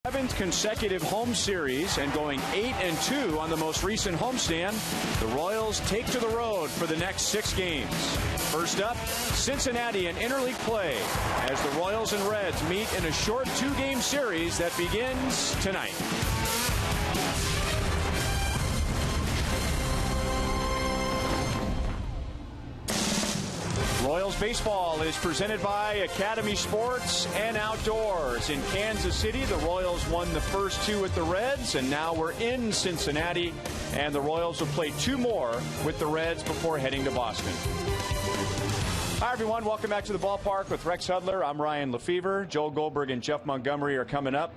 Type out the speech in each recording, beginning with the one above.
7th consecutive home series and going 8-2 on the most recent homestand. The Royals take to the road for the next 6 games. First up, Cincinnati in interleague play as the Royals and Reds meet in a short 2-game series that begins tonight. Royals baseball is presented by Academy Sports and Outdoors. In Kansas City, the Royals won the first 2 with the Reds, and now we're in Cincinnati, and the Royals will play 2 more with the Reds before heading to Boston. Hi, everyone. Welcome back to the ballpark with Rex Hudler. I'm Ryan Lefevre. Joel Goldberg and Jeff Montgomery are coming up.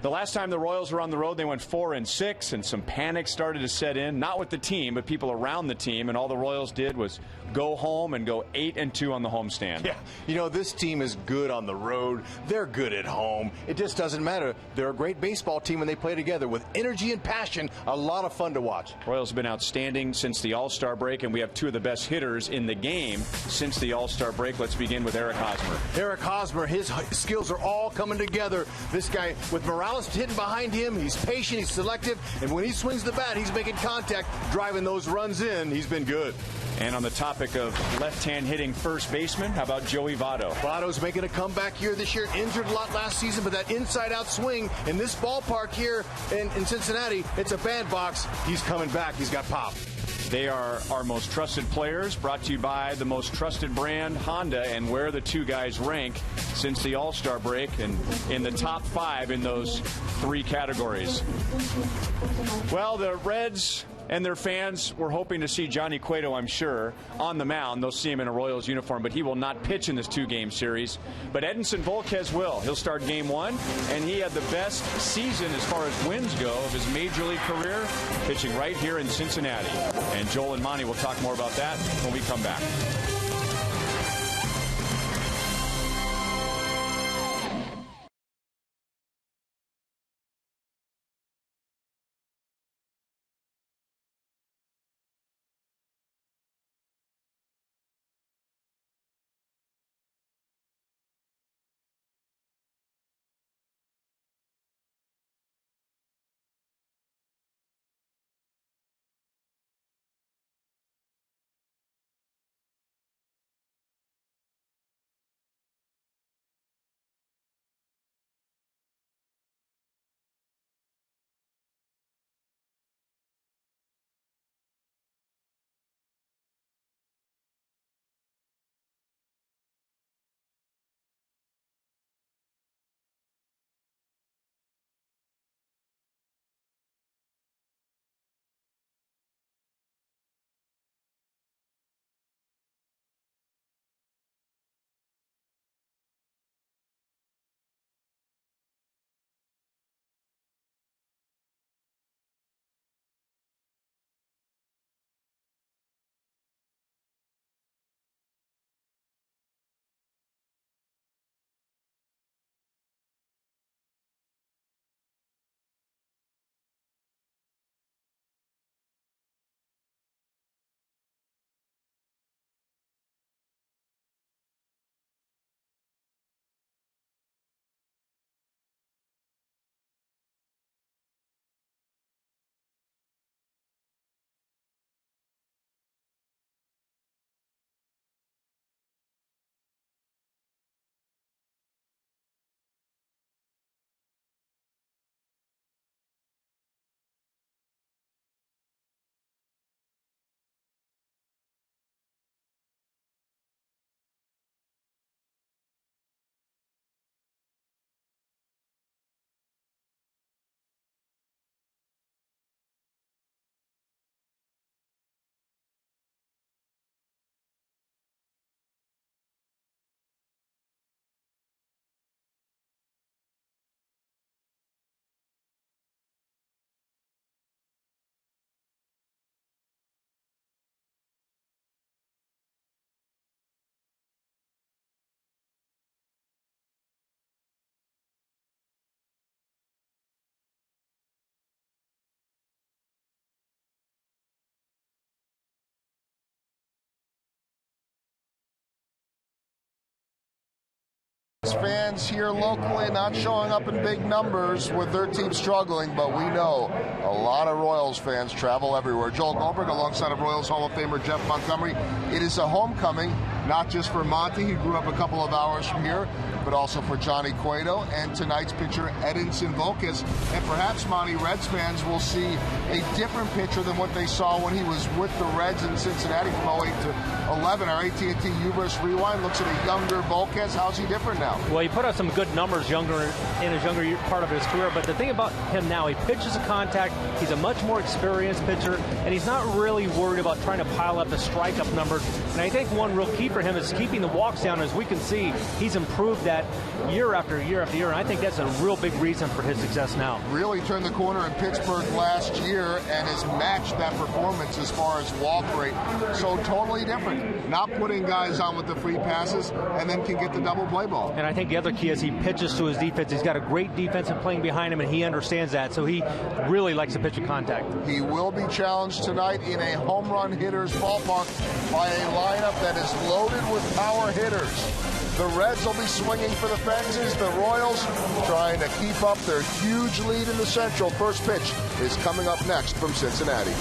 The last time the Royals were on the road, they went 4-6, and some panic started to set in. Not with the team, but people around the team. And all the Royals did was go home and go 8-2 on the homestand. Yeah, you know, this team is good on the road. They're good at home. It just doesn't matter. They're a great baseball team when they play together with energy and passion. A lot of fun to watch. Royals have been outstanding since the All-Star break, and we have 2 of the best hitters in the game since the All-Star break. Let's begin with Eric Hosmer. Eric Hosmer, his skills are all coming together. This guy with Morales hitting behind him, he's patient, he's selective, and when he swings the bat, he's making contact, driving those runs in. He's been good. And on the topic of left-hand hitting first baseman, how about Joey Votto? Votto's making a comeback here this year. Injured a lot last season, but that inside-out swing in this ballpark here in Cincinnati, it's a bandbox. He's coming back. He's got pop. They are our most trusted players, brought to you by the most trusted brand, Honda, and where the 2 guys rank since the All-Star break and in the top 5 in those 3 categories. Well, the Reds and their fans were hoping to see Johnny Cueto, I'm sure, on the mound. They'll see him in a Royals uniform, but he will not pitch in this 2-game series. But Edinson Volquez will. He'll start game 1, and he had the best season as far as wins go of his Major League career, pitching right here in Cincinnati. And Joel and Monty will talk more about that when we come back. Diamondbacks fans here locally not showing up in big numbers with their team struggling, but we know a lot of Royals fans travel everywhere. Joel Goldberg alongside of Royals Hall of Famer Jeff Montgomery. It is a homecoming, not just for Monty, who grew up a couple of hours from here, but also for Johnny Cueto and tonight's pitcher Edinson Volquez. And perhaps, Monty, Reds fans will see a different pitcher than what they saw when he was with the Reds in Cincinnati from 08 to 11. Our AT&T Zobrist Rewind looks at a younger Volquez. How's he different now? Well, he put up some good numbers in his younger part of his career, but the thing about him now, he pitches a contact, he's a much more experienced pitcher, and he's not really worried about trying to pile up the strikeout numbers. And I think one real key for him is keeping the walks down. As we can see, he's improved that year after year after year, and I think that's a real big reason for his success now. Really turned the corner in Pittsburgh last year and has matched that performance as far as walk rate. So totally different. Not putting guys on with the free passes and then can get the double play ball. And I think the other key is he pitches to his defense. He's got a great defensive playing behind him, and he understands that, so he really likes to pitch in contact. He will be challenged tonight in a home run hitter's ballpark by a lineup that is loaded with power hitters. The Reds will be swinging for the fences. The Royals trying to keep up their huge lead in the Central. First pitch is coming up next from Cincinnati.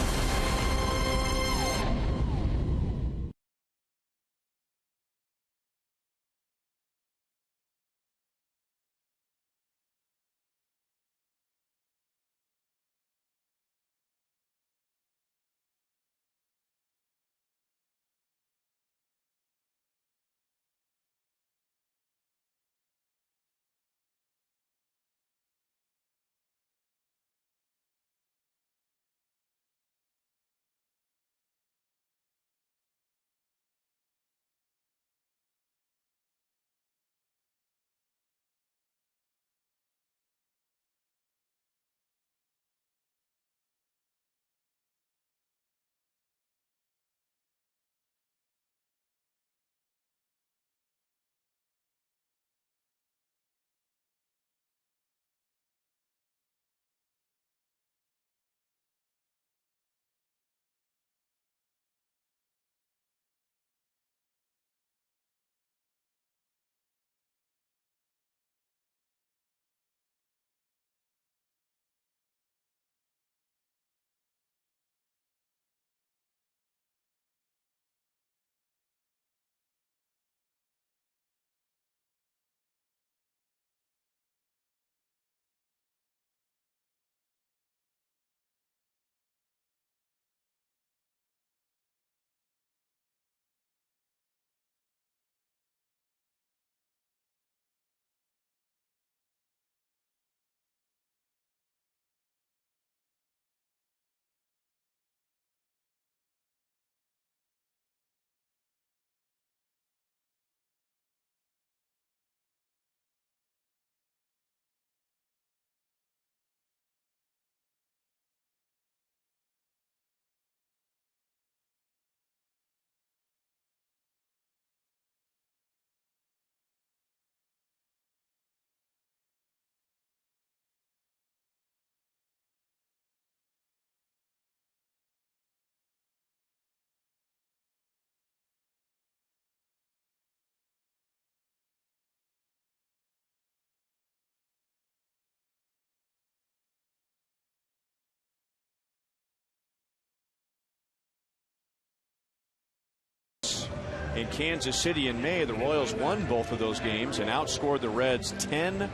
In Kansas City in May, the Royals won both of those games and outscored the Reds 10-1.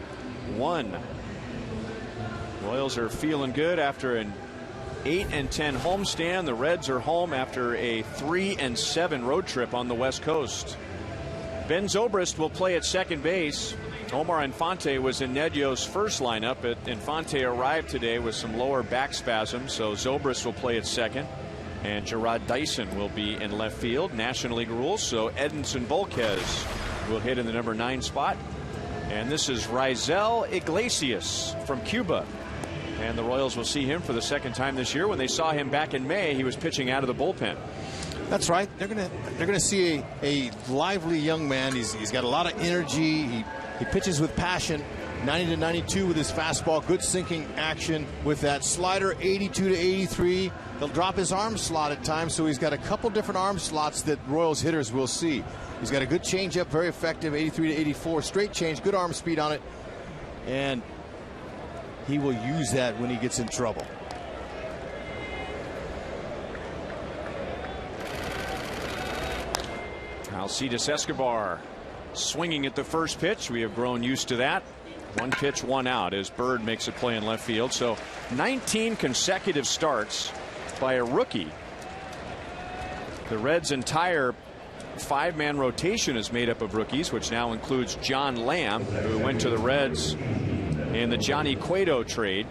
Royals are feeling good after an 8-10 homestand. The Reds are home after a 3-7 road trip on the West Coast. Ben Zobrist will play at second base. Omar Infante was in Nedio's first lineup, but Infante arrived today with some lower back spasms, so Zobrist will play at second. And Gerard Dyson will be in left field. National League rules, so Edinson Volquez will hit in the number 9 spot. And this is Raisel Iglesias from Cuba. And the Royals will see him for the second time this year. When they saw him back in May, he was pitching out of the bullpen. That's right. They're gonna see a lively young man. He's got a lot of energy. He pitches with passion. 90 to 92 with his fastball. Good sinking action with that slider. 82 to 83. He'll drop his arm slot at times, so he's got a couple different arm slots that Royals hitters will see. He's got a good changeup, very effective, 83 to 84, straight change, good arm speed on it, and he will use that when he gets in trouble. Alcides Escobar swinging at the first pitch. We have grown used to that. One pitch, one out as Bird makes a play in left field. So 19 consecutive starts by a rookie. The Reds' entire 5-man rotation is made up of rookies, which now includes John Lamb, who went to the Reds in the Johnny Cueto trade.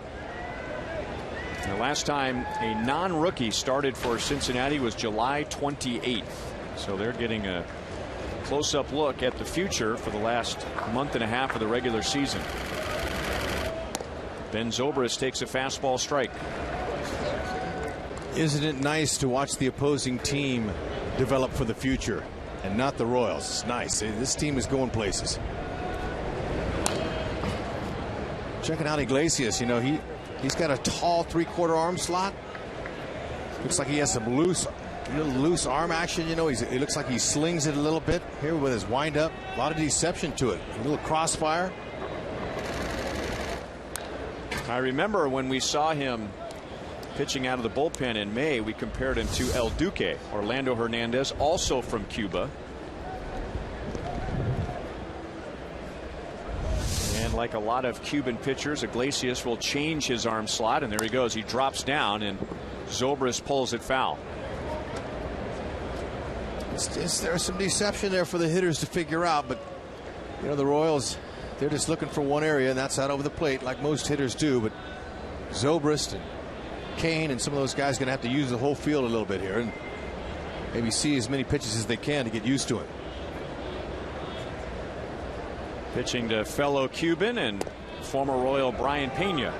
The last time a non-rookie started for Cincinnati was July 28th. So they're getting a close-up look at the future for the last month and a half of the regular season. Ben Zobrist takes a fastball strike. Isn't it nice to watch the opposing team develop for the future and not the Royals? It's nice. This team is going places. Checking out Iglesias, you know, he's got a tall 3/4 arm slot. Looks like he has some loose arm action. You know, he looks like he slings it a little bit here with his windup. A lot of deception to it. A little crossfire. I remember when we saw him pitching out of the bullpen in May, we compared him to El Duque, Orlando Hernandez, also from Cuba. And like a lot of Cuban pitchers, Iglesias will change his arm slot, and there he goes. He drops down, and Zobrist pulls it foul. There's some deception there for the hitters to figure out, but you know, the Royals, they're just looking for one area, and that's out over the plate, like most hitters do. But Zobrist and Kane and some of those guys are going to have to use the whole field a little bit here and maybe see as many pitches as they can to get used to it. Pitching to fellow Cuban and former Royal Brian Pena.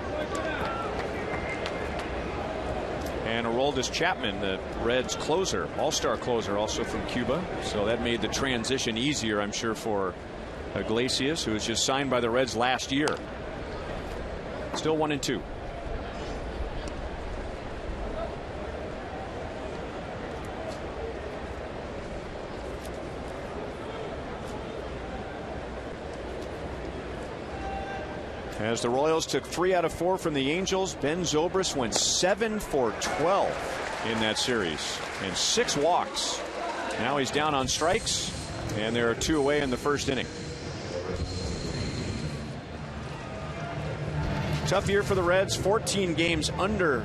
And Aroldis Chapman, the Reds closer, all-star closer, also from Cuba. So that made the transition easier, I'm sure, for Iglesias, who was just signed by the Reds last year. Still 1-2. As the Royals took 3 out of 4 from the Angels, Ben Zobrist went 7 for 12 in that series and 6 walks. Now he's down on strikes, and there are 2 away in the first inning. Tough year for the Reds, 14 games under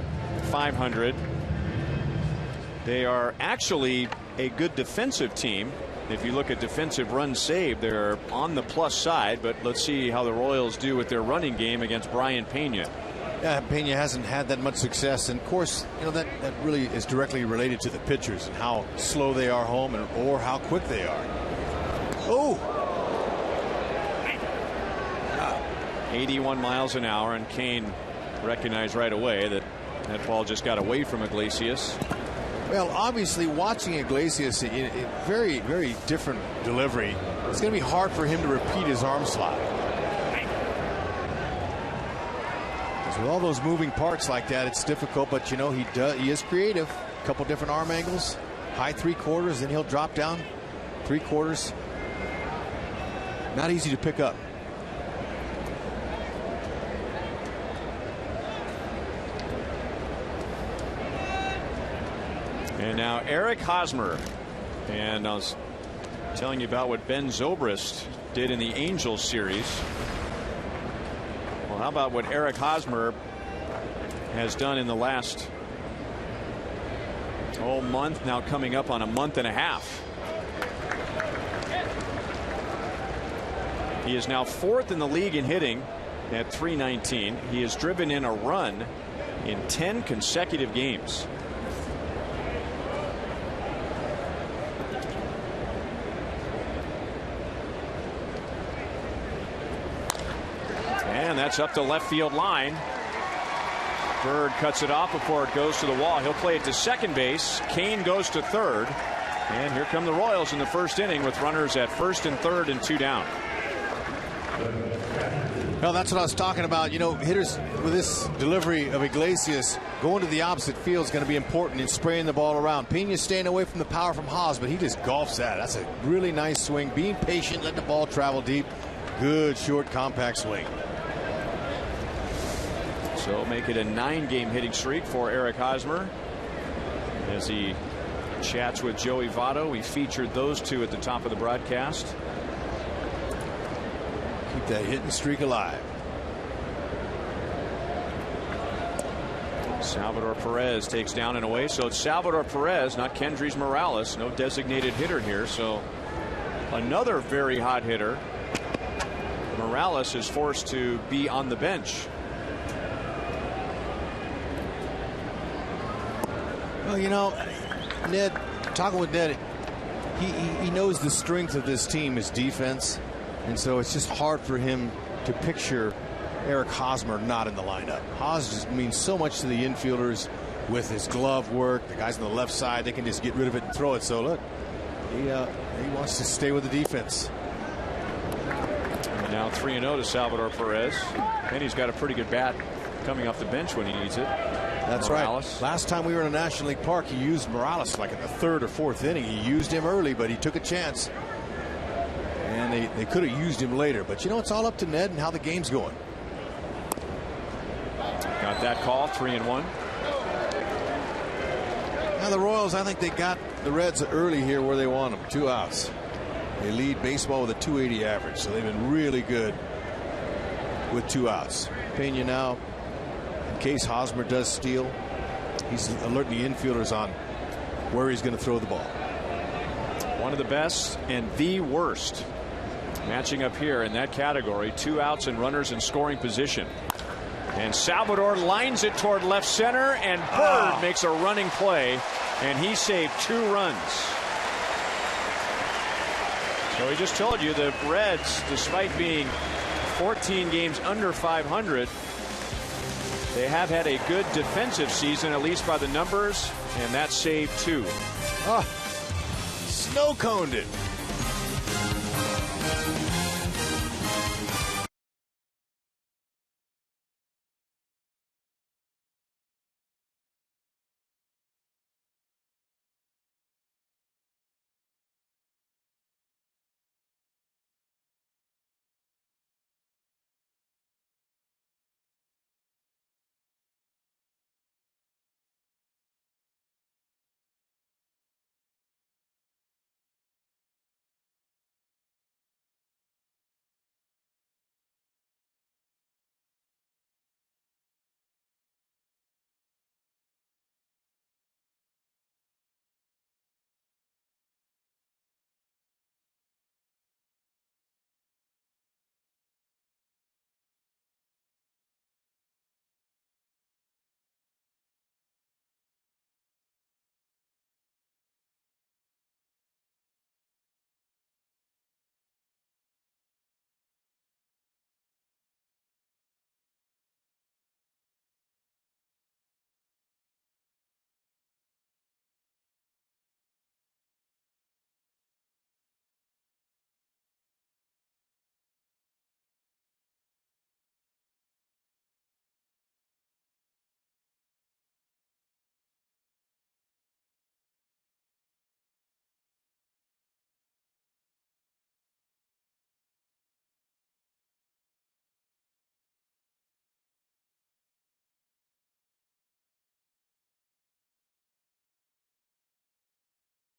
500. They are actually a good defensive team. If you look at defensive runs saved, they're on the plus side, but let's see how the Royals do with their running game against Brian Pena. Yeah, Pena hasn't had that much success, and of course, you know, that really is directly related to the pitchers and how slow they are home or how quick they are. Oh, 81 miles an hour, and Kane recognized right away that that ball just got away from Iglesias. Well, obviously, watching Iglesias, very, very different delivery. It's going to be hard for him to repeat his arm slot. Because with all those moving parts like that, it's difficult. But you know, he is creative. A couple different arm angles, high 3/4, then he'll drop down 3/4. Not easy to pick up. And now Eric Hosmer, and I was telling you about what Ben Zobrist did in the Angels series. Well, how about what Eric Hosmer has done in the last month, now coming up on a month and a half. He is now 4th in the league in hitting at .319. He has driven in a run in 10 consecutive games. And that's up the left field line. Bird cuts it off before it goes to the wall. He'll play it to second base. Kane goes to third. And here come the Royals in the first inning with runners at first and third and 2 down. Well, that's what I was talking about. You know, hitters with this delivery of Iglesias going to the opposite field is going to be important in spraying the ball around. Pena's staying away from the power from Haas, but he just golfs that. That's a really nice swing. Being patient, let the ball travel deep. Good, short, compact swing. So make it a 9-game hitting streak for Eric Hosmer as he chats with Joey Votto. We featured those two at the top of the broadcast. Keep that hitting streak alive. Salvador Perez takes down and away. So it's Salvador Perez, not Kendrys Morales. No designated hitter here. So another very hot hitter. Morales is forced to be on the bench. Well, you know, Ned, talking with Ned, he knows the strength of this team is defense. And so it's just hard for him to picture Eric Hosmer not in the lineup. Hos just means so much to the infielders with his glove work. The guys on the left side, they can just get rid of it and throw it. So look, he wants to stay with the defense. And now 3-0 to Salvador Perez. And he's got a pretty good bat coming off the bench when he needs it. That's Morales. Right. Last time we were in a National League Park, he used Morales like in the 3rd or 4th inning. He used him early, but he took a chance. And they could have used him later. But, you know, it's all up to Ned and how the game's going. Got that call, 3-1. Now the Royals, I think they got the Reds early here where they want them. 2 outs. They lead baseball with a .280 average. So they've been really good with 2 outs. Pena now, in case Hosmer does steal, he's alerting the infielders on where he's going to throw the ball. One of the best and the worst matching up here in that category. 2 outs and runners in scoring position. And Salvador lines it toward left center, and Bird makes a running play, and he saved 2 runs. So he just told you the Reds, despite being 14 games under 500, they have had a good defensive season, at least by the numbers, and that saved 2. Snow coned it.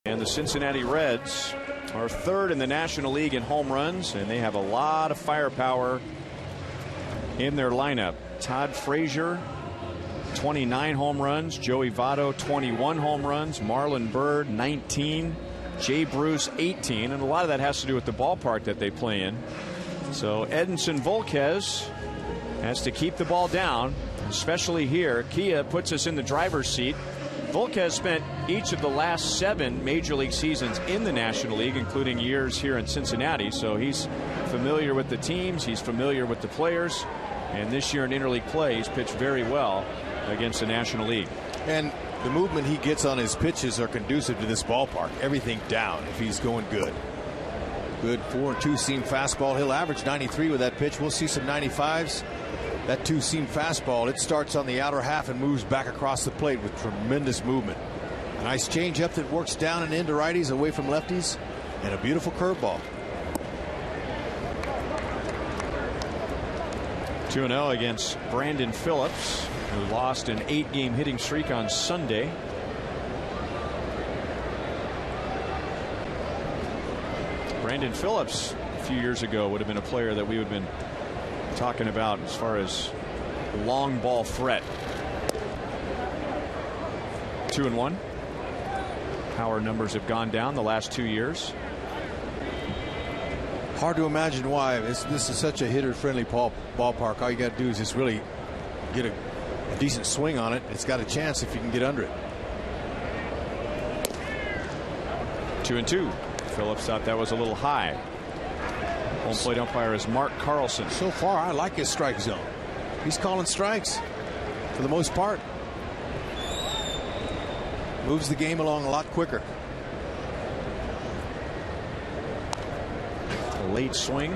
And the Cincinnati Reds are 3rd in the National League in home runs, and they have a lot of firepower in their lineup. Todd Frazier, 29 home runs. Joey Votto, 21 home runs. Marlon Byrd, 19. Jay Bruce, 18. And a lot of that has to do with the ballpark that they play in. So Edinson Volquez has to keep the ball down, especially here. Kia puts us in the driver's seat. Volquez spent each of the last 7 Major League seasons in the National League, including years here in Cincinnati. So he's familiar with the teams. He's familiar with the players. And this year in interleague play, he's pitched very well against the National League. And the movement he gets on his pitches are conducive to this ballpark. Everything down if he's going good. Good 4-2 seam fastball. He'll average 93 with that pitch. We'll see some 95s. That 2-seam fastball, it starts on the outer half and moves back across the plate with tremendous movement. A nice changeup that works down and into righties away from lefties, and a beautiful curveball. 2-0 against Brandon Phillips, who lost an 8-game hitting streak on Sunday. Brandon Phillips a few years ago would have been a player that we would have been talking about as far as long ball threat. 2-1. Power numbers have gone down the last 2 years. Hard to imagine why. This is such a hitter-friendly ballpark. All you got to do is just really get a decent swing on it. It's got a chance if you can get under it. 2-2. Phillips thought that was a little high. Home plate umpire is Mark Carlson. So far, I like his strike zone. He's calling strikes for the most part. Moves the game along a lot quicker. A late swing.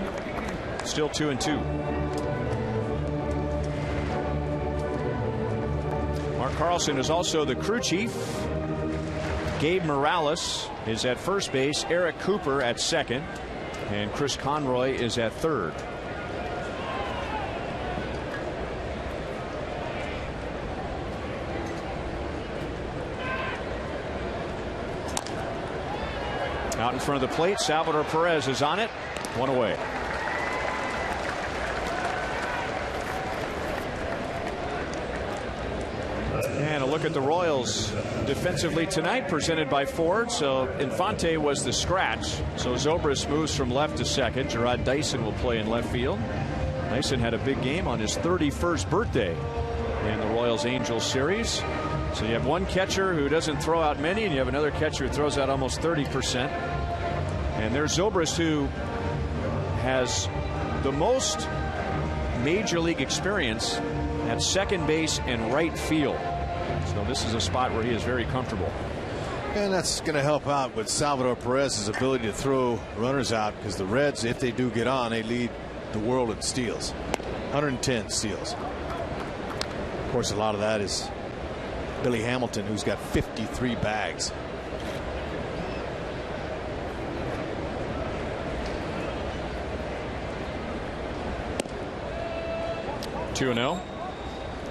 Still 2-2. Mark Carlson is also the crew chief. Gabe Morales is at first base. Eric Cooper at second. And Chris Conroy is at third. Out in front of the plate, Salvador Perez is on it. One away. And a look at the Royals defensively tonight, presented by Ford. So Infante was the scratch. So Zobrist moves from left to second. Gerard Dyson will play in left field. Dyson had a big game on his 31st birthday in the Royals Angels series. So you have one catcher who doesn't throw out many, and you have another catcher who throws out almost 30%. And there's Zobrist, who has the most major league experience at second base and right field. So this is a spot where he is very comfortable. And that's going to help out with Salvador Perez's ability to throw runners out, because the Reds, if they do get on, they lead the world in steals. 110 steals. Of course, a lot of that is Billy Hamilton, who's got 53 bags. Two 2-0.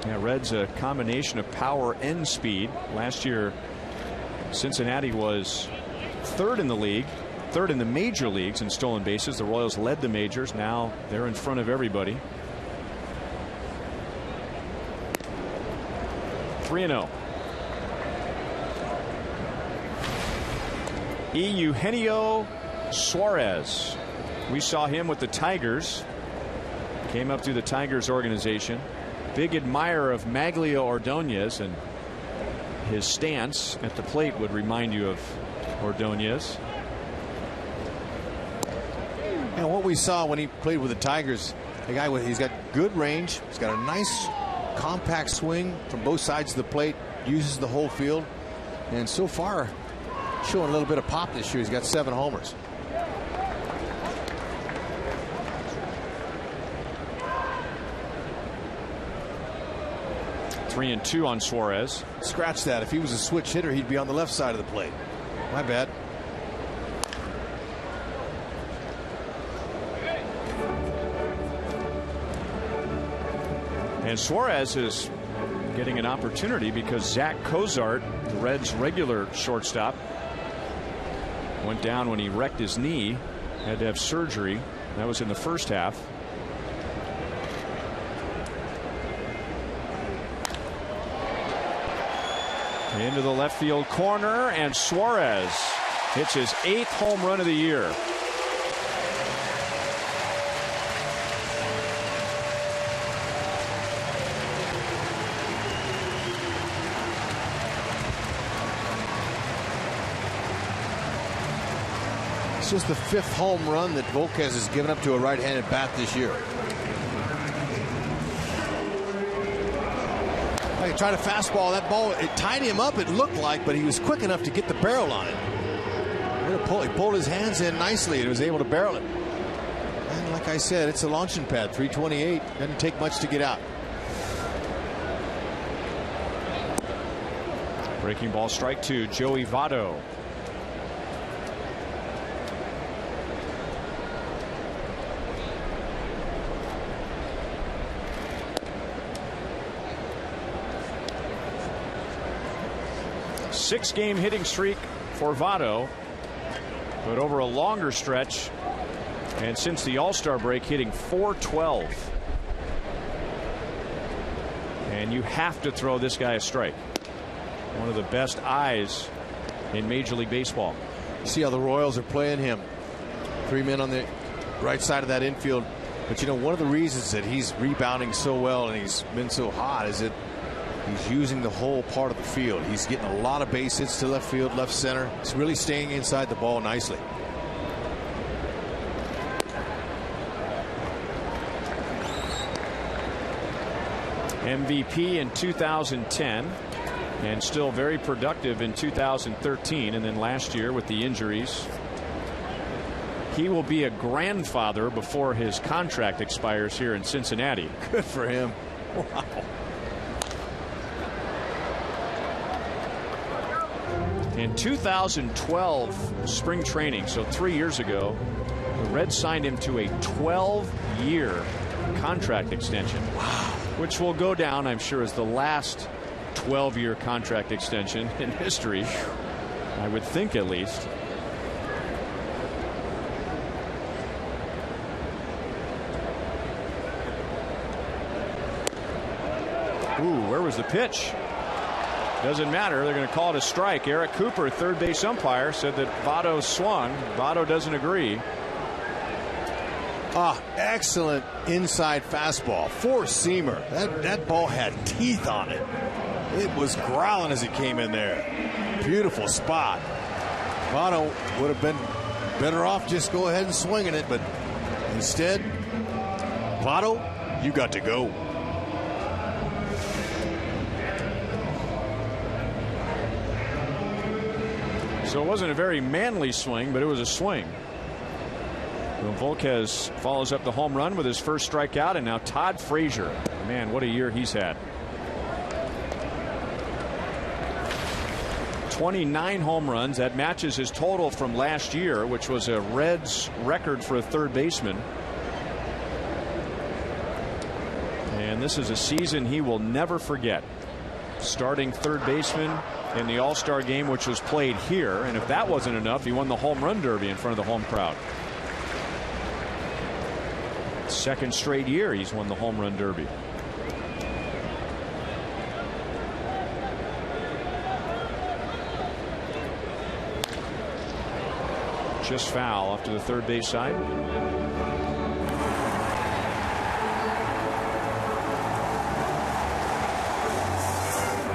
Yeah, Reds a combination of power and speed. Last year, Cincinnati was third in the league, third in the major leagues in stolen bases. The Royals led the majors. Now they're in front of everybody. 3-0. Eugenio Suarez. We saw him with the Tigers. Came up through the Tigers organization. Big admirer of Maglio Ordonez, and his stance at the plate would remind you of Ordonez. And what we saw when he played with the Tigers, the guy, he's got good range. He's got a nice compact swing from both sides of the plate. Uses the whole field, and so far showing a little bit of pop this year. He's got 7 homers. Three and 2 on Suarez. Scratch that. If he was a switch hitter, he'd be on the left side of the plate. My bad. And Suarez is getting an opportunity because Zach Cozart, the Reds' regular shortstop, went down when he wrecked his knee. Had to have surgery. That was in the first half. Into the left field corner, and Suarez hits his 8th home run of the year. It's just the 5th home run that Volquez has given up to a right-handed bat this year. He tried to fastball that ball. It tied him up, it looked like, but he was quick enough to get the barrel on it. He pulled his hands in nicely and was able to barrel it. And like I said, it's a launching pad. 328. Doesn't take much to get out. Breaking ball, strike two, Joey Votto. Six-game hitting streak for Votto, but over a longer stretch, and since the All-Star break, hitting .412. And you have to throw this guy a strike. One of the best eyes in Major League Baseball. See how the Royals are playing him. 3 men on the right side of that infield. But you know, one of the reasons that he's rebounding so well and he's been so hot is that he's using the whole part of the field. He's getting a lot of base hits to left field, left center. He's really staying inside the ball nicely. MVP in 2010 and still very productive in 2013, and then last year with the injuries. He will be a grandfather before his contract expires here in Cincinnati. Good for him. Wow. In 2012 spring training, so 3 years ago, the Reds signed him to a 12-year contract extension. Wow. Which will go down, I'm sure, as the last 12-year contract extension in history. I would think, at least. Ooh, where was the pitch? Doesn't matter. They're going to call it a strike. Eric Cooper, third base umpire, said that Votto swung. Votto doesn't agree. Excellent inside fastball. Four-seamer. That ball had teeth on it. It was growling as it came in there. Beautiful spot. Votto would have been better off just go ahead and swinging it, but instead, Votto, you got to go. So it wasn't a very manly swing, but it was a swing. Volquez follows up the home run with his first strikeout, and now Todd Frazier. Man, what a year he's had. 29 home runs. That matches his total from last year, which was a Reds record for a third baseman. And this is a season he will never forget. Starting third baseman in the All-Star game, which was played here. And if that wasn't enough, he won the home run derby in front of the home crowd. Second straight year he's won the home run derby. Just foul off to the third base side.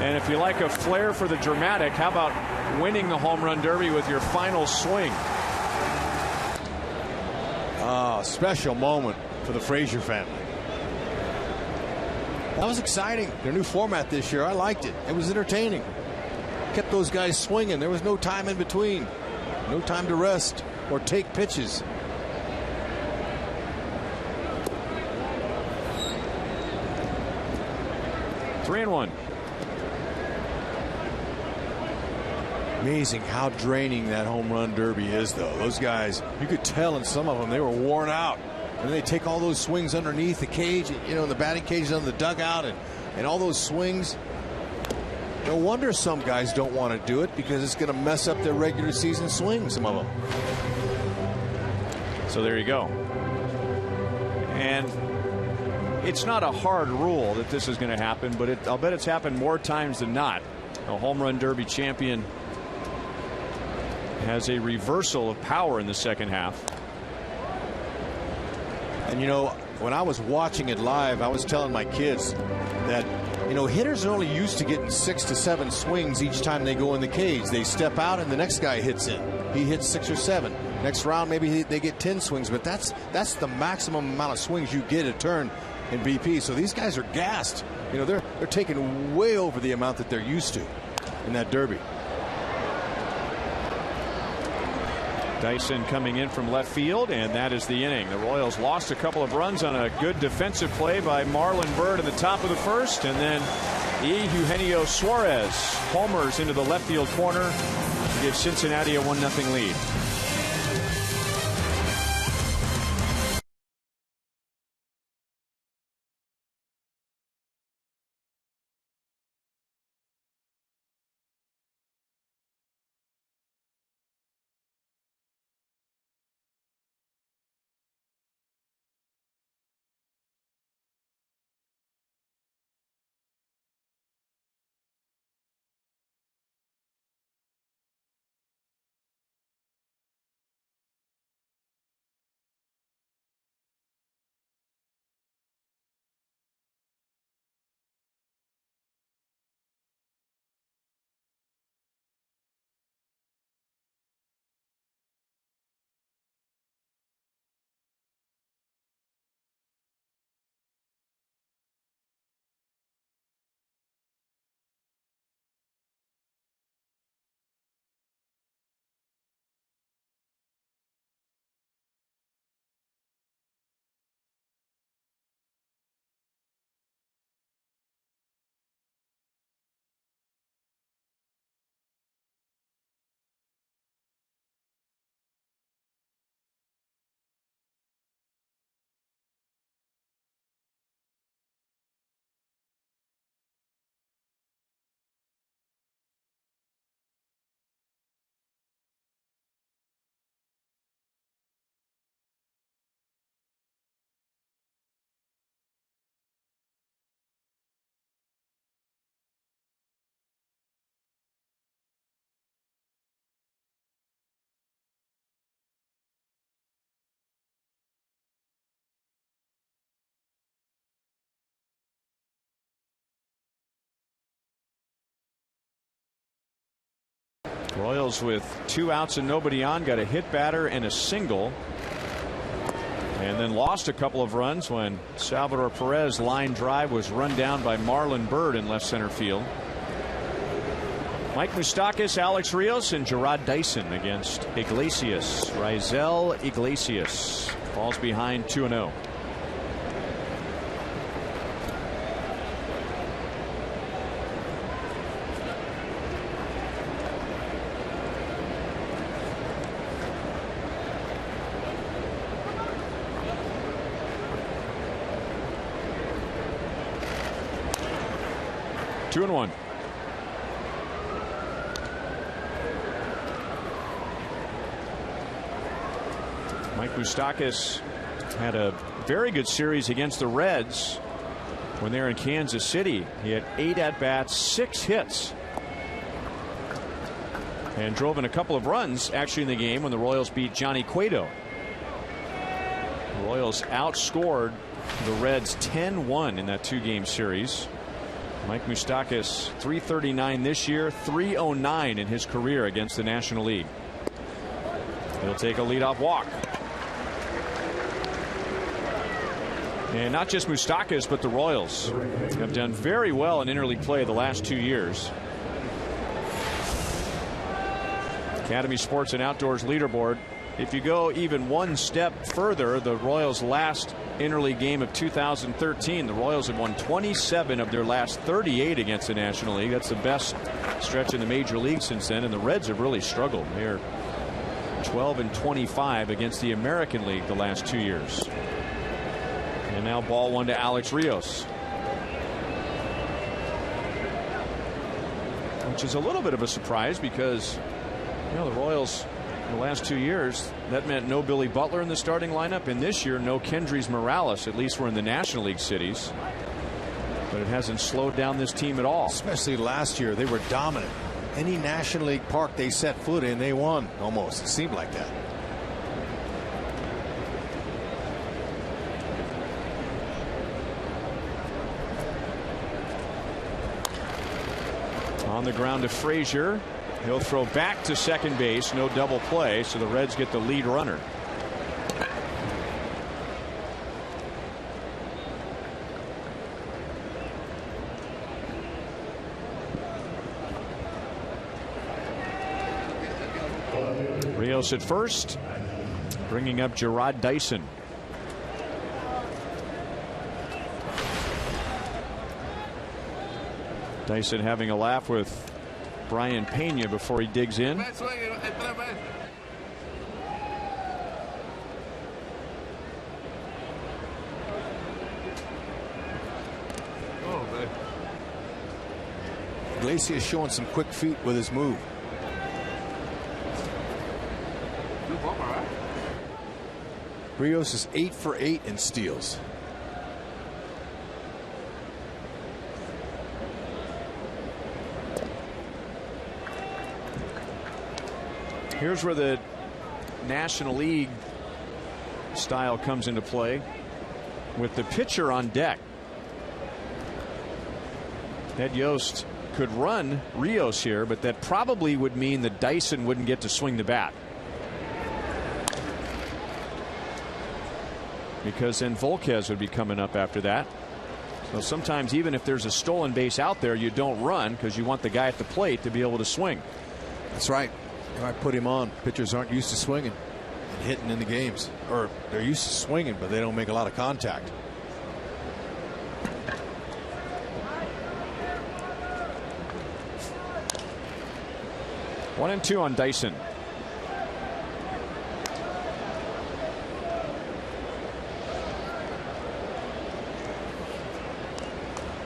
And if you like a flair for the dramatic, how about winning the home run derby with your final swing? Special moment for the Frazier family. That was exciting. Their new format this year, I liked it. It was entertaining. Kept those guys swinging. There was no time in between. No time to rest or take pitches. Three and one. Amazing how draining that home run derby is, though. Those guys, you could tell in some of them they were worn out. And they take all those swings underneath the cage, you know, in the batting cages on the dugout, and all those swings. No wonder some guys don't want to do it, because it's going to mess up their regular season swing, some of them. So there you go. And it's not a hard rule that this is going to happen, but I'll bet it's happened more times than not. A home run derby champion has a reversal of power in the second half. And you know, when I was watching it live, I was telling my kids that, you know, hitters are only used to getting 6 to 7 swings each time they go in the cage. They step out and the next guy hits in. He hits 6 or 7. Next round maybe they get 10 swings, but that's the maximum amount of swings you get a turn in BP. So these guys are gassed. You know, they're taking way over the amount that they're used to in that derby. Dyson coming in from left field, and that is the inning. The Royals lost a couple of runs on a good defensive play by Marlon Byrd in the top of the first, and then Eugenio Suarez homers into the left field corner to give Cincinnati a 1-0 lead. Royals with 2 outs and nobody on, got a hit batter and a single, and then lost a couple of runs when Salvador Perez line drive was run down by Marlon Byrd in left center field. Mike Moustakas, Alex Rios, and Jarrod Dyson against Iglesias. Raisel Iglesias falls behind 2-0. Two and one. Mike Moustakas had a very good series against the Reds when they were in Kansas City. He had 8 at-bats, 6 hits, and drove in a couple of runs actually in the game when the Royals beat Johnny Cueto. The Royals outscored the Reds 10-1 in that 2-game series. Mike Moustakas, .339 this year, .309 in his career against the National League. He'll take a leadoff walk. And not just Moustakas, but the Royals have done very well in interleague play the last 2 years. Academy Sports and Outdoors leaderboard. If you go even one step further, the Royals' last interleague game of 2013, the Royals have won 27 of their last 38 against the National League. That's the best stretch in the major league since then, and the Reds have really struggled. They're 12-25 against the American League the last 2 years. And now ball one to Alex Rios, which is a little bit of a surprise because, you know, the Royals in the last 2 years, that meant no Billy Butler in the starting lineup, and this year no Kendrys Morales, at least we're in the National League cities. But it hasn't slowed down this team at all. Especially last year, they were dominant. Any National League park they set foot in, they won almost. It seemed like that. On the ground to Frazier. He'll throw back to second base. No double play, so the Reds get the lead runner. Rios at first, bringing up Gerard Dyson. Dyson having a laugh with Brian Pena before he digs in. Iglesias showing some quick feet with his move. Rios is 8 for 8 in steals. Here's where the National League style comes into play with the pitcher on deck. Ed Yost could run Rios here, but that probably would mean that Dyson wouldn't get to swing the bat, because then Volquez would be coming up after that. So sometimes even if there's a stolen base out there, you don't run because you want the guy at the plate to be able to swing. That's right. I put him on. Pitchers aren't used to swinging and hitting in the games, or they're used to swinging, but they don't make a lot of contact. One and two on Dyson.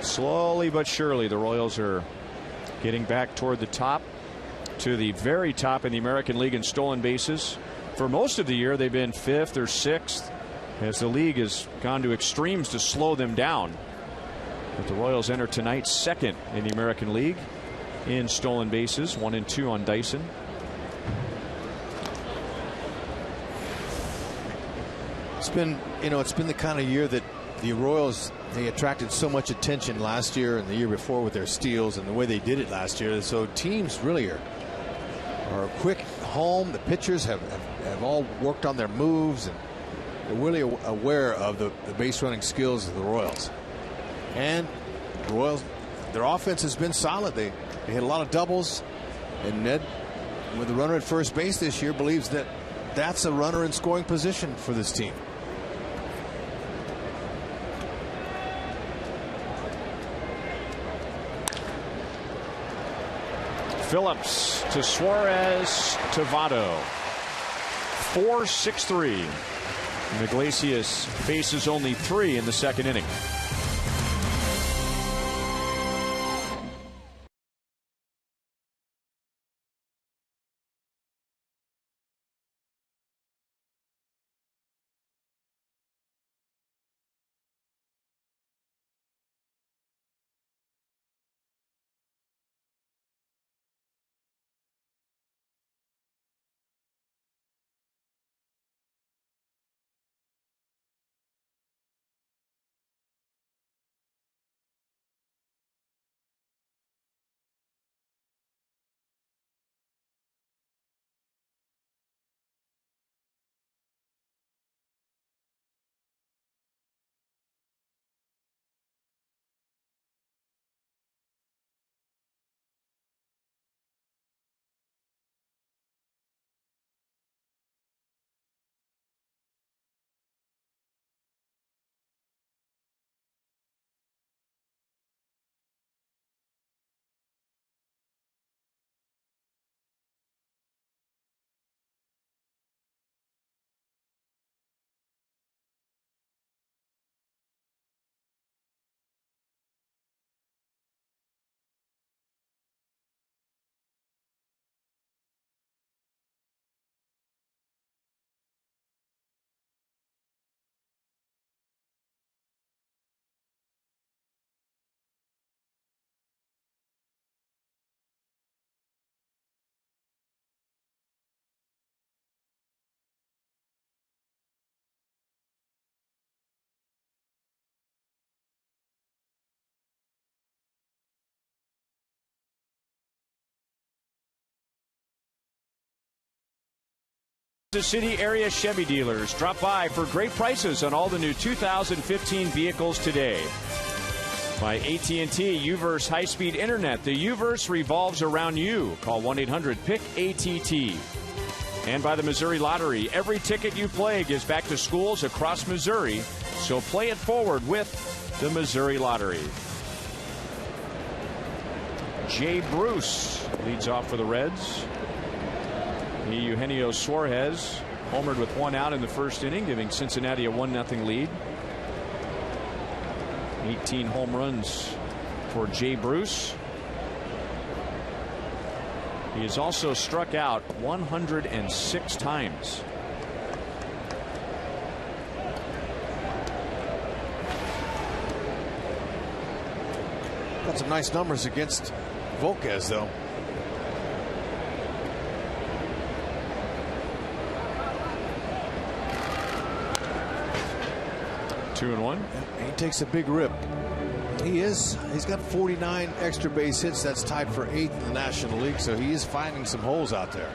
Slowly but surely, the Royals are getting back toward the top, to the very top in the American League in stolen bases. For most of the year, they've been 5th or 6th, as the league has gone to extremes to slow them down. But the Royals enter tonight 2nd in the American League in stolen bases, 1 and 2 on Dyson. It's been the kind of year that the Royals, they attracted so much attention last year and the year before with their steals and the way they did it last year. So teams really are quick home. The pitchers have all worked on their moves, and they're really aware of the base running skills of the Royals. And the Royals, their offense has been solid. They hit a lot of doubles, and Ned, with the runner at first base this year, believes that that's a runner in scoring position for this team. Phillips to Suarez to Votto. 4-6-3. Iglesias faces only 3 in the 2nd inning. Kansas City area Chevy dealers. Drop by for great prices on all the new 2015 vehicles today. By AT&T U-verse high-speed internet. The U-verse revolves around you. Call 1-800-PIC-ATT. and by the Missouri Lottery. Every ticket you play gives back to schools across Missouri, so play it forward with the Missouri Lottery. Jay Bruce leads off for the Reds. Eugenio Suarez homered with 1 out in the first inning, giving Cincinnati a 1-0 lead. 18 home runs for Jay Bruce. He has also struck out 106 times. Got some nice numbers against Volquez, though. Two and one. He takes a big rip. He's got 49 extra base hits. That's tied for 8th in the National League, so he is finding some holes out there.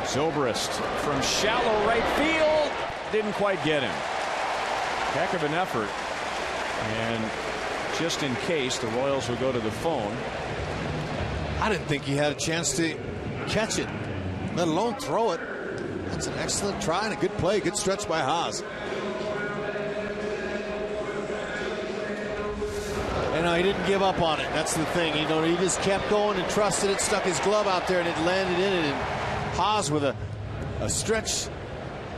Zobrist from shallow right field. Didn't quite get him. Heck of an effort. And just in case the Royals will go to the phone. I didn't think he had a chance to catch it, let alone throw it. That's an excellent try and a good play. Good stretch by Haas. And he didn't give up on it. That's the thing. He just kept going and trusted it, stuck his glove out there, and it landed in it. And Haas with a stretch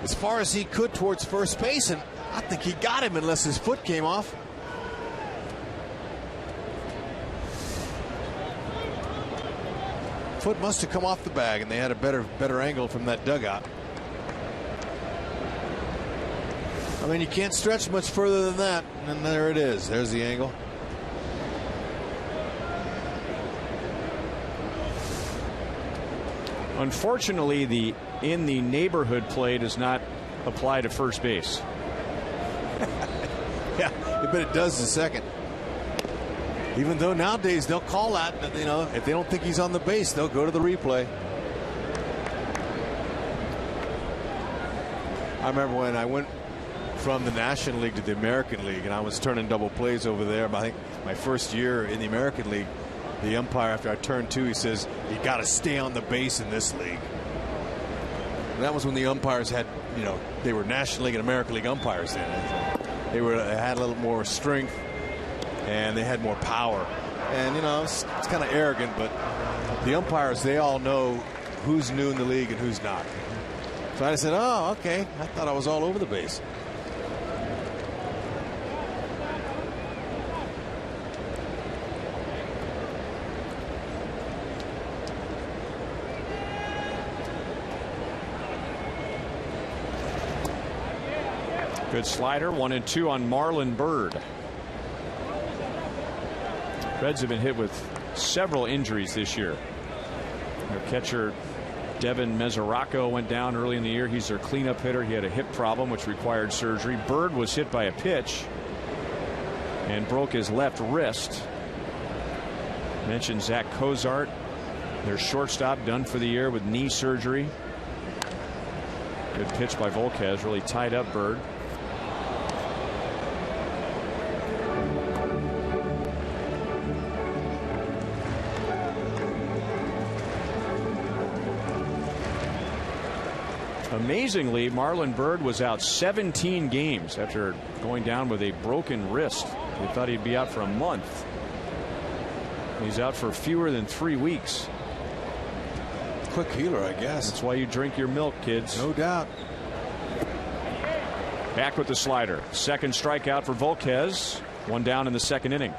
as far as he could towards first base, and I think he got him unless his foot came off. Foot must have come off the bag, and they had a better angle from that dugout. I mean, you can't stretch much further than that, and there it is. There's the angle. Unfortunately, the in the neighborhood play does not apply to first base. Yeah, but it does the second. Even though nowadays they'll call that, if they don't think he's on the base, they'll go to the replay. I remember when I went from the National League to the American League, and I was turning double plays over there. But I think my first year in the American League, the umpire, after I turned 2, he says, "You got to stay on the base in this league." And that was when the umpires had, they were National League and American League umpires then. They had a little more strength, and they had more power. And it's kind of arrogant, but the umpires, they all know who's new in the league and who's not. So I said, "Oh, okay. I thought I was all over the base." Good slider. 1-2 on Marlon Byrd. Reds have been hit with several injuries this year. Their catcher Devin Mesoraco went down early in the year. He's their cleanup hitter. He had a hip problem which required surgery. Byrd was hit by a pitch and broke his left wrist. Mentioned Zach Cozart, their shortstop, done for the year with knee surgery. Good pitch by Volquez, really tied up Byrd. Amazingly, Marlon Byrd was out 17 games after going down with a broken wrist. They thought he'd be out for a month. He's out for fewer than 3 weeks. Quick healer, I guess. That's why you drink your milk, kids. No doubt. Back with the slider. Second strikeout for Volquez. 1 down in the second inning.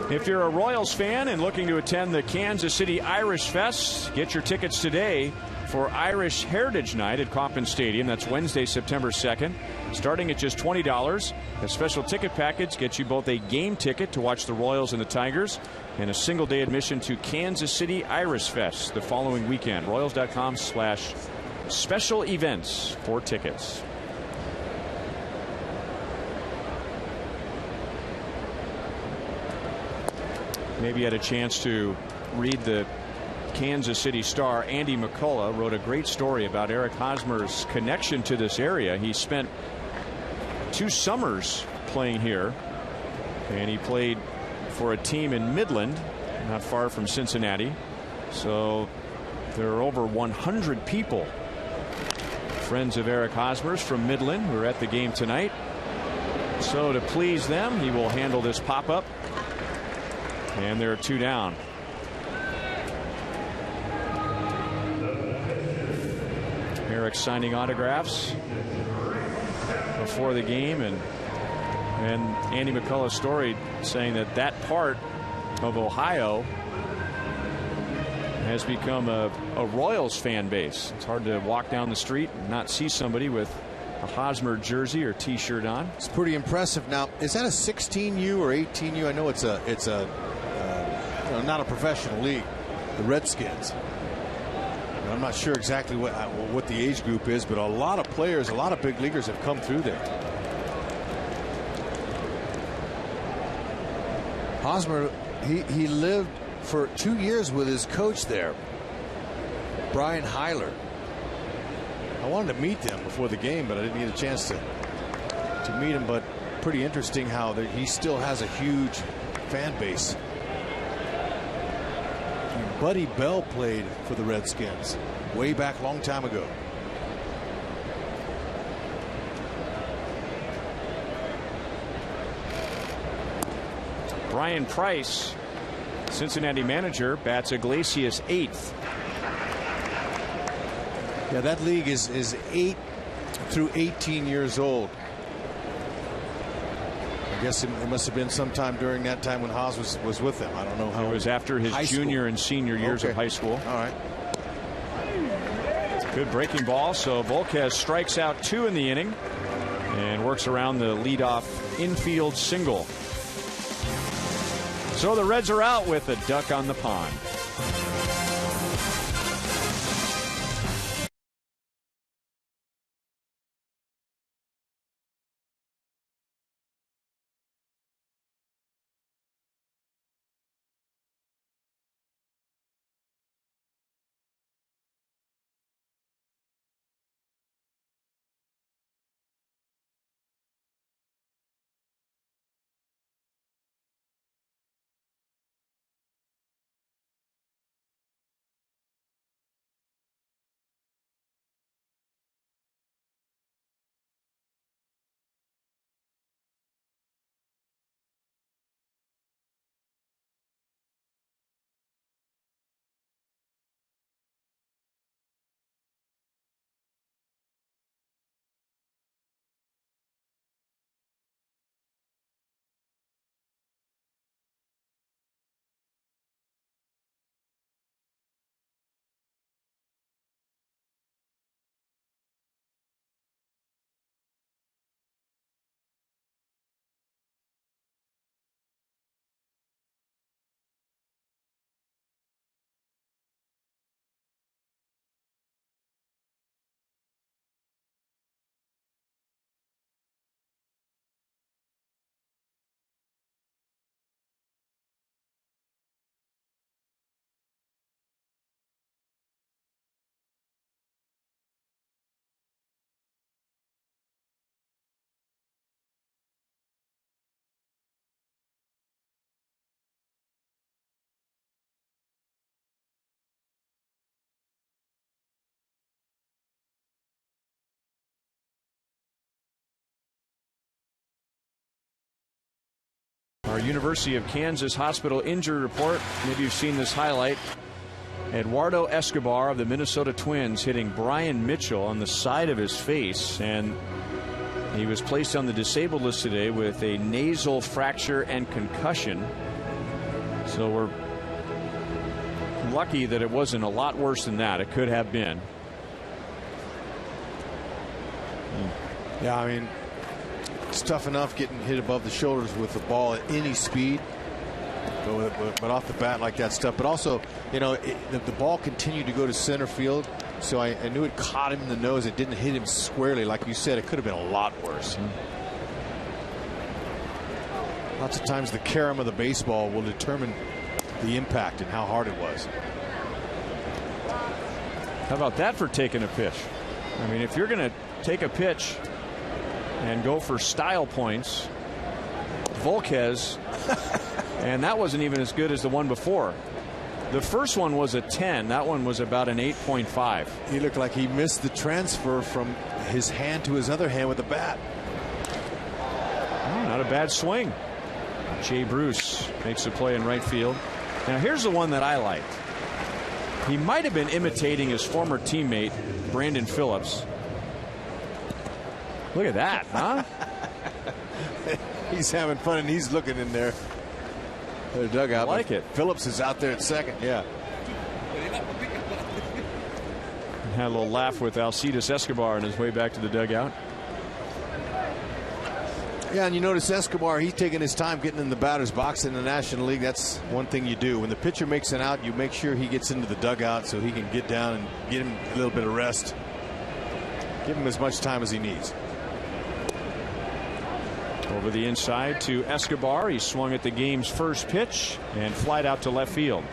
If you're a Royals fan and looking to attend the Kansas City Irish Fest, get your tickets today for Irish Heritage Night at Kauffman Stadium. That's Wednesday, September 2nd, starting at just $20. A special ticket package gets you both a game ticket to watch the Royals and the Tigers and a single-day admission to Kansas City Irish Fest the following weekend. Royals.com/special events for tickets. Maybe you had a chance to read the Kansas City Star Andy McCullough wrote a great story about Eric Hosmer's connection to this area. He spent 2 summers playing here, and he played for a team in Midland, not far from Cincinnati. So there are over 100 people, friends of Eric Hosmer's from Midland, who are at the game tonight. So to please them, he will handle this pop-up. And there are 2 down. Eric signing autographs before the game, and Andy McCullough's story saying that part of Ohio has become a Royals fan base. It's hard to walk down the street and not see somebody with a Hosmer jersey or T-shirt on. It's pretty impressive. Now, is that a 16U or 18U? I know it's a not a professional league, the Redskins. I'm not sure exactly what the age group is, but a lot of players, a lot of big leaguers have come through there. Hosmer, he lived for 2 years with his coach there, Brian Hyler. I wanted to meet them before the game, but I didn't get a chance to meet him. But pretty interesting how he still has a huge fan base. Buddy Bell played for the Redskins way back, long time ago. Brian Price, Cincinnati manager, bats Iglesias 8th. Yeah, that league is 8 through 18 years old. I guess it must have been sometime during that time when Haas was with them. I don't know how. It was after his junior and senior years of high school. All right. Good breaking ball. So Volquez strikes out 2 in the inning and works around the leadoff infield single. So the Reds are out with a duck on the pond. Our University of Kansas Hospital injury report. Maybe you've seen this highlight. Eduardo Escobar of the Minnesota Twins hitting Brian Mitchell on the side of his face, and he was placed on the disabled list today with a nasal fracture and concussion. So we're lucky that it wasn't a lot worse than that. It could have been. Yeah, I mean, it's tough enough getting hit above the shoulders with the ball at any speed, but off the bat like that stuff. But also, you know, the ball continued to go to center field, so I knew it caught him in the nose. It didn't hit him squarely. Like you said, it could have been a lot worse. Lots of times the carom of the baseball will determine the impact and how hard it was. How about that for taking a pitch? I mean, if you're going to take a pitch and go for style points, Volquez, and that wasn't even as good as the one before. The first one was a 10. That one was about an 8.5. He looked like he missed the transfer from his hand to his other hand with the bat. Oh, not a bad swing. Jay Bruce makes a play in right field. Now here's the one that I liked. He might have been imitating his former teammate Brandon Phillips. Look at that, huh? He's having fun and he's looking in there. Their dugout. I like it. Phillips is out there at second. Yeah. Had a little laugh with Alcides Escobar on his way back to the dugout. Yeah, and you notice Escobar, he's taking his time getting in the batter's box in the National League. That's one thing you do. When the pitcher makes an out, you make sure he gets into the dugout so he can get down and get him a little bit of rest. Give him as much time as he needs. Over the inside to Escobar. He swung at the game's first pitch and flied out to left field.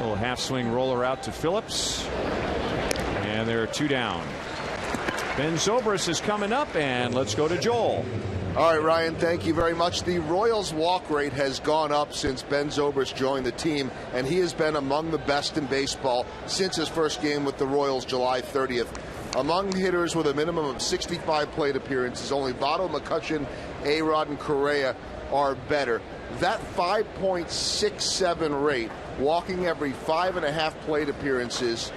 Little half swing roller out to Phillips. And there are 2 down. Ben Zobrist is coming up, and let's go to Joel. All right, Ryan, thank you very much. The Royals' walk rate has gone up since Ben Zobrist joined the team, and he has been among the best in baseball since his first game with the Royals July 30th. Among hitters with a minimum of 65 plate appearances, only Votto, McCutchen, A-Rod, and Correa are better. That 5.67 rate, walking every 5.5 plate appearances,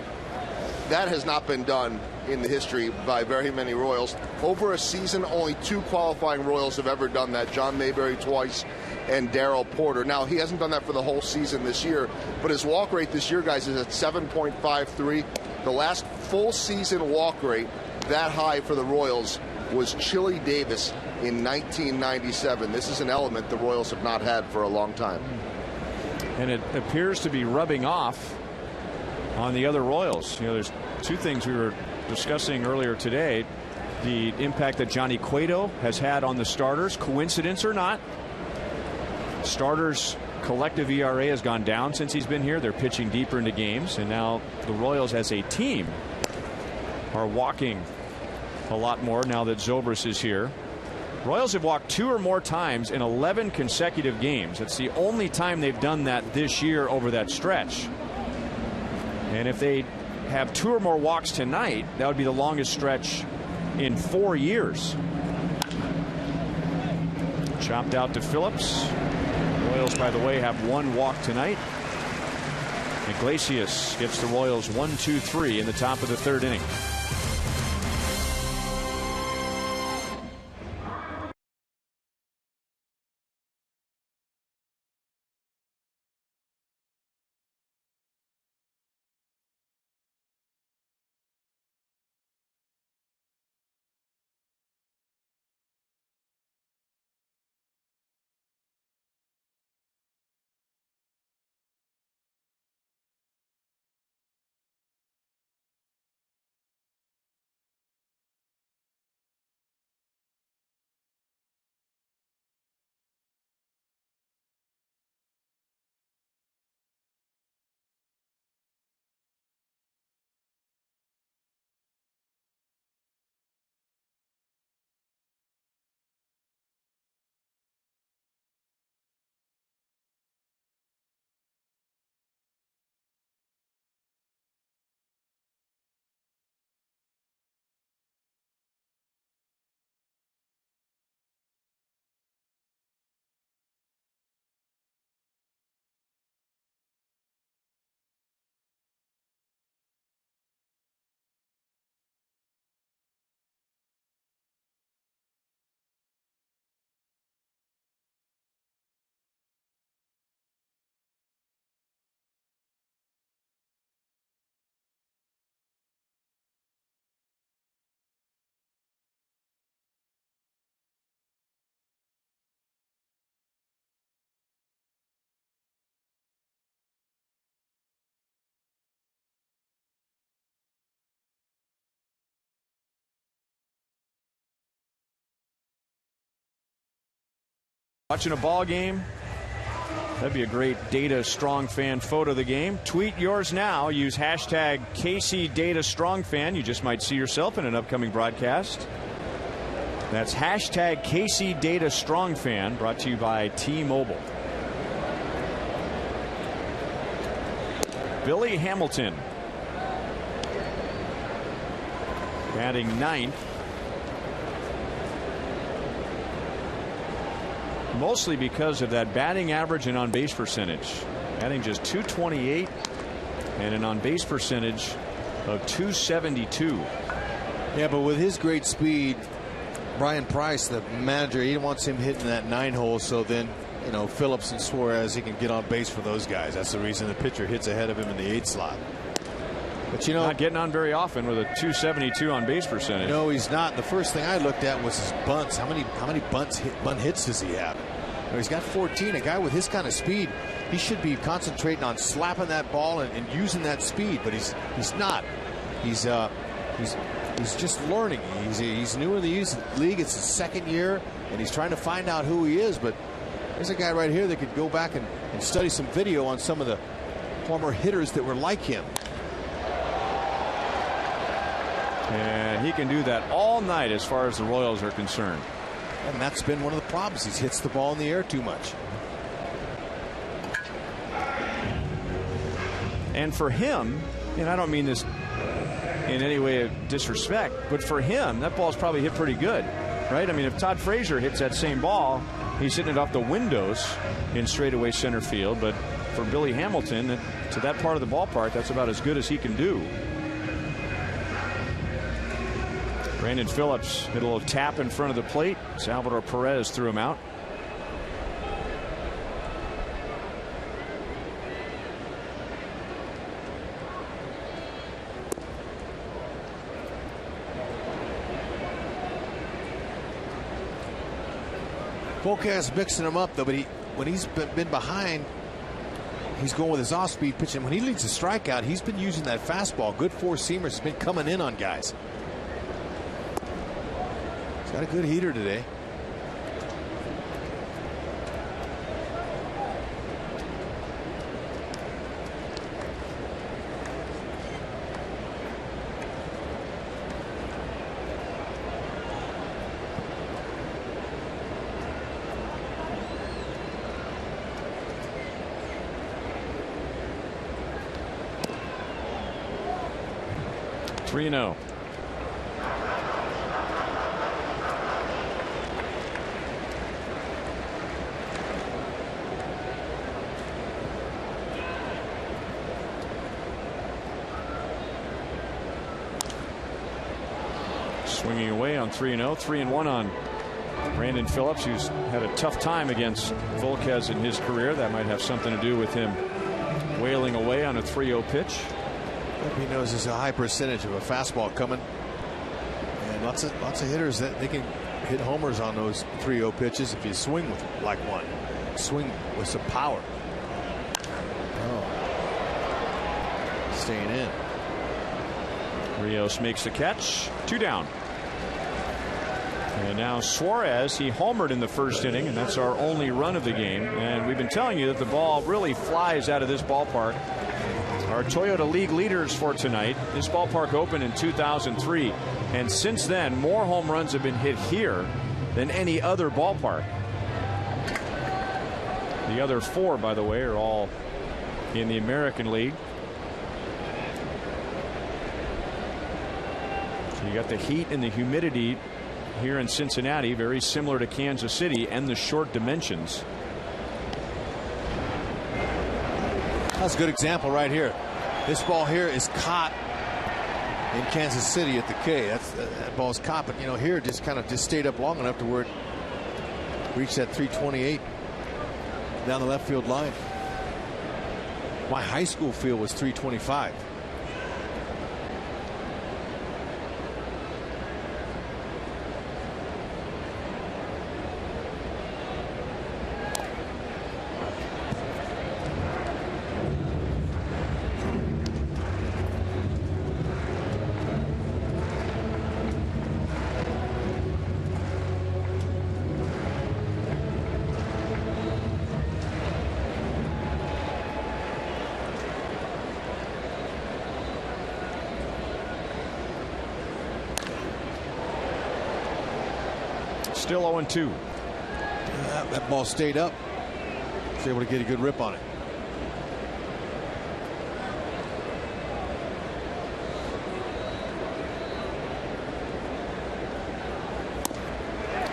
that has not been done in the history by very many Royals. Over a season, only 2 qualifying Royals have ever done that. John Mayberry twice and Darrell Porter. Now, he hasn't done that for the whole season this year, but his walk rate this year, guys, is at 7.53. The last full season walk rate that high for the Royals was Chili Davis in 1997. This is an element the Royals have not had for a long time. And it appears to be rubbing off on the other Royals. You know, there's 2 things we were discussing earlier today. The impact that Johnny Cueto has had on the starters, coincidence or not. Starters' collective ERA has gone down since he's been here. They're pitching deeper into games, and now the Royals as a team are walking a lot more now that Zobrist is here. Royals have walked 2 or more times in 11 consecutive games. It's the only time they've done that this year over that stretch. And if they have 2 or more walks tonight, that would be the longest stretch in 4 years. Chopped out to Phillips. Royals, by the way, have 1 walk tonight. Iglesias gets the Royals 1-2-3 in the top of the 3rd inning. Watching a ball game, that'd be a great Data Strong Fan photo of the game. Tweet yours now. Use hashtag KC Data Strong Fan. You just might see yourself in an upcoming broadcast. That's hashtag KC Data Strong Fan, brought to you by T-Mobile. Billy Hamilton batting ninth. Mostly because of that batting average and on base percentage. Batting just .228 and an on base percentage of .272. Yeah, but with his great speed, Brian Price, the manager, he wants him hitting that 9-hole, so then, you know, Phillips and Suarez, he can get on base for those guys. That's the reason the pitcher hits ahead of him in the 8th slot. But you know, not getting on very often with a .272 on base percentage. No, he's not. The first thing I looked at was his bunts. How many bunt hits does he have? You know, he's got 14. A guy with his kind of speed, he should be concentrating on slapping that ball and using that speed, but he's not. He's just learning. He's new in the league. It's his second year, and he's trying to find out who he is. But there's a guy right here that could go back and study some video on some of the former hitters that were like him. And he can do that all night as far as the Royals are concerned. And that's been one of the problems. He hits the ball in the air too much. And for him, and I don't mean this in any way of disrespect, but for him, that ball's probably hit pretty good, right? I mean, if Todd Frazier hits that same ball, he's hitting it off the windows in straightaway center field. But for Billy Hamilton, to that part of the ballpark, that's about as good as he can do. Brandon Phillips hit a little tap in front of the plate. Salvador Perez threw him out. Volquez's mixing him up, though, but when he's been behind, he's going with his off-speed pitching. When he leads a strikeout, he's been using that fastball. Good four-seamers has been coming in on guys. He's got a good heater today. Three-0. Swinging away on 3-0. 3-1 on Brandon Phillips, who's had a tough time against Volquez in his career. That might have something to do with him wailing away on a 3-0 pitch. He knows there's a high percentage of a fastball coming, and lots of hitters that they can hit homers on those 3-0 pitches if you swing with like one. Swing with some power. Oh, staying in. Rios makes the catch. 2 down. And now Suarez, he homered in the first inning, and that's our only run of the game. And we've been telling you that the ball really flies out of this ballpark. Our Toyota League leaders for tonight. This ballpark opened in 2003, and since then more home runs have been hit here than any other ballpark. The other 4, by the way, are all in the American League. So you got the heat and the humidity here in Cincinnati, very similar to Kansas City, and the short dimensions. That's a good example right here. This ball here is caught in Kansas City at the K. That ball's caught, but you know, here just stayed up long enough to where it reached that 328 down the left field line. My high school field was 325. Still 0-2. That ball stayed up. Was able to get a good rip on it.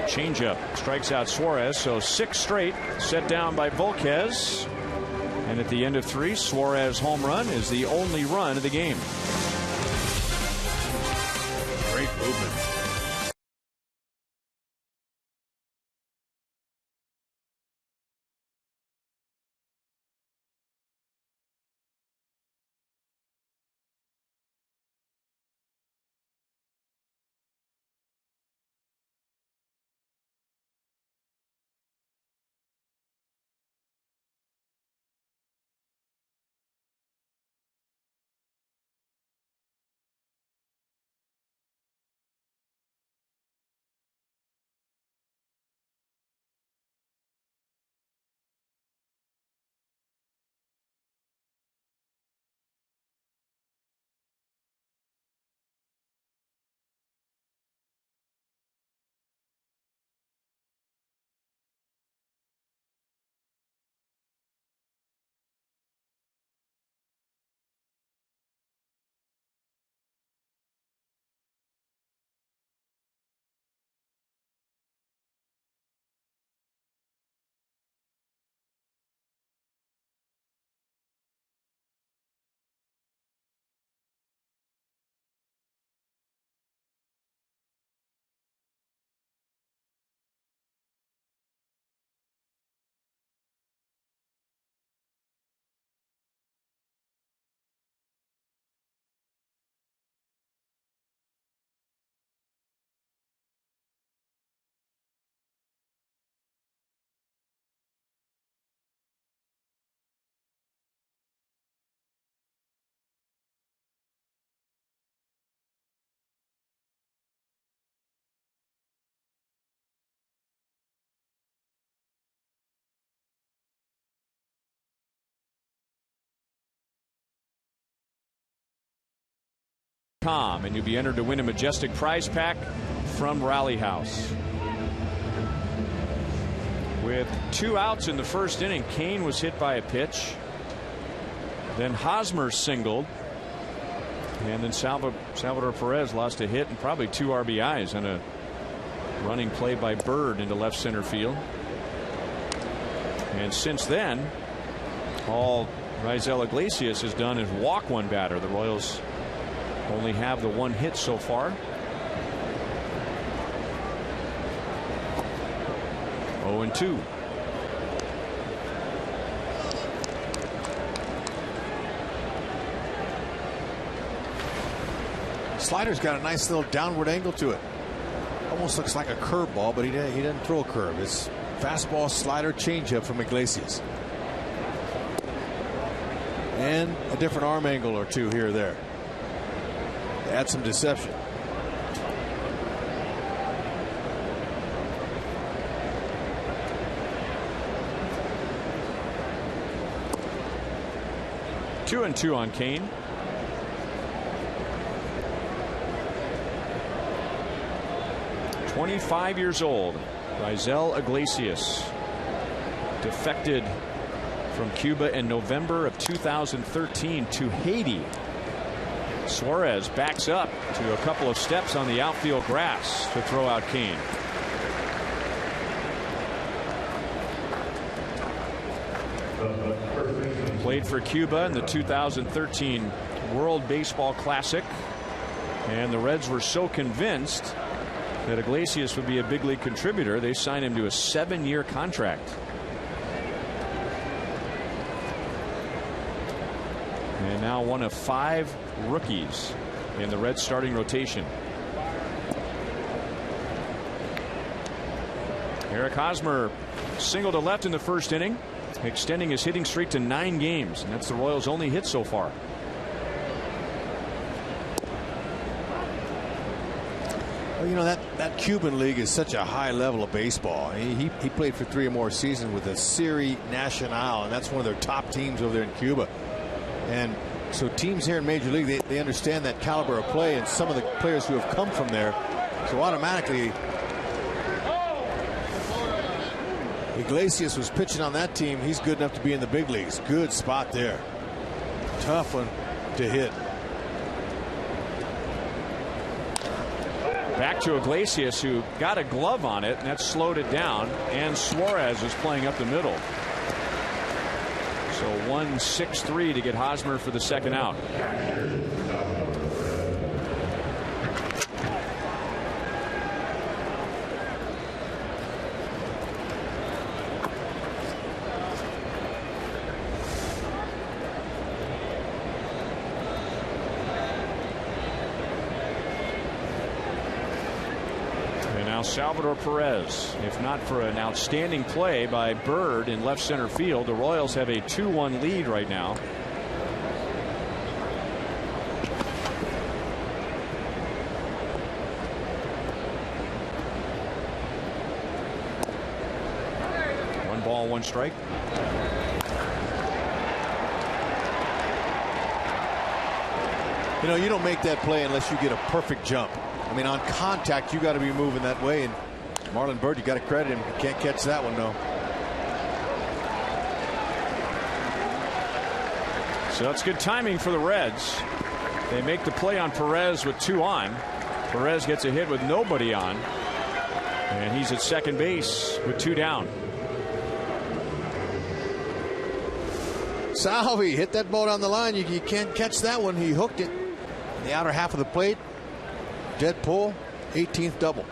Changeup strikes out Suarez, so 6 straight set down by Volquez. And at the end of 3, Suarez home run is the only run of the game. Great movement. And you'll be entered to win a majestic prize pack from Rally House. With 2 outs in the first inning, Kane was hit by a pitch. Then Hosmer singled. And then Salvador Perez lost a hit and probably 2 RBIs on a running play by Bird into left center field. And since then, all Raisel Iglesias has done is walk 1 batter. The Royals only have the 1 hit so far. 0-2. Slider's got a nice little downward angle to it. Almost looks like a curveball, but he didn't throw a curve. It's fastball, slider, changeup from Iglesias. And a different arm angle or 2 here or there. Add some deception. Two and 2 on Kane. "25 years old, Raisel Iglesias defected from Cuba in November of 2013 to Haiti. Suarez backs up to a couple of steps on the outfield grass to throw out Kane. Played for Cuba in the 2013 World Baseball Classic, and the Reds were so convinced that Iglesias would be a big league contributor, they signed him to a 7-year contract. And now one of 5 rookies in the Reds starting rotation. Eric Hosmer singled to left in the first inning, extending his hitting streak to 9 games, and that's the Royals' only hit so far. Well, you know, that Cuban league is such a high level of baseball. He played for 3 or more seasons with the Serie Nacional, and that's one of their top teams over there in Cuba. And so teams here in Major League, they understand that caliber of play, and some of the players who have come from there. So automatically Iglesias was pitching on that team. He's good enough to be in the big leagues. Good spot there. Tough one to hit. Back to Iglesias, who got a glove on it, and that slowed it down. And Suarez is playing up the middle. So 1-6-3 to get Hosmer for the second out. Salvador Perez. If not for an outstanding play by Bird in left center field, the Royals have a 2-1 lead right now. One ball, one strike. You know, you don't make that play unless you get a perfect jump. I mean, on contact, you got to be moving that way. And Marlon Byrd, you got to credit him. You can't catch that one, though. So that's good timing for the Reds. They make the play on Perez with 2 on. Perez gets a hit with nobody on. And he's at second base with 2 down. Salvi hit that ball down the line. You can't catch that one. He hooked it in the outer half of the plate. Dead pull, 18th double.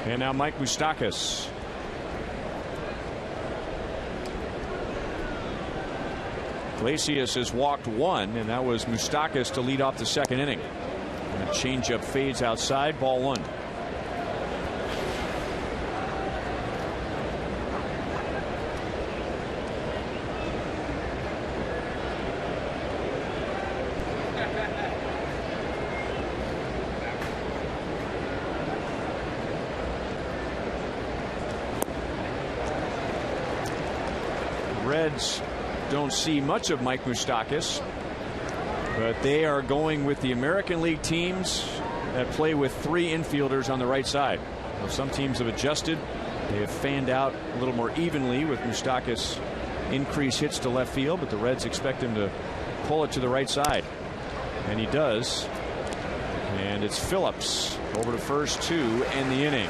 And now Mike Moustakas. Iglesias has walked 1, and that was Moustakas to lead off the second inning. And a changeup fades outside, ball 1. Reds don't see much of Mike Moustakas, but they are going with the American League teams that play with 3 infielders on the right side. Well, some teams have adjusted. They have fanned out a little more evenly with Moustakas increase hits to left field, but the Reds expect him to pull it to the right side, and he does. And it's Phillips over to first to end the inning.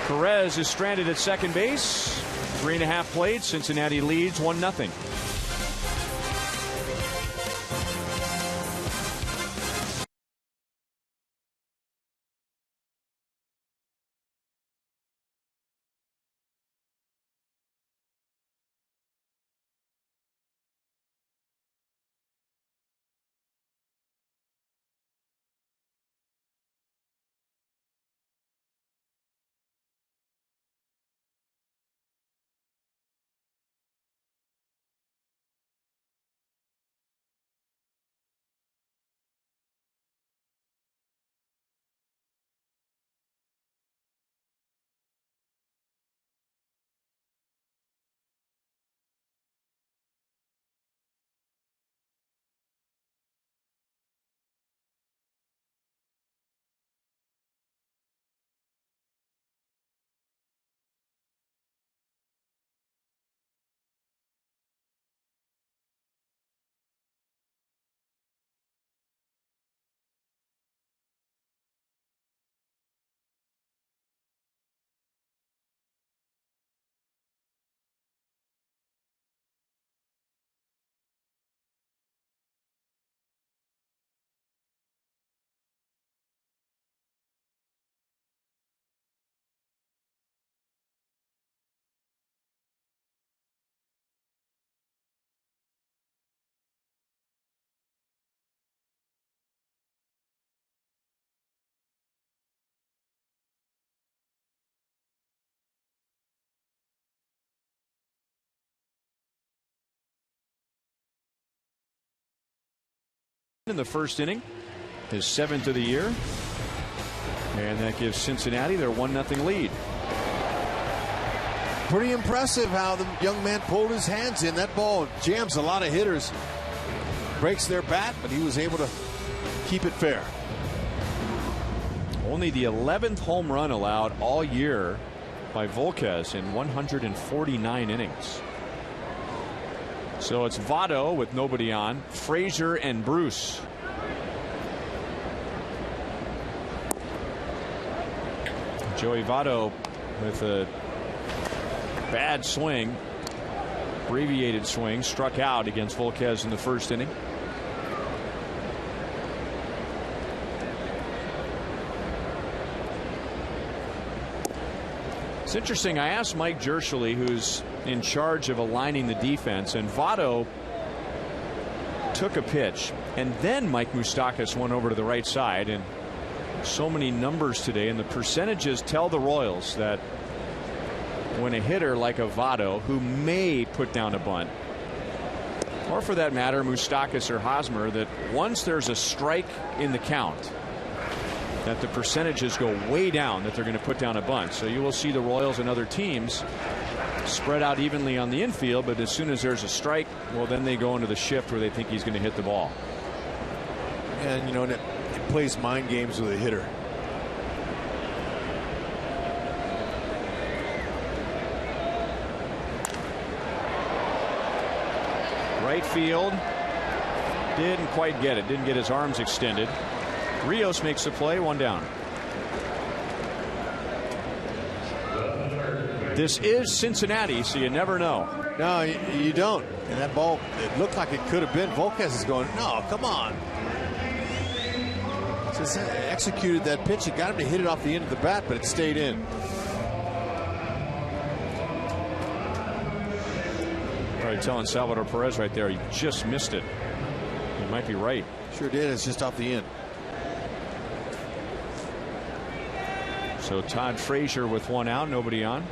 Perez is stranded at second base. 3.5 played. Cincinnati leads 1-0. In the first inning, his 7th of the year, and that gives Cincinnati their 1-0 lead. pretty impressive how the young man pulled his hands in. That ball jams a lot of hitters, breaks their bat, but he was able to keep it fair. Only the 11th home run allowed all year by Volquez in 149 innings. So it's Votto with nobody on, Frazier and Bruce. Joey Votto with a bad swing, abbreviated swing, struck out against Volquez in the first inning. It's interesting. I asked Mike Jerschele, who's in charge of aligning the defense, and Votto took a pitch, and then Mike Moustakas went over to the right side, and so many numbers today, and the percentages tell the Royals that when a hitter like a Votto, who may put down a bunt, or for that matter Moustakas or Hosmer, that once there's a strike in the count, that the percentages go way down that they're going to put down a bunt. So you will see the Royals and other teams spread out evenly on the infield, but as soon as there's a strike, well, then they go into the shift where they think he's going to hit the ball. And you know, it plays mind games with a hitter. Right field, didn't quite get it, didn't get his arms extended. Rios makes the play, one down. This is Cincinnati, so you never know. No, you don't. And that ball, it looked like it could have been. Volquez is going, no, come on. Just executed that pitch. It got him to hit it off the end of the bat, but it stayed in. All right, telling Salvador Perez right there, he just missed it. He might be right. Sure did. It's just off the end. So Todd Frazier with one out, nobody on.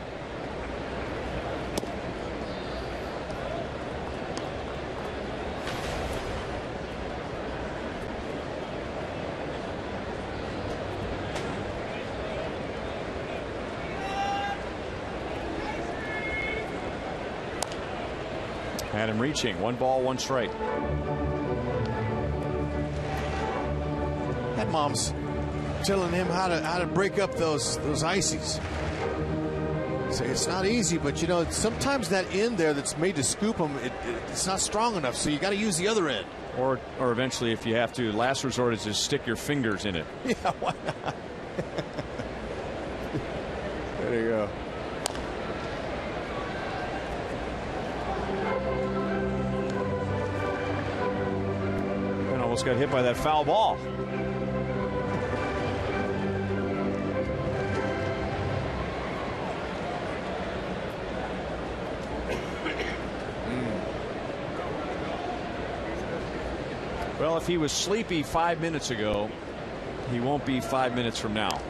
Had him reaching. One ball, one strike. That mom's telling him how to break up those ices. So it's not easy, but you know, sometimes that end there that's made to scoop them, it's not strong enough, so you got to use the other end. Or eventually, if you have to, last resort is just stick your fingers in it. Yeah, why not? There you go. And almost got hit by that foul ball. Well, if he was sleepy 5 minutes ago, he won't be 5 minutes from now.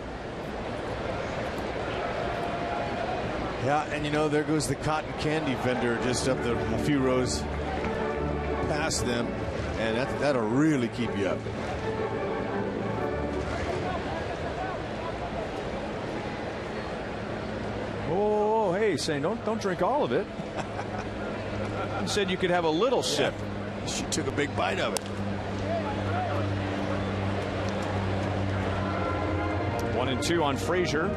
Yeah, and you know, there goes the cotton candy vendor just up a few rows past them, and that'll really keep you up. Oh, hey, saying don't drink all of it. He said you could have a little sip. She took a big bite of it. 1-2 on Frazier.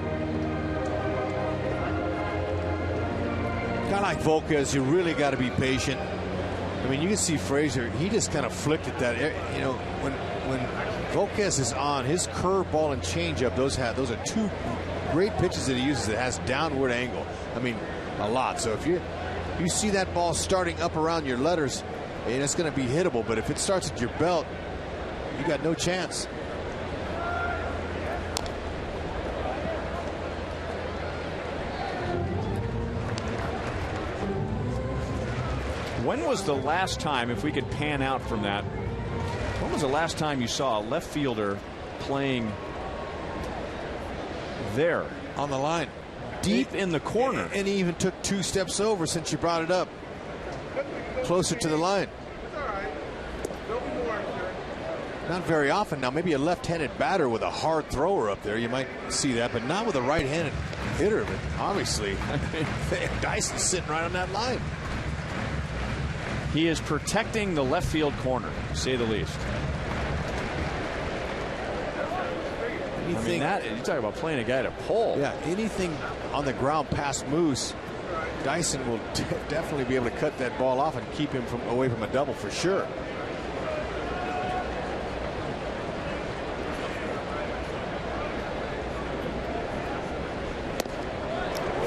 Guy like Volquez, you really got to be patient. I mean, you can see Frazier, he just kind of flicked at that. You know, when Volquez is on, his curveball and changeup, those are two great pitches that he uses that has downward angle. I mean, a lot. So if you see that ball starting up around your letters, and it's going to be hittable, but if it starts at your belt, you got no chance. When was the last time, if we could pan out from that, when was the last time you saw a left fielder playing there on the line, deep in the corner? And he even took 2 steps over since you brought it up, closer to the line. Not very often. Now maybe a left-handed batter with a hard thrower up there, you might see that, but not with a right-handed hitter, but obviously Dyson's sitting right on that line. He is protecting the left field corner, to say the least. Anything, you talk about playing a guy to pull. Yeah, anything on the ground past Moose, Dyson will definitely be able to cut that ball off and keep him away from a double for sure.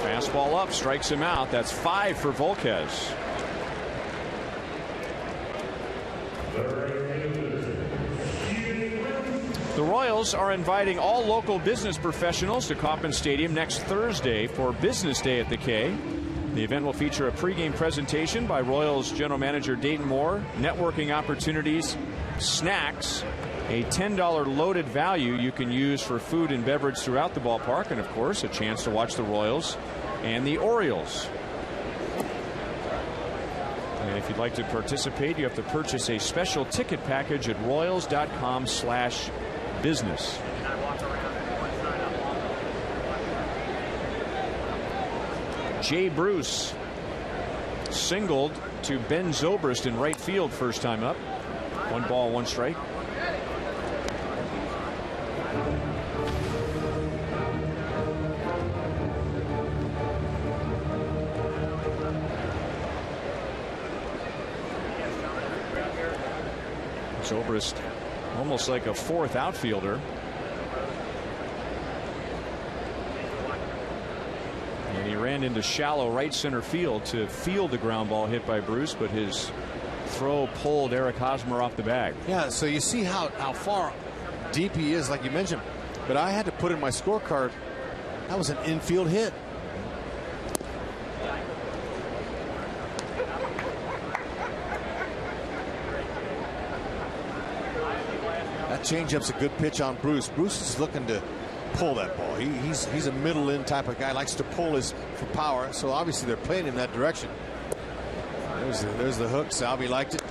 Fastball up, strikes him out. That's 5 for Volquez. The Royals are inviting all local business professionals to Kauffman Stadium next Thursday for Business Day at the K. The event will feature a pregame presentation by Royals General Manager Dayton Moore, networking opportunities, snacks, a $10 loaded value you can use for food and beverage throughout the ballpark, and of course a chance to watch the Royals and the Orioles. And if you'd like to participate, you have to purchase a special ticket package at royals.com/business. Jay Bruce singled to Ben Zobrist in right field first time up. 1 ball, 1 strike. Zobrist almost like a 4th outfielder. And he ran into shallow right center field to field the ground ball hit by Bruce, but his throw pulled Eric Hosmer off the bag. Yeah, so you see how far deep he is, like you mentioned. But I had to put in my scorecard, that was an infield hit. That changeup's a good pitch on Bruce. Bruce is looking to pull that ball. He's a middle in type of guy, likes to pull his for power. So obviously they're playing him that direction. There's the hook. Salvi liked it.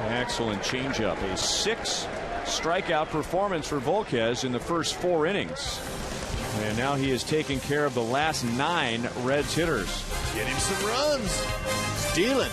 Excellent changeup. A 6 strikeout performance for Volquez in the first 4 innings. And now he is taking care of the last 9 Reds hitters. Get him some runs. Stealing.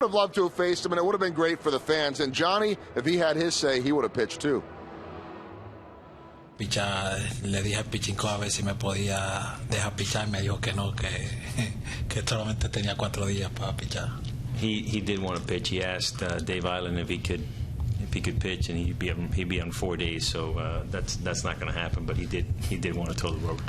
Would have loved to have faced him, and it would have been great for the fans. And Johnny, if he had his say, he would have pitched too. Pichar, le dije al pitching coach a ver si me podía dejar pichar, me dijo que no, que solamente tenía 4 días para pichar. He did want to pitch. He asked Dave Island if he he could pitch, and he'd be on 4 days. So that's not going to happen. But he did want to toe the road.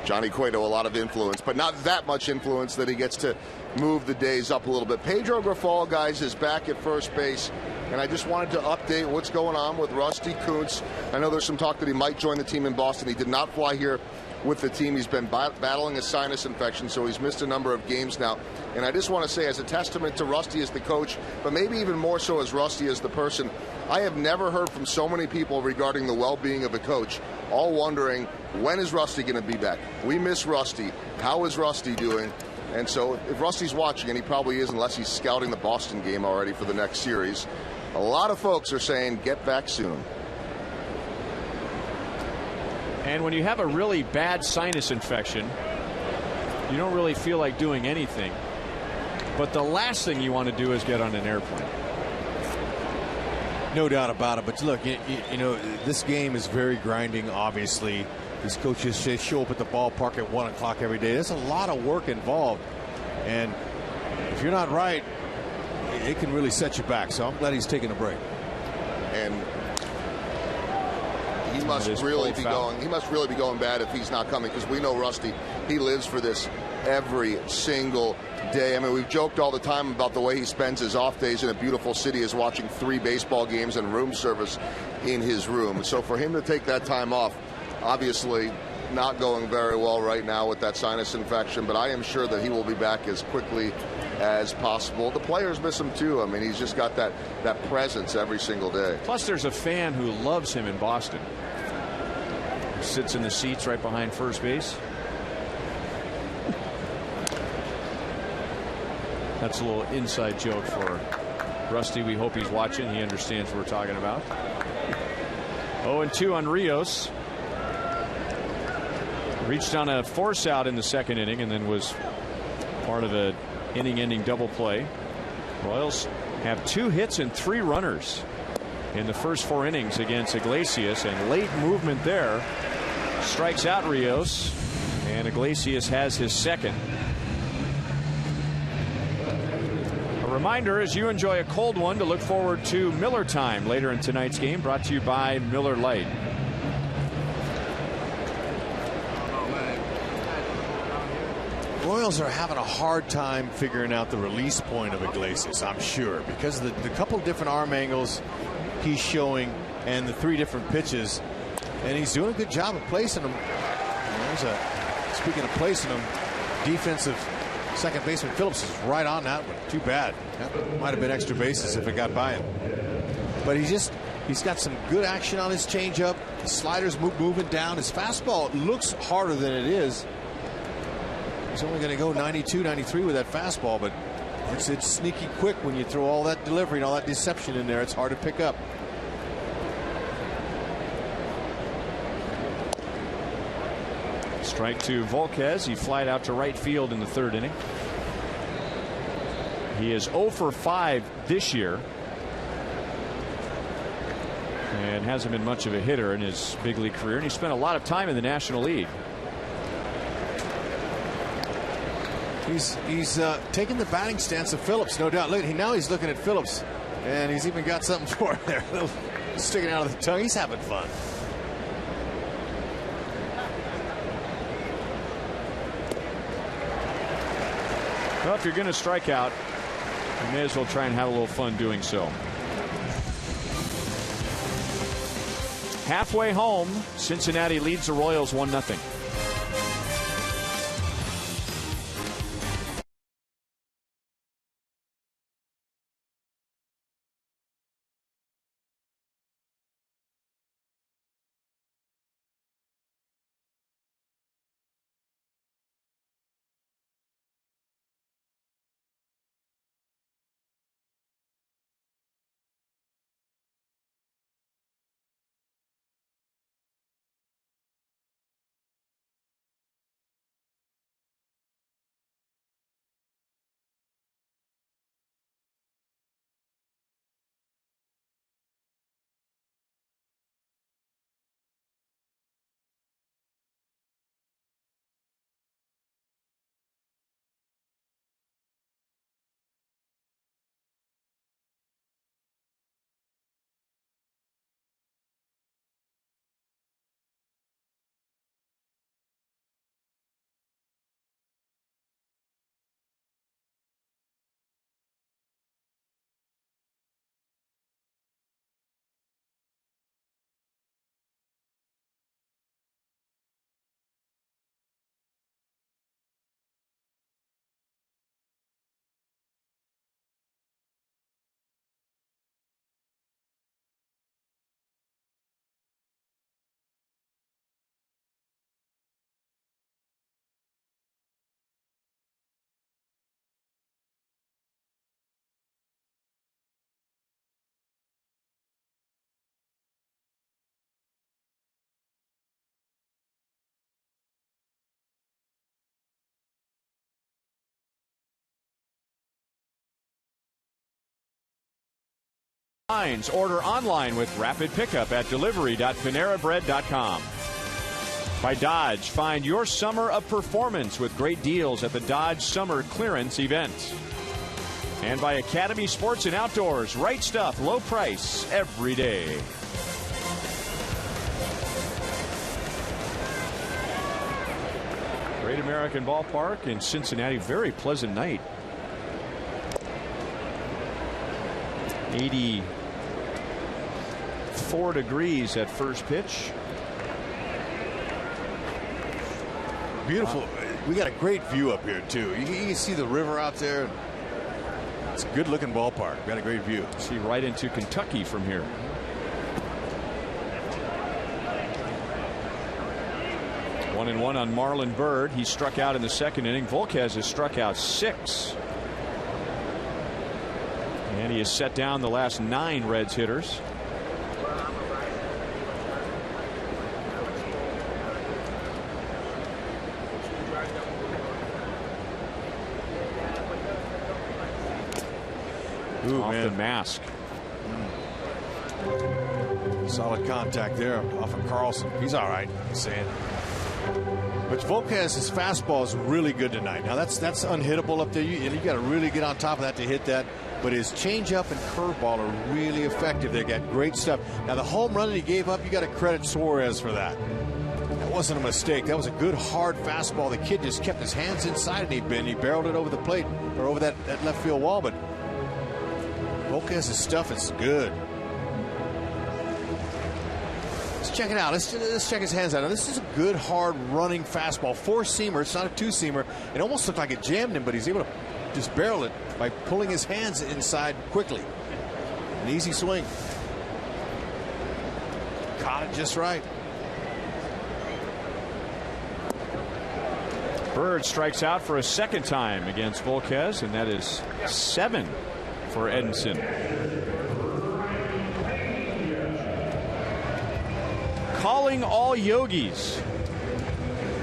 Johnny Cueto, a lot of influence, but not that much influence that he gets to move the days up a little bit. Pedro Grifol, guys, is back at first base, and I just wanted to update what's going on with Rusty Kuntz. I know there's some talk that he might join the team in Boston. He did not fly here with the team. He's been battling a sinus infection, so he's missed a number of games now. And I just want to say, as a testament to Rusty as the coach, but maybe even more so as Rusty as the person, I have never heard from so many people regarding the well-being of a coach, all wondering, when is Rusty going to be back? We miss Rusty. How is Rusty doing? And so if Rusty's watching, and he probably is unless he's scouting the Boston game already for the next series, a lot of folks are saying, get back soon. And when you have a really bad sinus infection, you don't really feel like doing anything. But the last thing you want to do is get on an airplane. No doubt about it. But look, you know, this game is very grinding, obviously. These coaches say show up at the ballpark at 1 o'clock every day. There's a lot of work involved. And if you're not right, it can really set you back. So I'm glad he's taking a break. And he must really be going. He must really be going bad if he's not coming, because we know Rusty. He lives for this every single day. I mean, we've joked all the time about the way he spends his off days in a beautiful city, is watching 3 baseball games and room service in his room. So for him to take that time off, obviously not going very well right now with that sinus infection, but I am sure that he will be back as quickly as possible. The players miss him too. I mean, he's just got that presence every single day. Plus, there's a fan who loves him in Boston. He sits in the seats right behind first base. That's a little inside joke for Rusty. We hope he's watching. He understands what we're talking about. 0-2 on Rios. Reached on a force out in the second inning and then was part of a inning-ending double play. Royals have 2 hits and 3 runners in the first 4 innings against Iglesias, and late movement there strikes out Rios, and Iglesias has his second. A reminder, as you enjoy a cold one, to look forward to Miller Time later in tonight's game, brought to you by Miller Lite. Royals are having a hard time figuring out the release point of Iglesias, I'm sure, because of the couple different arm angles he's showing and the 3 different pitches, and he's doing a good job of placing them. Speaking of placing them, defensive second baseman Phillips is right on that one. Too bad. That might have been extra bases if it got by him. But he's got some good action on his changeup. His slider's moving down. His fastball looks harder than it is. He's only going to go 92, 93 with that fastball, but it's sneaky quick when you throw all that delivery and all that deception in there. It's hard to pick up. Strike to Volquez. He flied out to right field in the 3rd inning. He is 0 for 5 this year and hasn't been much of a hitter in his big league career, and he spent a lot of time in the National League. He's taking the batting stance of Phillips, no doubt. Look, now he's looking at Phillips, and he's even got something for him there, sticking out of the tongue. He's having fun. Well, if you're going to strike out, you may as well try and have a little fun doing so. Halfway home, Cincinnati leads the Royals 1-0. Lines. Order online with rapid pickup at delivery.panerabread.com. By Dodge, find your summer of performance with great deals at the Dodge Summer Clearance event. And by Academy Sports and Outdoors, right stuff, low price every day. Great American Ballpark in Cincinnati. Very pleasant night. 84 degrees at first pitch. Beautiful. We got a great view up here too. You can see the river out there. It's a good looking ballpark. Got a great view. See right into Kentucky from here. One and one on Marlon Byrd. He struck out in the second inning. Volquez has struck out 6. And he has set down the last 9 Reds hitters. Ooh, off man. the mask. Solid contact there off of Carlson. He's all right. He's saying. But Volquez's fastball is really good tonight. Now that's unhittable up there. You got to really get on top of that to hit that. But his changeup and curveball are really effective. They got great stuff. Now the home run that he gave up, you got to credit Suarez for that. That wasn't a mistake. That was a good hard fastball. The kid just kept his hands inside and he barreled it over the plate or over that left field wall. But Volquez's stuff is good. Let's check it out. Let's check his hands out. Now, this is a good, hard running fastball. 4-seamer. It's not a 2-seamer. It almost looked like it jammed him, but he's able to just barrel it by pulling his hands inside quickly. An easy swing. Caught it just right. Byrd strikes out for a second time against Volquez, and that is 7 for Edinson. Calling all Yogis.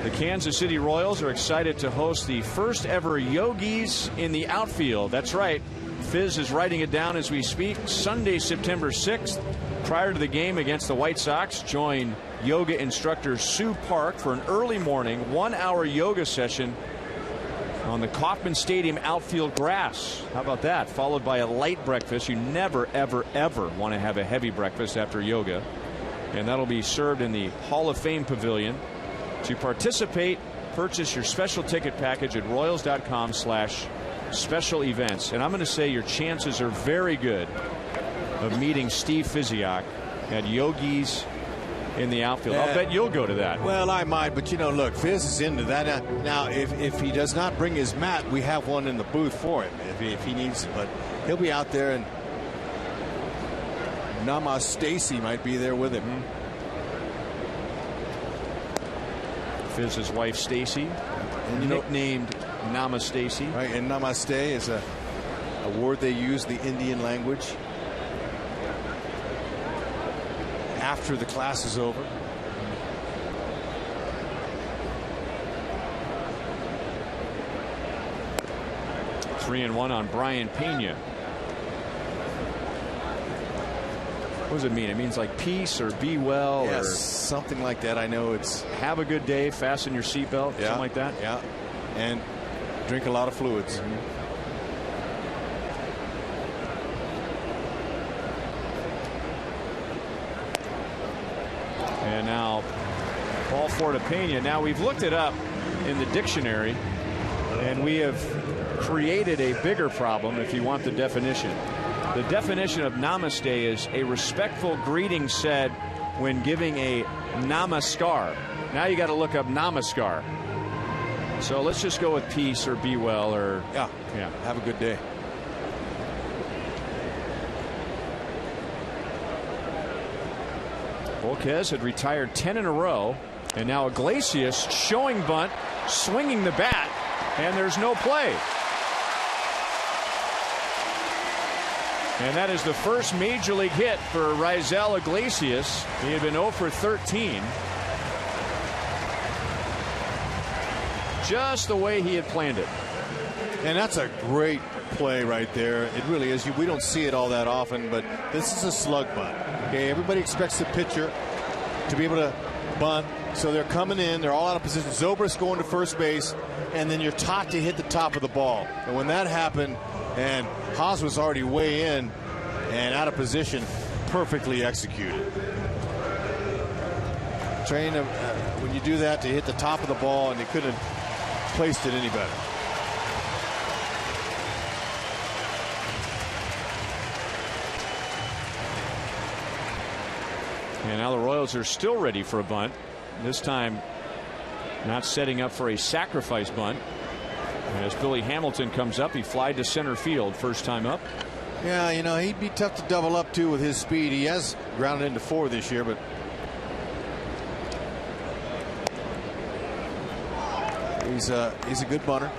The Kansas City Royals are excited to host the first ever Yogis in the outfield. That's right. Fizz is writing it down as we speak. Sunday, September 6th. Prior to the game against the White Sox, join yoga instructor Sue Park for an early morning 1-hour yoga session on the Kauffman Stadium outfield grass. How about that? Followed by a light breakfast. You never, ever, ever want to have a heavy breakfast after yoga. And that'll be served in the Hall of Fame Pavilion. To participate, purchase your special ticket package at royals.com/special events. And I'm going to say your chances are very good of meeting Steve Fiziak at Yogis in the outfield. I'll bet you'll go to that. Well, I might, but look, Fizz is into that. Now, if he does not bring his mat, we have one in the booth for him if he needs it. But he'll be out there, and Nama Stacy might be there with him. Fizz's wife Stacy, nicknamed Namaste. Right, and Namaste is a word they use in the Indian language after the class is over. Three and one on Brian Pena. What does it mean? It means like peace or be well, yes, or something like that. I know it's have a good day, fasten your seatbelt, something like that. Yeah, and drink a lot of fluids. And now ball four to Pena. Now we've looked it up in the dictionary, and we have created a bigger problem if you want the definition. The definition of namaste is a respectful greeting said when giving a namaskar. Now you got to look up namaskar. So let's just go with peace or be well or yeah. Have a good day. Volquez had retired 10 in a row, and now Iglesias showing bunt, swinging the bat, and there's no play. And that is the first major league hit for Raisel Iglesias. He had been 0 for 13. Just the way he had planned it. And that's a great play right there. It really is. We don't see it all that often, but this is a slug bunt. Okay, everybody expects the pitcher to be able to bunt, so they're coming in. They're all out of position. Zobrist going to first base, and then you're taught to hit the top of the ball. And when that happened, and Haas was already way in and out of position, perfectly executed. Train when you do that to hit the top of the ball, and they couldn't have placed it any better. And now the Royals are still ready for a bunt. This time not setting up for a sacrifice bunt. As Billy Hamilton comes up, he flied to center field first time up. Yeah, you know, he'd be tough to double up to with his speed. He has grounded into 4 this year, but he's a good bunter.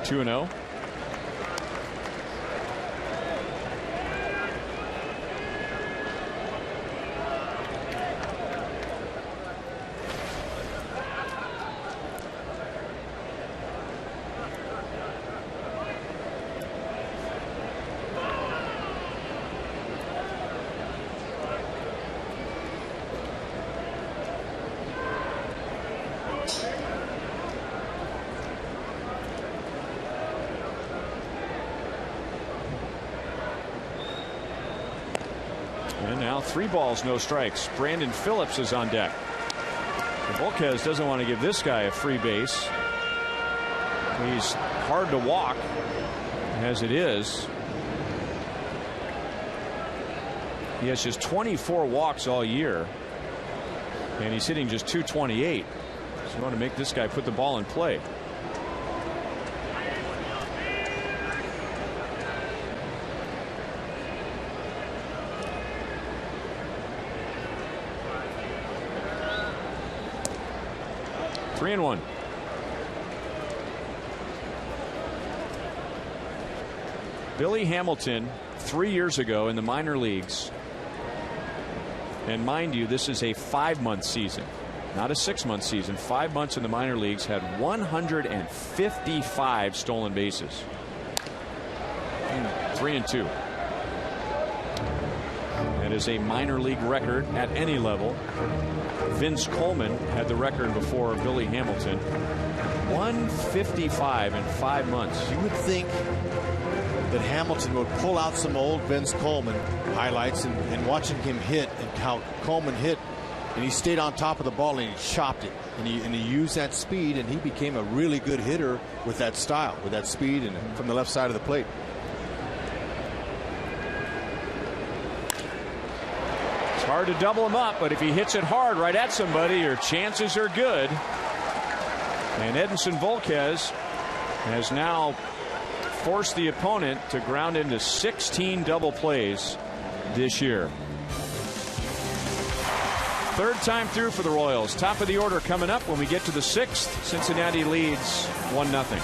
Two and 0. And now 3 balls, no strikes. Brandon Phillips is on deck. Volquez doesn't want to give this guy a free base. He's hard to walk as it is. He has just 24 walks all year, and he's hitting just .228. So you want to make this guy put the ball in play. Three and 1. Billy Hamilton 3 years ago in the minor leagues, and mind you, this is a 5-month season, not a 6-month season. 5 months in the minor leagues, had 155 stolen bases. 3 and 2. That is a minor league record at any level. Vince Coleman had the record before Billy Hamilton. 155 in 5 months. You would think that Hamilton would pull out some old Vince Coleman highlights and watching him hit, and how Coleman hit, and he stayed on top of the ball and he chopped it, and he used that speed, and he became a really good hitter with that style, with that speed, and from the left side of the plate. It's hard to double him up, but if he hits it hard right at somebody, your chances are good. And Edinson Volquez has now forced the opponent to ground into 16 double plays this year. Third time through for the Royals. Top of the order coming up when we get to the 6th. Cincinnati leads 1-0.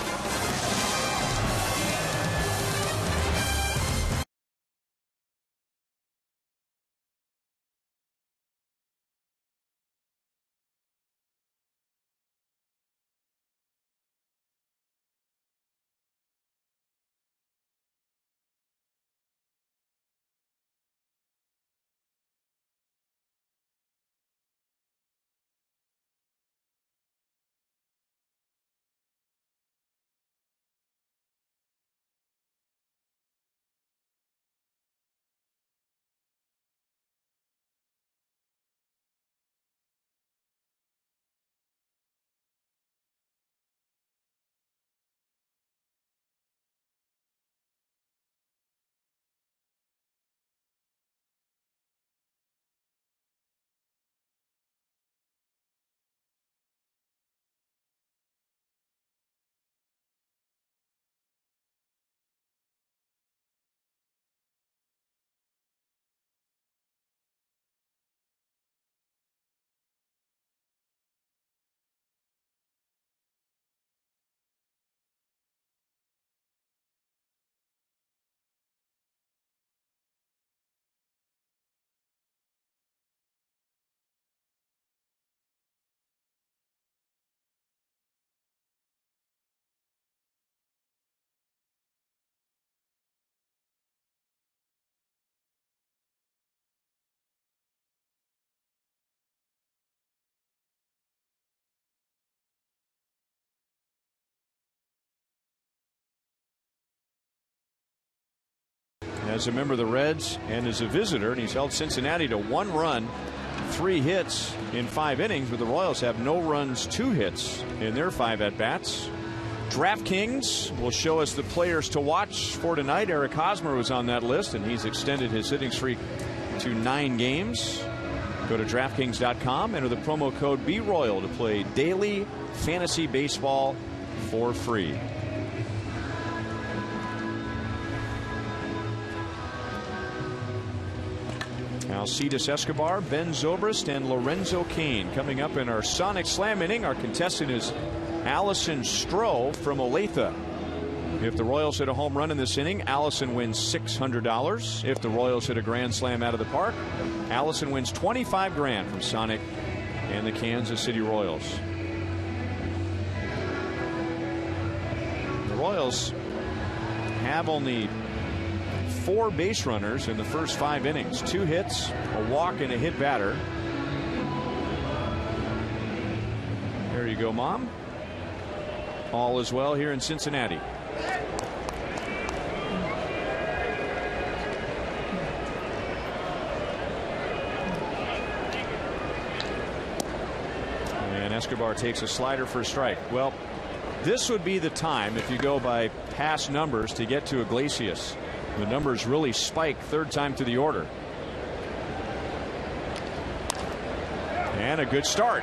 as a member of the Reds and as a visitor, and he's held Cincinnati to 1 run, 3 hits in 5 innings, but the Royals have no runs, 2 hits in their 5 at-bats. DraftKings will show us the players to watch for tonight. Eric Hosmer was on that list, and he's extended his hitting streak to 9 games. Go to DraftKings.com, enter the promo code BRoyal to play daily fantasy baseball for free. Alcides Escobar, Ben Zobrist, and Lorenzo Cain coming up in our Sonic Slam inning. Our contestant is Allison Stroh from Olathe. If the Royals hit a home run in this inning, Allison wins $600. If the Royals hit a grand slam out of the park, Allison wins $25,000 from Sonic and the Kansas City Royals. The Royals have only 4 base runners in the first 5 innings. 2 hits, a walk, and a hit batter. There you go, Mom. All is well here in Cincinnati. And Escobar takes a slider for a strike. Well, this would be the time, if you go by past numbers, to get to Iglesias. The numbers really spike 3rd time to the order. And a good start.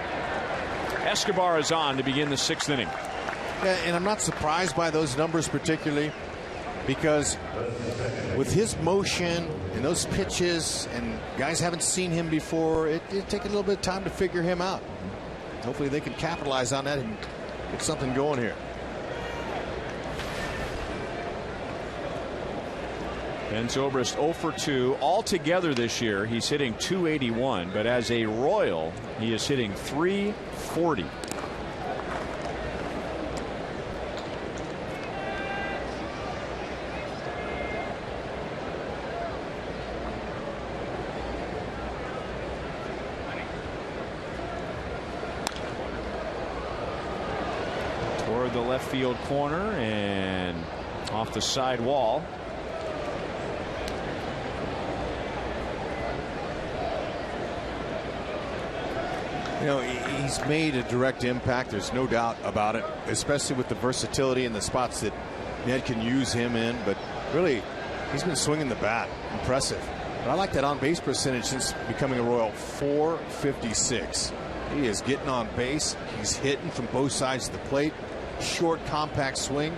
Escobar is on to begin the 6th inning. Yeah, and I'm not surprised by those numbers particularly, because with his motion and those pitches, and guys haven't seen him before, it'd take a little bit of time to figure him out. Hopefully they can capitalize on that and get something going here. Ben Zobrist 0 for 2 altogether this year. He's hitting .281, but as a Royal, he is hitting .340. Toward the left field corner and off the side wall. You know, he's made a direct impact. There's no doubt about it, especially with the versatility in the spots that Ned can use him in. But really, he's been swinging the bat. Impressive. But I like that on-base percentage since becoming a Royal. .456. He is getting on base. He's hitting from both sides of the plate. Short, compact swing.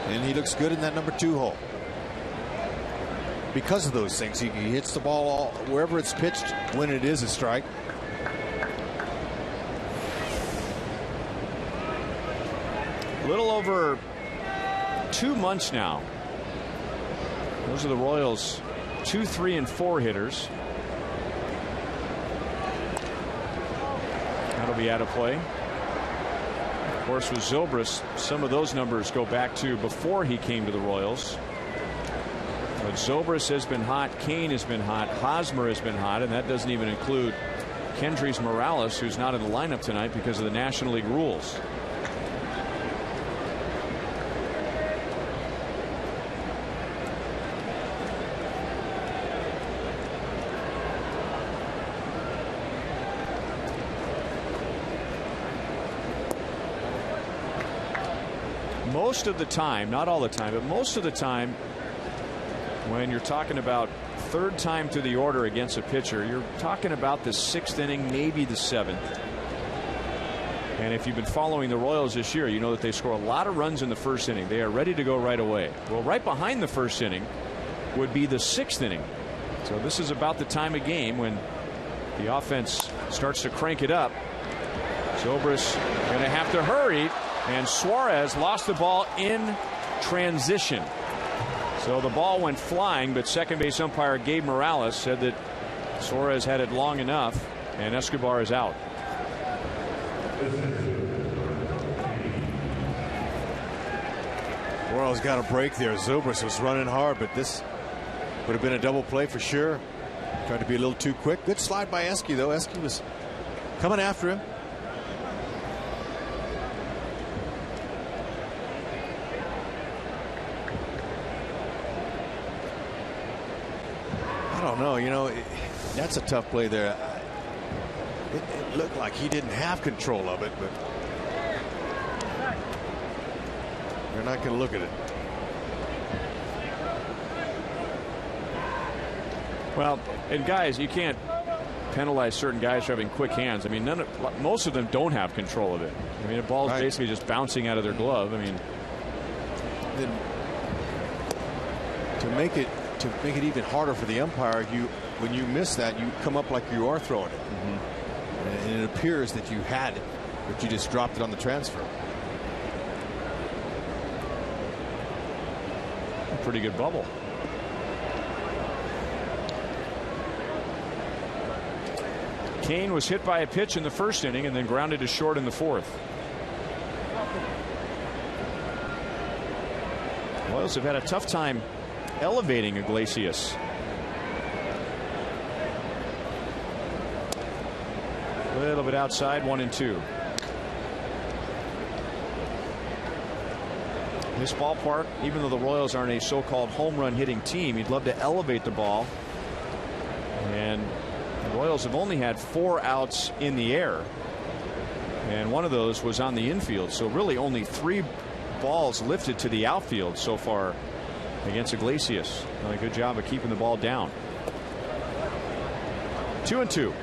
And he looks good in that number 2 hole. Because of those things, he hits the ball wherever it's pitched when it is a strike. A little over 2 months now. Those are the Royals' 2, 3, and 4 hitters. That'll be out of play. Of course, with Zobrist, some of those numbers go back to before he came to the Royals. But Zobrist has been hot, Cain has been hot, Hosmer has been hot, and that doesn't even include Kendrys Morales, who's not in the lineup tonight because of the National League rules. Most of the time, not all the time, but most of the time, when you're talking about 3rd time to the order against a pitcher, you're talking about the 6th inning, maybe the 7th. And if you've been following the Royals this year, you know that they score a lot of runs in the 1st inning. They are ready to go right away. Well, right behind the 1st inning would be the 6th inning. So this is about the time of game when the offense starts to crank it up. Zobrist going to have to hurry, and Suarez lost the ball in transition. So the ball went flying, but second base umpire Gabe Morales said that Suarez had it long enough, and Escobar is out. Royals got a break there. Zobrist was running hard, but this would have been a double play for sure. Tried to be a little too quick. Good slide by Esky, though. Esky was coming after him. don't know. You know, that's a tough play there. It looked like he didn't have control of it, but they're not going to look at it. Well, and guys, you can't penalize certain guys for having quick hands. I mean, most of them don't have control of it. I mean, the ball's basically just bouncing out of their glove. I mean, then to make it even harder for the umpire, when you miss that, you come up like you are throwing it. And it appears that you had it, but you just dropped it on the transfer. A pretty good bubble. Kane was hit by a pitch in the first inning and then grounded to short in the fourth. Royals have had a tough time elevating Iglesias. A little bit outside, 1-2. This ballpark, even though the Royals aren't a so-called home run hitting team, you'd love to elevate the ball. And the Royals have only had 4 outs in the air, and one of those was on the infield. So really only 3 balls lifted to the outfield so far against Iglesias. Done a good job of keeping the ball down. 2-2.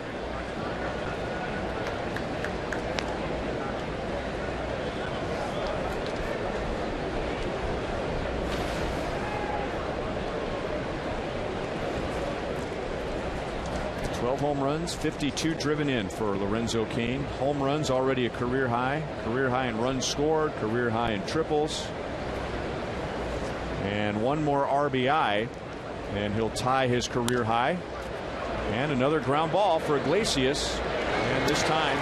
Home runs, 52 driven in for Lorenzo Cain. Home runs already a career high in runs scored, career high in triples, and one more RBI and he'll tie his career high. And another ground ball for Iglesias, and this time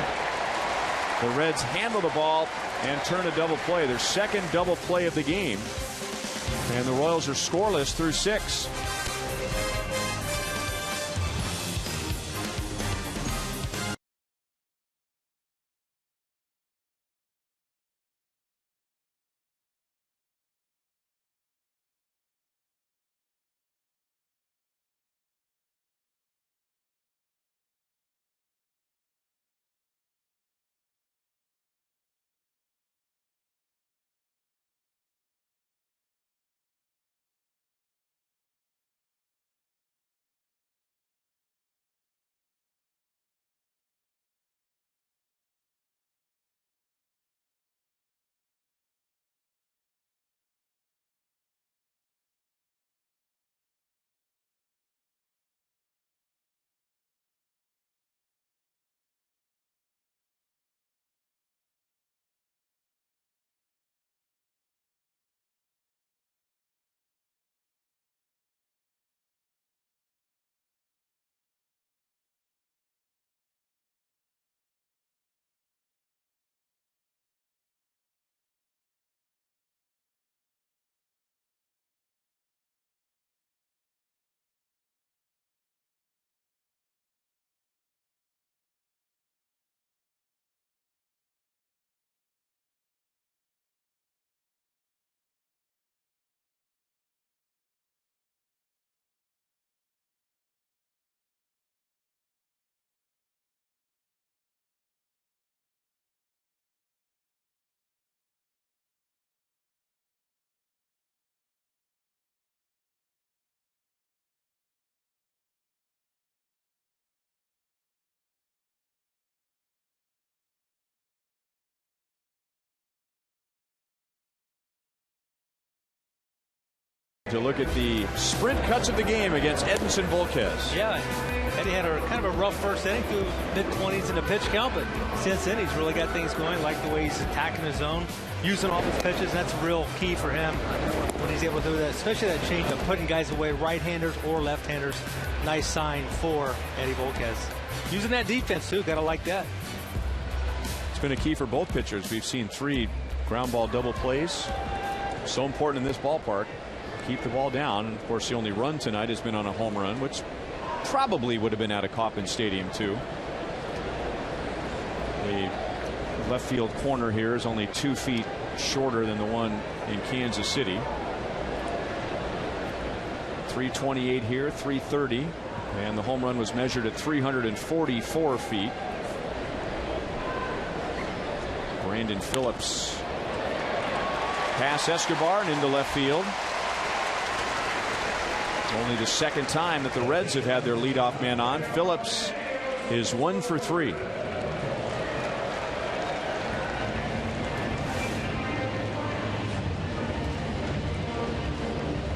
the Reds handle the ball and turn a double play, their second double play of the game, and the Royals are scoreless through 6. To look at the sprint cuts of the game against Edinson Volquez. Yeah, Eddie had a kind of a rough first inning through mid-20s in the pitch count, but since then he's really got things going. Like the way he's attacking his zone, using all his pitches. That's real key for him when he's able to do that, especially that changeup, putting guys away, right-handers or left-handers. Nice sign for Eddie Volquez. Using that defense too, gotta like that. It's been a key for both pitchers. We've seen 3 ground ball double plays. So important in this ballpark. Keep the ball down. And of course, the only run tonight has been on a home run, which probably would have been out of Kauffman Stadium too. The left field corner here is only 2 feet shorter than the one in Kansas City. 328 here, 330 And the home run was measured at 344 feet. Brandon Phillips. Pass Escobar and into left field. Only the second time that the Reds have had their leadoff man on. Phillips is 1 for 3.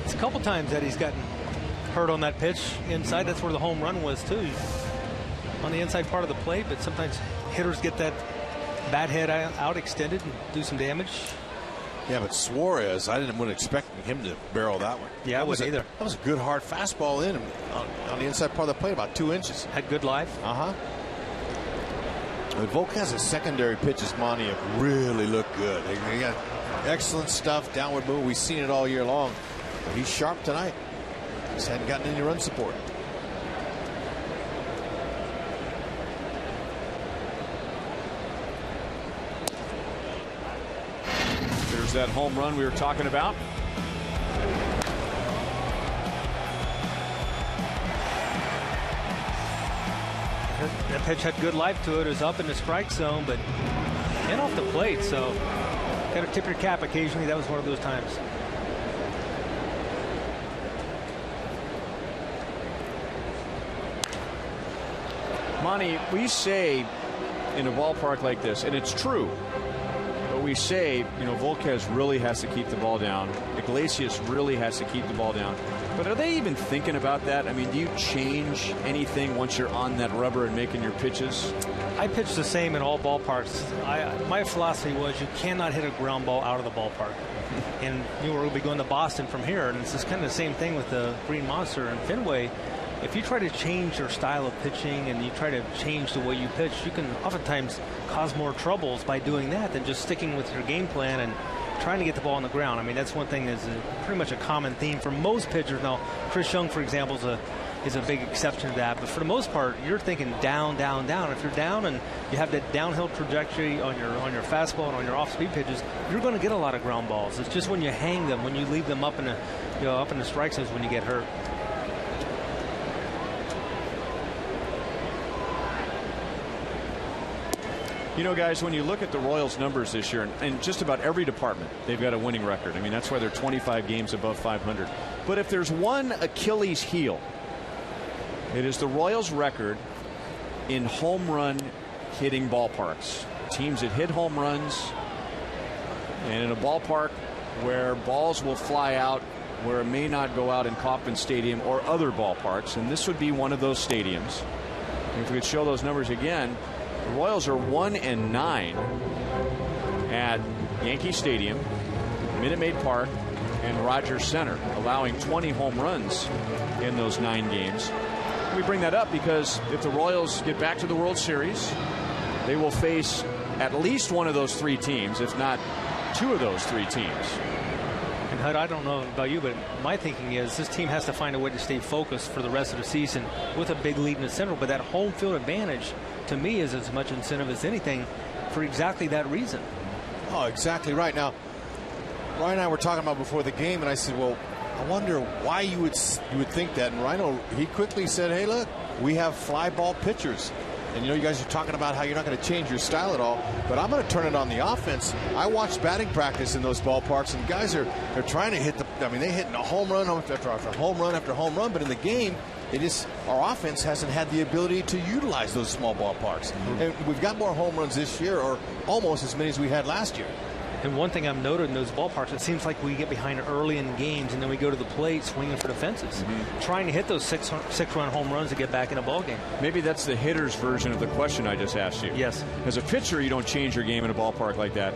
It's a couple times that he's gotten hurt on that pitch inside. That's where the home run was too, on the inside part of the plate. But sometimes hitters get that bat head out extended and do some damage. Yeah, but Suarez, I wasn't expecting him to barrel that one. Yeah, I wasn't either. That was a good hard fastball in on the inside part of the plate, about 2 inches. Had good life. Volquez's secondary pitches, Monty, have really looked good. They got excellent stuff, downward move. We've seen it all year long. But he's sharp tonight. Just hadn't gotten any run support. There's that home run we were talking about. That pitch had good life to it. It was up in the strike zone, but in off the plate. So got to tip your cap occasionally. That was one of those times. Monty, we say in a ballpark like this, and it's true, but we say, you know, Volquez really has to keep the ball down. Iglesias really has to keep the ball down. But are they even thinking about that? I mean, do you change anything once you're on that rubber and making your pitches? I pitch the same in all ballparks. My philosophy was you cannot hit a ground ball out of the ballpark. And you will be going to Boston from here, and it's just kind of the same thing with the Green Monster and Fenway. If you try to change your style of pitching and you try to change the way you pitch, you can oftentimes cause more troubles by doing that than just sticking with your game plan and trying to get the ball on the ground. I mean, that's one thing that's pretty much a common theme for most pitchers. Now, Chris Young, for example, is a big exception to that. But for the most part, you're thinking down, down, down. If you're down and you have that downhill trajectory on your fastball and on your off-speed pitches, you're going to get a lot of ground balls. It's just when you hang them, when you leave them up in the strike zones, when you get hurt. You know, guys, when you look at the Royals' numbers this year, and just about every department, they've got a winning record. I mean, that's why they're 25 games above 500. But if there's one Achilles heel, it is the Royals' record in home run hitting ballparks. Teams that hit home runs, and in a ballpark where balls will fly out, where it may not go out in Kauffman Stadium or other ballparks, and this would be one of those stadiums. And if we could show those numbers again, the Royals are 1-9 at Yankee Stadium, Minute Maid Park, and Rogers Center, allowing 20 home runs in those 9 games. We bring that up because if the Royals get back to the World Series, they will face at least one of those 3 teams, if not 2 of those 3 teams. And Hud, I don't know about you, but my thinking is this team has to find a way to stay focused for the rest of the season with a big lead in the Central. But that home field advantage, to me, is as much incentive as anything for exactly that reason. Oh, exactly right. Now, Ryan and I were talking about before the game, and I said, well, I wonder why you would think that. And Rhino, he quickly said, hey, look, we have fly ball pitchers. And, you know, you guys are talking about how you're not going to change your style at all, but I'm going to turn it on the offense. I watched batting practice in those ballparks, and guys are trying to hit they're hitting a home run after home run after home run, but in the game, our offense hasn't had the ability to utilize those small ballparks. And we've got more home runs this year, or almost as many as we had last year. And one thing I've noted in those ballparks, it seems like we get behind early in games, and then we go to the plate swinging for the fences, trying to hit those six-run home runs to get back in a ball game. Maybe that's the hitter's version of the question I just asked you. Yes. As a pitcher, you don't change your game in a ballpark like that.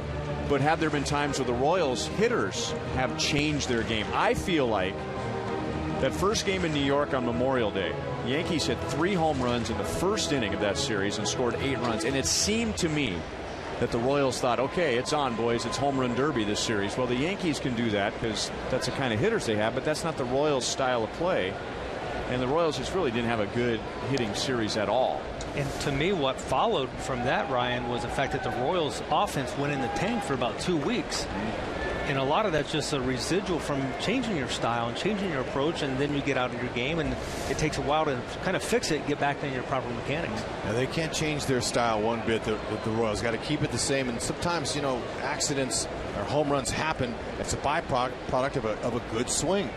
But have there been times where the Royals hitters have changed their game? I feel like that first game in New York on Memorial Day, the Yankees hit 3 home runs in the first inning of that series and scored 8 runs. And it seemed to me that the Royals thought, okay, it's on, boys. It's home run derby this series. Well, the Yankees can do that because that's the kind of hitters they have, but that's not the Royals' style of play. And the Royals just really didn't have a good hitting series at all. And to me, what followed from that, Ryan, was the fact that the Royals' offense went in the tank for about 2 weeks. And a lot of that's just a residual from changing your style and changing your approach, and then you get out of your game, and it takes a while to kind of fix it, get back to your proper mechanics. Now, they can't change their style one bit. The Royals got to keep it the same, and sometimes, you know, accidents or home runs happen. It's a byproduct of a good swing.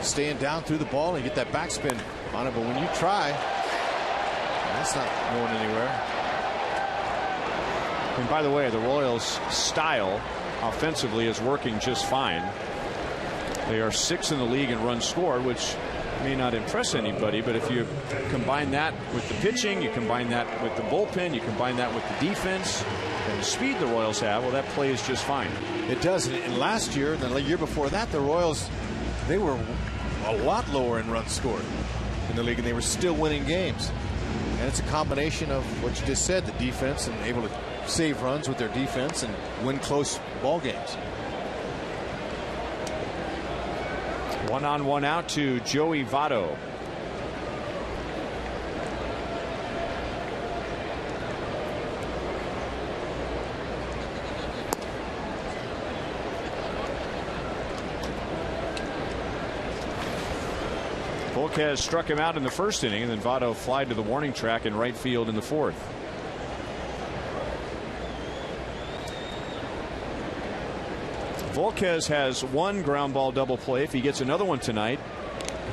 Staying down through the ball and get that backspin on it, but when you try, that's not going anywhere. And by the way, the Royals' style offensively is working just fine. They are 6th in the league in runs scored, which may not impress anybody, but if you combine that with the pitching, you combine that with the bullpen, you combine that with the defense and the speed the Royals have, well, that plays just fine. It does. And last year, and the year before that, the Royals, they were a lot lower in runs scored in the league, and they were still winning games. And it's a combination of what you just said, the defense, and able to save runs with their defense and win close ball games. 1 on 1 out to Joey Votto. Volquez struck him out in the first inning, and then Votto flied to the warning track in right field in the 4th. Volquez has 1 ground ball double play. If he gets another one tonight,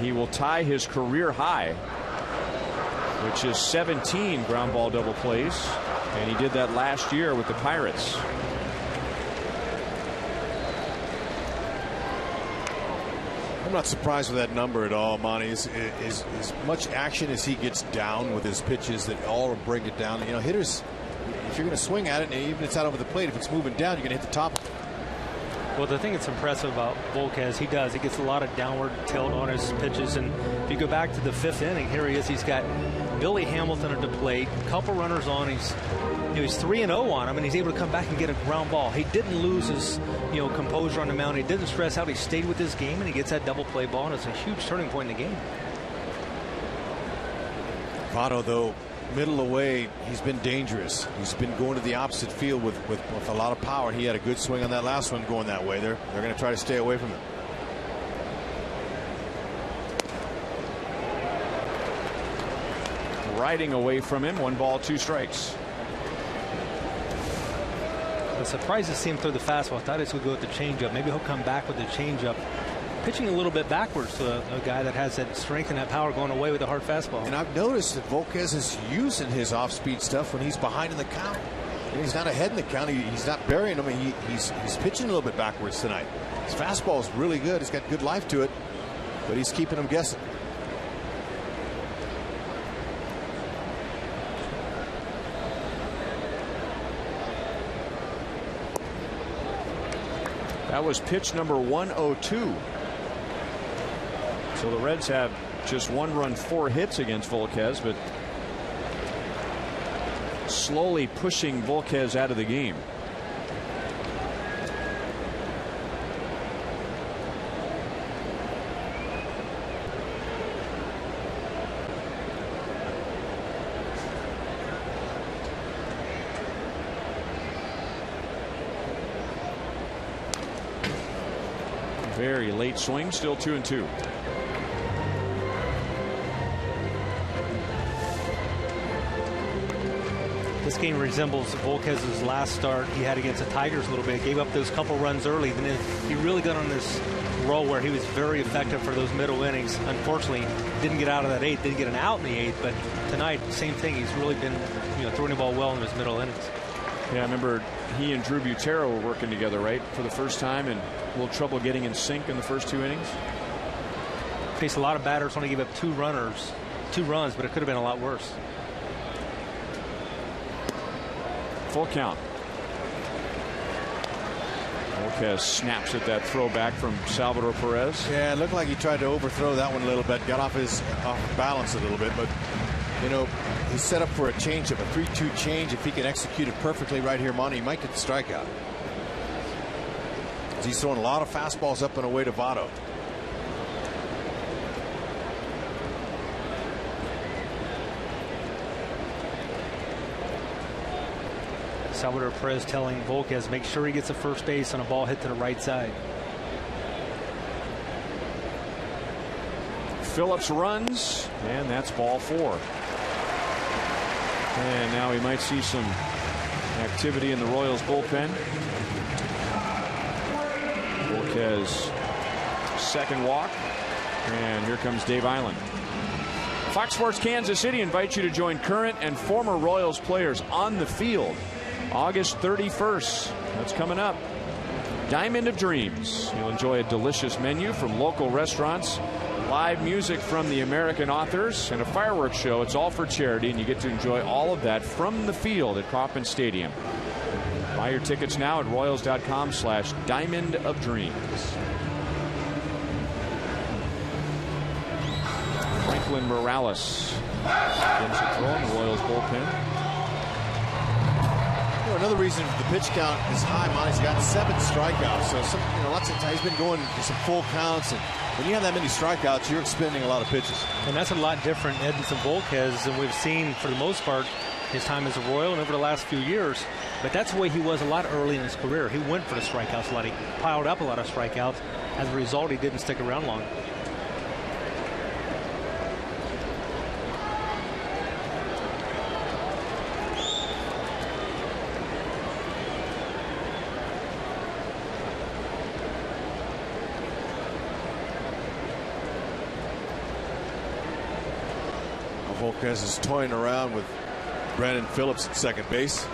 he will tie his career high, which is 17 ground ball double plays, and he did that last year with the Pirates. I'm not surprised with that number at all, Monty. As much action as he gets down with his pitches, that all bring it down. You know, hitters, if you're going to swing at it, and even if it's out over the plate, if it's moving down, you're going to hit the top of it. Well, the thing that's impressive about Volquez, he gets a lot of downward tilt on his pitches. And if you go back to the 5th inning, here he is. He's got Billy Hamilton at the plate, a couple runners on. He's 3-0 on him, and he's able to come back and get a ground ball. He didn't lose his composure on the mound. He didn't stress out. He stayed with his game, and he gets that double play ball, and it's a huge turning point in the game. Votto, though, middle away, he's been dangerous. He's been going to the opposite field with a lot of power. He had a good swing on that last one going that way. They're going to try to stay away from him. Riding away from him, 1 ball, 2 strikes. I'm surprised to see him throw the fastball. I thought he would go with the changeup. Maybe he'll come back with the changeup. Pitching a little bit backwards to a guy that has that strength and that power, going away with a hard fastball. And I've noticed that Volquez is using his off-speed stuff when he's behind in the count. And he's not ahead in the count. He's not burying him. He's pitching a little bit backwards tonight. His fastball is really good. He's got good life to it, but he's keeping him guessing. That was pitch number 102. So the Reds have just 1 run, 4 hits against Volquez, but slowly pushing Volquez out of the game. Very late swing, still 2-2. This game resembles Volquez's last start he had against the Tigers a little bit. Gave up those couple runs early. Then he really got on this roll where he was very effective for those middle innings. Unfortunately, didn't get out of that 8th, didn't get an out in the 8th. But tonight, same thing. He's really been throwing the ball well in his middle innings. Yeah, I remember he and Drew Butero were working together, right, for the first time, and a little trouble getting in sync in the first 2 innings. Faced a lot of batters, only gave up 2 runs, but it could have been a lot worse. Full count. Volquez snaps at that throwback from Salvador Perez. Yeah, it looked like he tried to overthrow that one a little bit, got off balance a little bit, but he's set up for a changeup, a 3-2 change. If he can execute it perfectly right here, Monty, he might get the strikeout. He's throwing a lot of fastballs up and away to Votto. Salvador Perez telling Volquez, make sure he gets a first base on a ball hit to the right side. Phillips runs, and that's ball 4. And now we might see some activity in the Royals bullpen. Volquez, second walk, and here comes Dave Island. Fox Sports Kansas City invites you to join current and former Royals players on the field August 31st. That's coming up. Diamond of Dreams. You'll enjoy a delicious menu from local restaurants, live music from the American authors, and a fireworks show. It's all for charity, and you get to enjoy all of that from the field at Kauffman Stadium. Buy your tickets now at Royals.com/Diamond of Dreams. Franklin Morales begins to throw in the Royals bullpen. Another reason the pitch count is high, Monty's got 7 strikeouts. So lots of times he's been going to some full counts, and when you have that many strikeouts, you're expending a lot of pitches. And that's a lot different, Edinson Volquez, than we've seen for the most part his time as a Royal and over the last few years. But that's the way he was a lot early in his career. He went for the strikeouts a lot. He piled up a lot of strikeouts. As a result, he didn't stick around long. Volquez is toying around with Brandon Phillips at second base.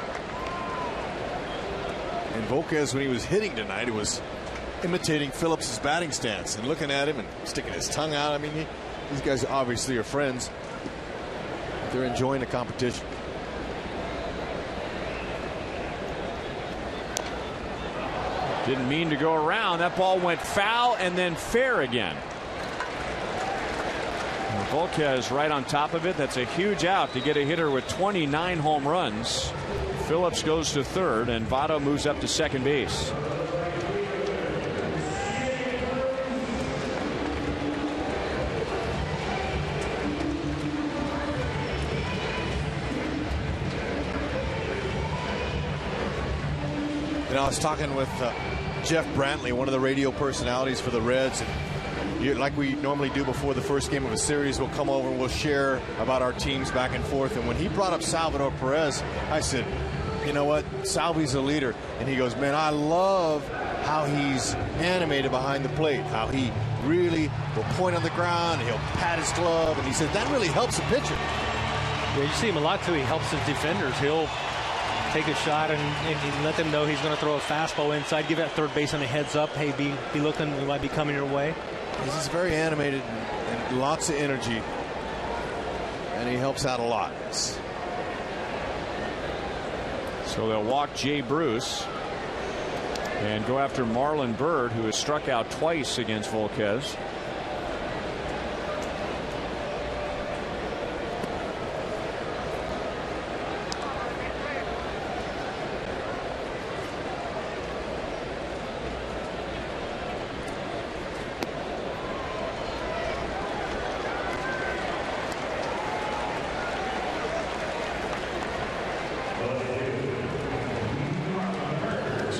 And Volquez, when he was hitting tonight, it was imitating Phillips' batting stance and looking at him and sticking his tongue out. I mean, these guys obviously are friends. They're enjoying the competition. Didn't mean to go around. That ball went foul and then fair again. Volquez right on top of it. That's a huge out to get a hitter with 29 home runs. Phillips goes to third, and Votto moves up to second base. I was talking with Jeff Brantley, one of the radio personalities for the Reds, and like we normally do before the first game of a series, we'll come over and we'll share about our teams back and forth. And when he brought up Salvador Perez, I said, you know what, Salvi's a leader. And he goes, man, I love how he's animated behind the plate, how he really will point on the ground, he'll pat his glove, and he said that really helps the pitcher. Yeah, you see him a lot too. He helps his defenders. He'll take a shot and let them know he's going to throw a fastball inside, give that third baseman a heads up. Hey, be looking, we might be coming your way. He's very animated and lots of energy, and he helps out a lot. So they'll walk Jay Bruce and go after Marlon Byrd, who has struck out twice against Volquez.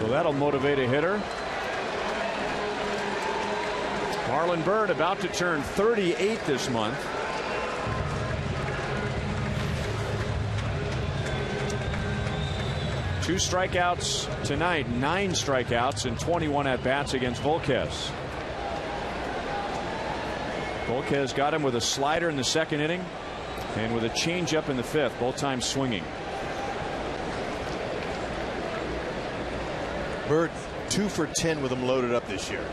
That'll motivate a hitter. Marlon Byrd about to turn 38 this month. Two strikeouts tonight, 9 strikeouts and 21 at-bats against Volquez. Volquez got him with a slider in the second inning and with a changeup in the fifth, both times swinging. Byrd 2 for 10 with them loaded up this year.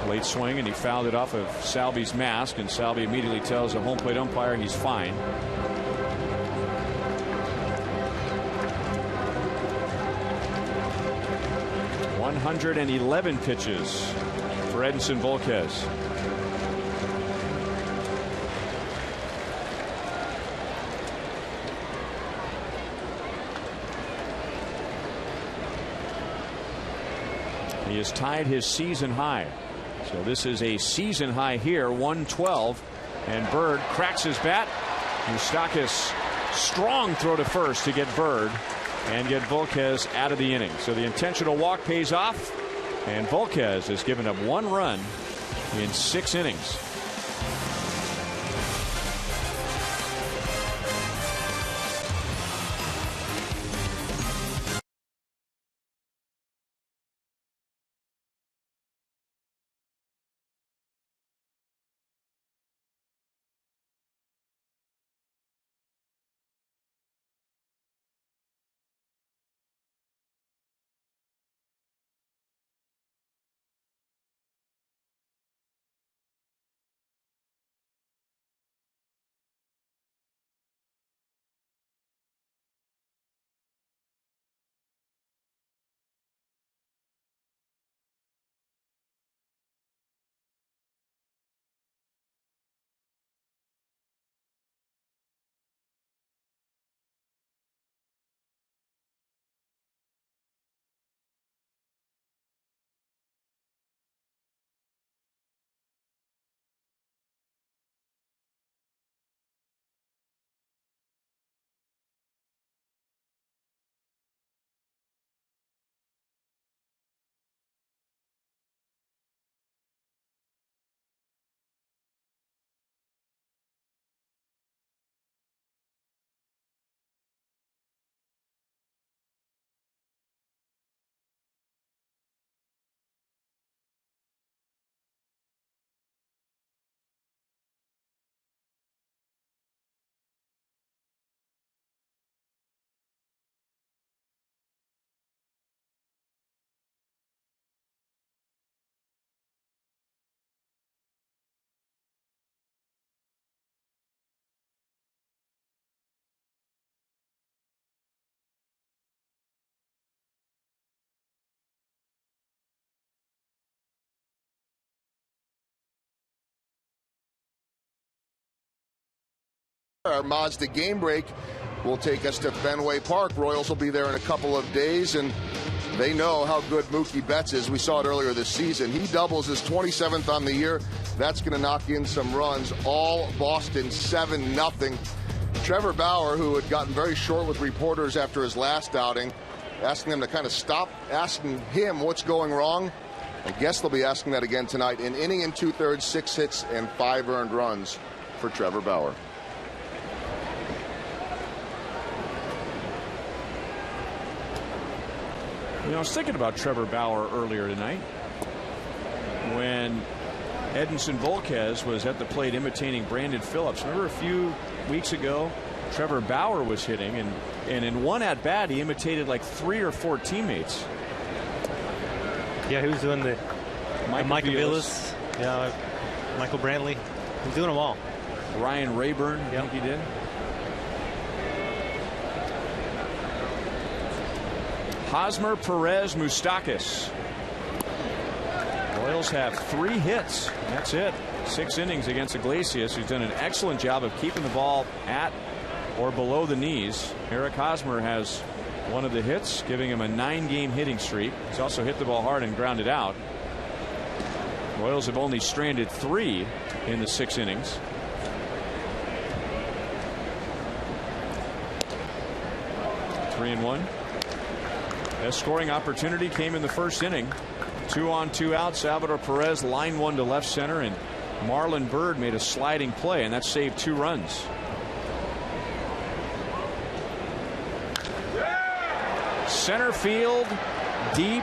Late swing, and he fouled it off of Salvi's mask, and Salvi immediately tells the home plate umpire he's fine. .111 pitches for Edinson Volquez. He has tied his season high. So this is a season high here, 112 And Bird cracks his bat. Moustakas, strong throw to first to get Bird and get Volquez out of the inning. So the intentional walk pays off, and Volquez has given up 1 run in 6 innings. Our Mazda game break will take us to Fenway Park. Royals will be there in a couple of days, and they know how good Mookie Betts is. We saw it earlier this season. He doubles his 27th on the year. That's going to knock in some runs. All Boston 7-0. Trevor Bauer, who had gotten very short with reporters after his last outing, asking them to kind of stop asking him what's going wrong. I guess they'll be asking that again tonight. An inning and 2/3, 6 hits, and 5 earned runs for Trevor Bauer. You know, I was thinking about Trevor Bauer earlier tonight when Edinson Volquez was at the plate imitating Brandon Phillips. Remember a few weeks ago, Trevor Bauer was hitting, and in one at bat he imitated like 3 or 4 teammates. Yeah, he was doing the Michael Villas, yeah, Michael Brantley. He was doing them all. Ryan Rayburn, I think he did. Hosmer, Perez, Moustakas. Royals have 3 hits. That's it. 6 innings against Iglesias, who's done an excellent job of keeping the ball at or below the knees. Eric Hosmer has one of the hits, giving him a 9-game hitting streak. He's also hit the ball hard and grounded out. Royals have only stranded 3 in the 6 innings. Three and 1. Best scoring opportunity came in the first inning. 2 on 2 out. Salvador Perez line one to left center, and Marlon Byrd made a sliding play, and that saved 2 runs. Center field, deep,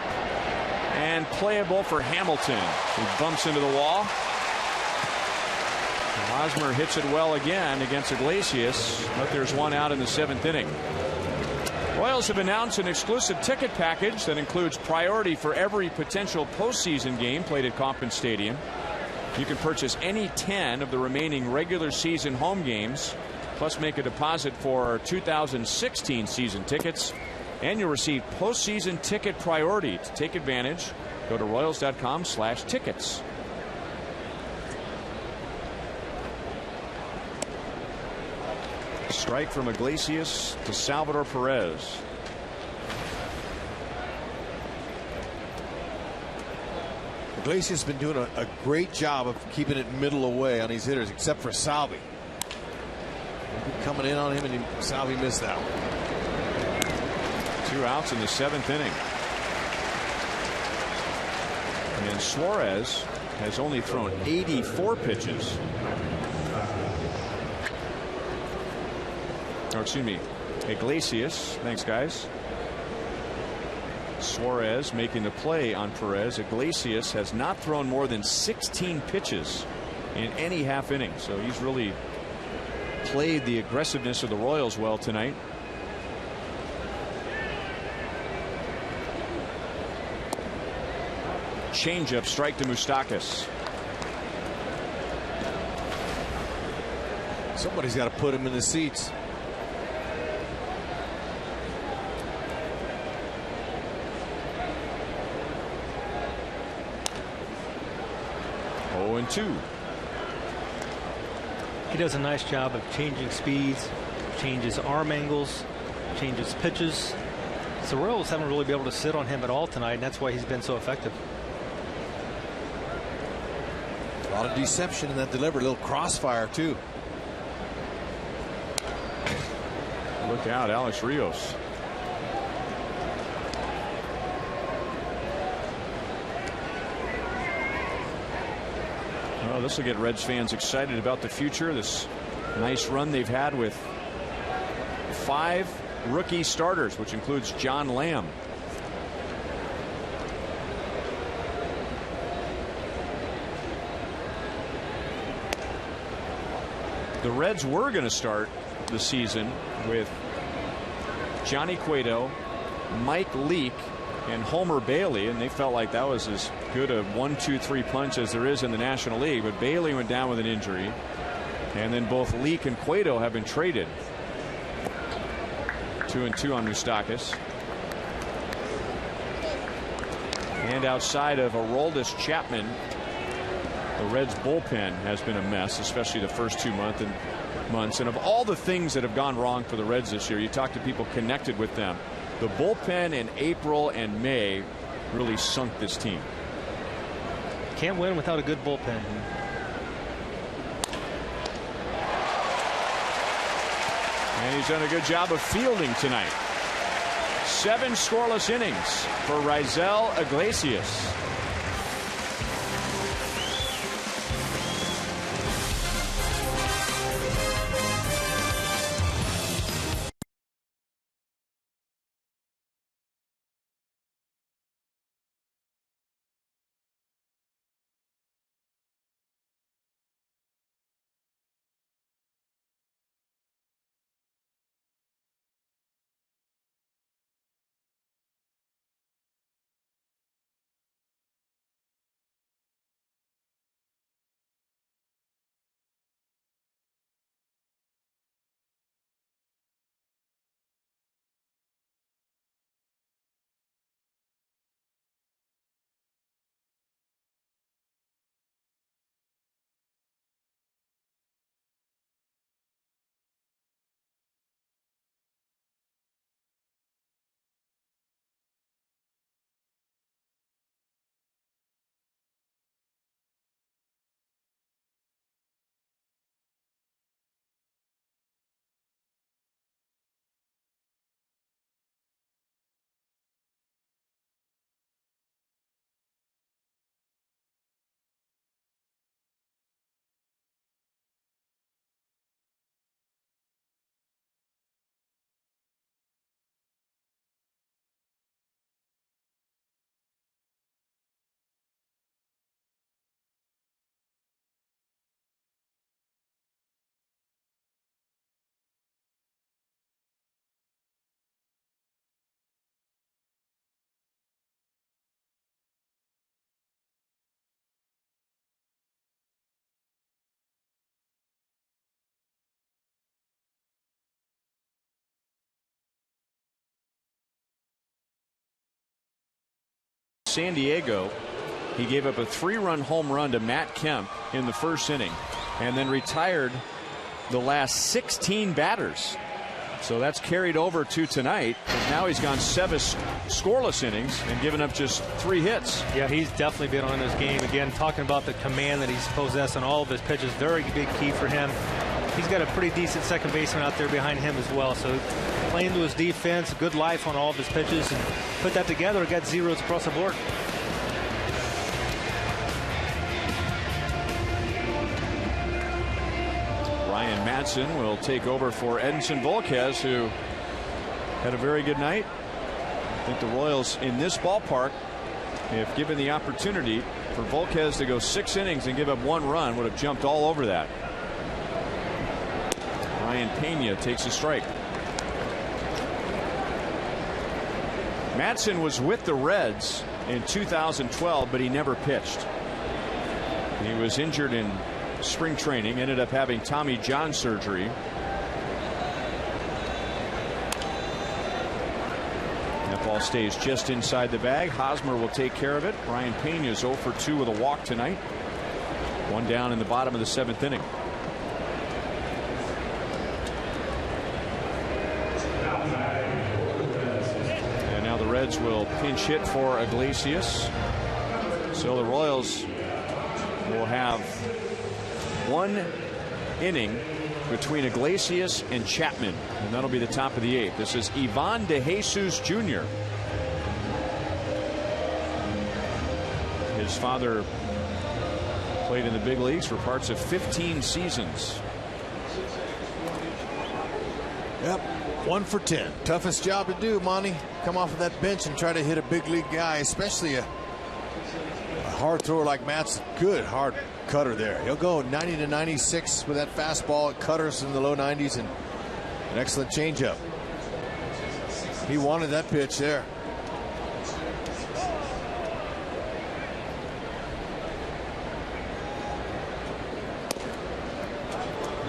and playable for Hamilton. He bumps into the wall. Hosmer hits it well again against Iglesias, but there's 1 out in the 7th inning. Royals have announced an exclusive ticket package that includes priority for every potential postseason game played at Kauffman Stadium. You can purchase any 10 of the remaining regular season home games, plus make a deposit for 2016 season tickets, and you'll receive postseason ticket priority. To take advantage, go to Royals.com/tickets. Strike from Iglesias to Salvador Iglesias has been doing a great job of keeping it middle away on these hitters, except for Salvi. Coming in on him, and Salvi missed that one. 2 outs in the 7th inning. And Suarez has only thrown 84 pitches. Or excuse me, Iglesias. Thanks, guys. Suarez making the play on Perez. Iglesias has not thrown more than 16 pitches in any half inning. So he's really played the aggressiveness of the Royals well tonight. Changeup strike to Moustakas. Somebody's got to put him in the seats. Oh, and 2. He does a nice job of changing speeds, changes arm angles, changes pitches. So the Royals haven't really been able to sit on him at all tonight, and that's why he's been so effective. A lot of deception in that delivery. A little crossfire, too. Look out, Alex Rios. Well, this will get Reds fans excited about the future. This nice run they've had with 5 rookie starters, which includes John Lamb. The Reds were going to start the season with Johnny Cueto, Mike Leake, and Homer Bailey, and they felt like that was as good a 1-2-3 punch as there is in the National League. But Bailey went down with an injury, and then both Leake and Cueto have been traded. 2-2 on Moustakas. And outside of Aroldis Chapman, the Reds bullpen has been a mess, especially the first 2 months. And of all the things that have gone wrong for the Reds this year, you talk to people connected with them, the bullpen in April and May really sunk this team. Can't win without a good bullpen. And he's done a good job of fielding tonight. 7 scoreless innings for Raisel Iglesias. San Diego, he gave up a 3-run home run to Matt Kemp in the first inning and then retired the last 16 batters. So that's carried over to tonight. And now he's gone 7 scoreless innings and given up just 3 hits. Yeah, he's definitely been on his game. Again, talking about the command that he's possessed on all of his pitches. Very big key for him. He's got a pretty decent second baseman out there behind him as well. So playing to his defense, good life on all of his pitches, and put that together, got zeros across the board. Ryan Madsen will take over for Edinson Volquez, who had a very good night. I think the Royals in this ballpark, if given the opportunity for Volquez to go 6 innings and give up 1 run, would have jumped all over that. Ryan Pena takes a strike. Madsen was with the Reds in 2012, but he never pitched. He was injured in spring training, ended up having Tommy John surgery. That ball stays just inside the bag. Hosmer will take care of it. Ryan Pena is 0 for 2 with a walk tonight. 1 down in the bottom of the 7th inning. And now the Reds will pinch hit for Iglesias. So the Royals will have 1 inning between Iglesias and Chapman, and that'll be the top of the 8th. This is Ivan De Jesus Jr. His father played in the big leagues for parts of 15 seasons. Yep, 1 for 10. Toughest job to do, Monty. Come off of that bench and try to hit a big league guy, especially a hard thrower like Matt's. Good hard cutter there. He'll go 90 to 96 with that fastball. Cutters in the low 90s and an excellent changeup. He wanted that pitch there.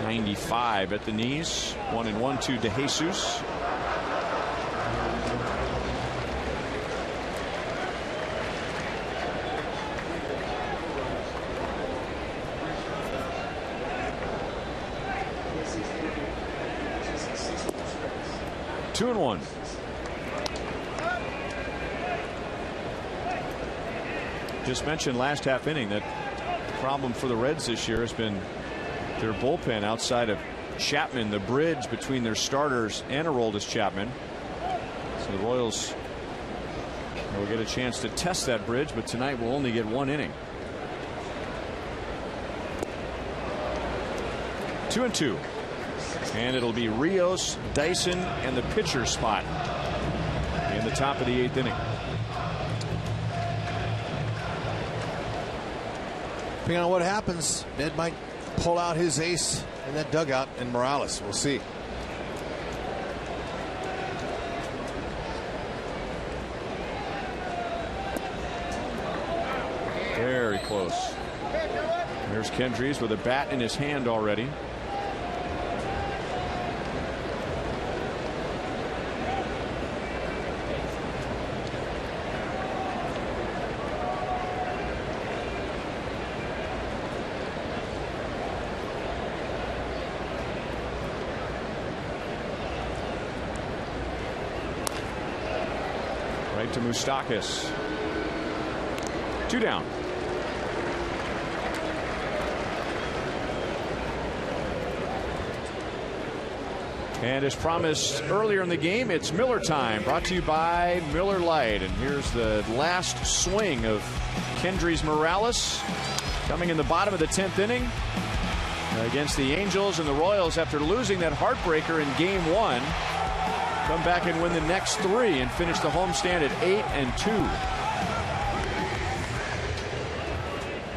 .95 at the knees. 1-1 to De Jesus. Two and 1. Just mentioned last half inning that problem for the Reds this year has been their bullpen outside of Chapman, the bridge between their starters and Aroldis Chapman. So the Royals will get a chance to test that bridge, but tonight we'll only get 1 inning. 2-2. And it'll be Rios, Dyson, and the pitcher spot in the top of the 8th inning. Depending on what happens, Ned might pull out his ace in that dugout in Morales. We'll see. Very close. There's Kendrys with a bat in his hand already. Right to Moustakas. 2 down. And as promised earlier in the game, it's Miller time, brought to you by Miller Lite. And here's the last swing of Kendrys Morales, coming in the bottom of the 10th inning against the Angels. And the Royals, after losing that heartbreaker in game 1, come back and win the next 3 and finish the homestand at 8-2.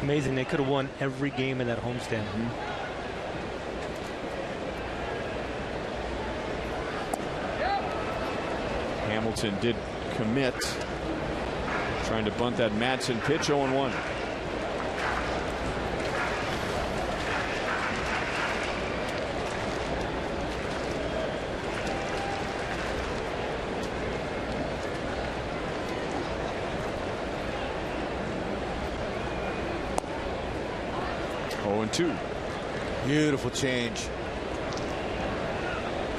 Amazing. They could have won every game in that homestand. Hamilton did commit, trying to bunt that Madsen pitch. 0-1. Beautiful change.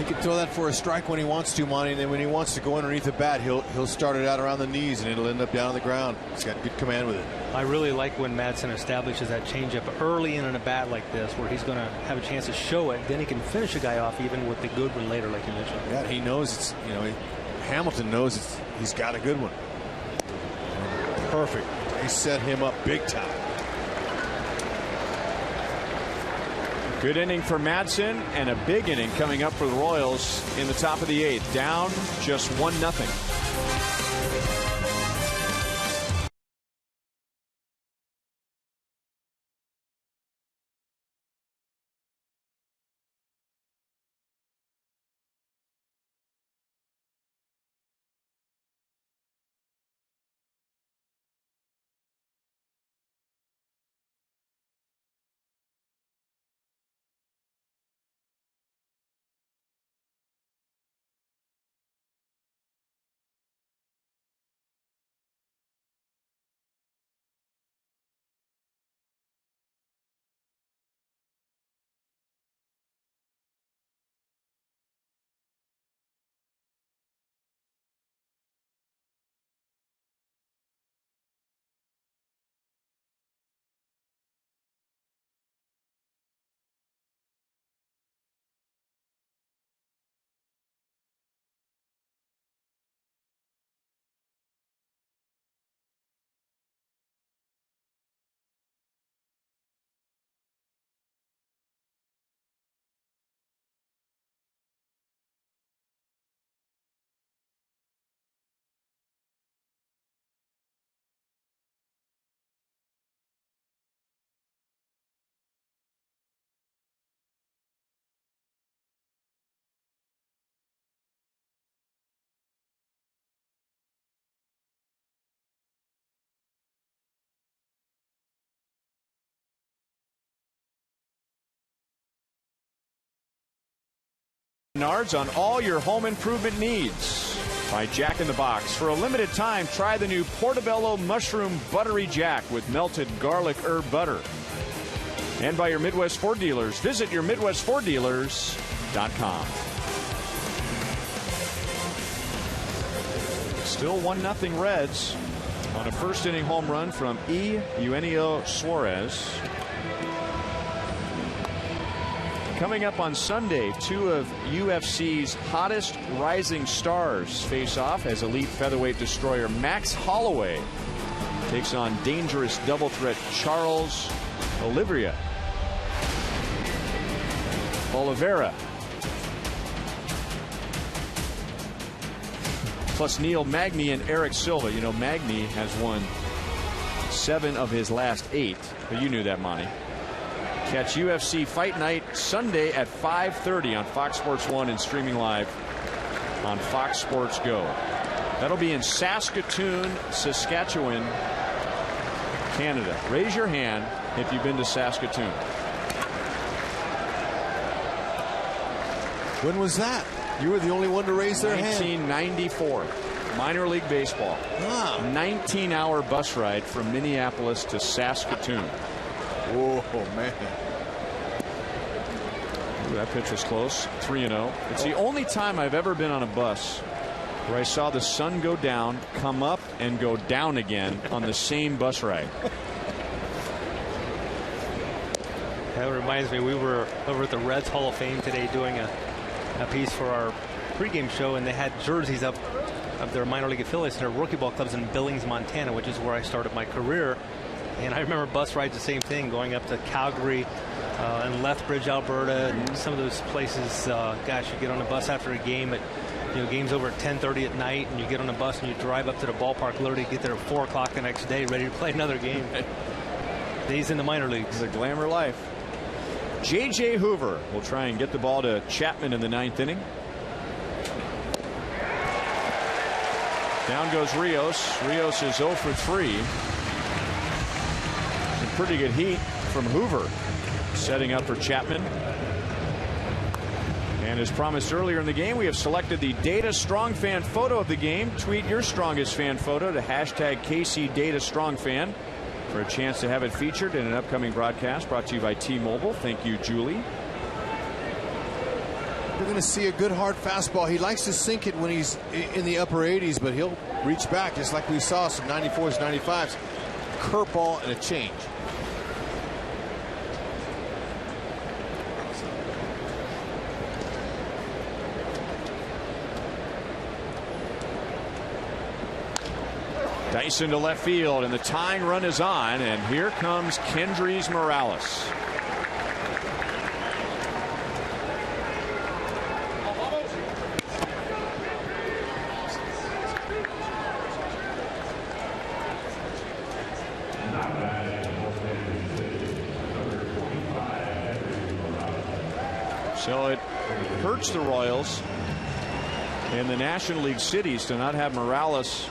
He can throw that for a strike when he wants to, Monty, and then when he wants to go underneath the bat, he'll start it out around the knees, and it'll end up down on the ground. He's got good command with it. I really like when Madsen establishes that changeup early in a bat like this, where he's going to have a chance to show it. Then he can finish a guy off even with the good one later, like you mentioned. Yeah, he knows it's, Hamilton knows he's got a good one. Perfect. They set him up big time. Good inning for Madsen, and a big inning coming up for the Royals in the top of the 8th. Down just 1-0. Nards on all your home improvement needs by Jack in the Box. For a limited time, try the new Portobello Mushroom Buttery Jack with melted garlic herb butter. And by your Midwest Ford dealers. Visit your MidwestFordDealers.com. Still 1-0 Reds on a first inning home run from Eugenio Suarez. Coming up on Sunday, 2 of UFC's hottest rising stars face off as elite featherweight destroyer Max Holloway takes on dangerous double threat Charles Oliveira. Plus Neil Magny and Eric Silva. You know, Magny has won 7 of his last 8. But you knew that, Monty. Catch UFC Fight Night Sunday at 5:30 on Fox Sports 1 and streaming live on Fox Sports Go. That'll be in Saskatoon, Saskatchewan, Canada. Raise your hand if you've been to Saskatoon. When was that? You were the only one to raise their hand. 1994. Minor League Baseball. 19-hour bus ride from Minneapolis to Saskatoon. Oh, man. Ooh, that pitch was close. 3-0. It's the only time I've ever been on a bus where I saw the sun go down, come up, and go down again on the same bus ride. That reminds me, we were over at the Reds Hall of Fame today doing a piece for our pregame show, and they had jerseys up of their minor league affiliates and their rookie ball clubs in Billings, Montana, which is where I started my career. And I remember bus rides, the same thing, going up to Calgary and Lethbridge, Alberta, and some of those places. Gosh, you get on a bus after a game at, game's over at 10:30 at night, and you get on a bus and you drive up to the ballpark, literally get there at 4 o'clock the next day, ready to play another game. Days in the minor leagues. It's a glamour life. J.J. Hoover will try and get the ball to Chapman in the 9th inning. Down goes Rios. Rios is 0 for 3. Pretty good heat from Hoover, setting up for Chapman. And as promised earlier in the game, we have selected the Data Strong Fan photo of the game. Tweet your strongest fan photo to hashtag KC Data Strong Fan for a chance to have it featured in an upcoming broadcast brought to you by T-Mobile. Thank you, Julie. We're going to see a good hard fastball. He likes to sink it when he's in the upper 80s, but he'll reach back just like we saw some 94s, 95s. Curveball and a change. Dyson to left field, and the tying run is on, and here comes Kendrys Morales. So it hurts the Royals and the National League cities to not have Morales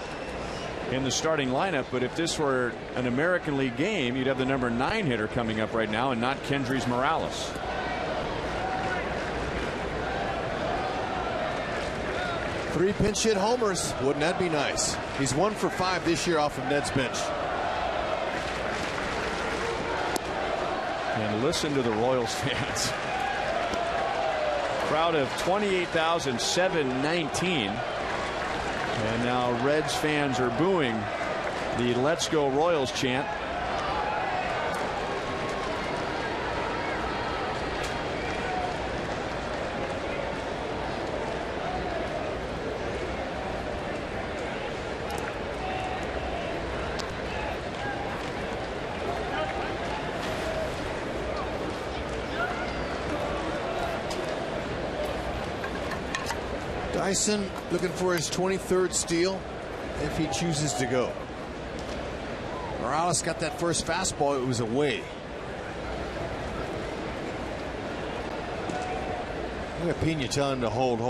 in the starting lineup, but if this were an American League game, you'd have the number 9 hitter coming up right now and not Kendrys Morales. Three pinch hit homers. Wouldn't that be nice? He's 1 for 5 this year off of Ned's bench. And listen to the Royals fans. Crowd of 28,719. And now Reds fans are booing the "Let's Go Royals" chant. Dyson looking for his 23rd steal if he chooses to go. Morales got that first fastball. It was away. Look at Pena telling him to hold.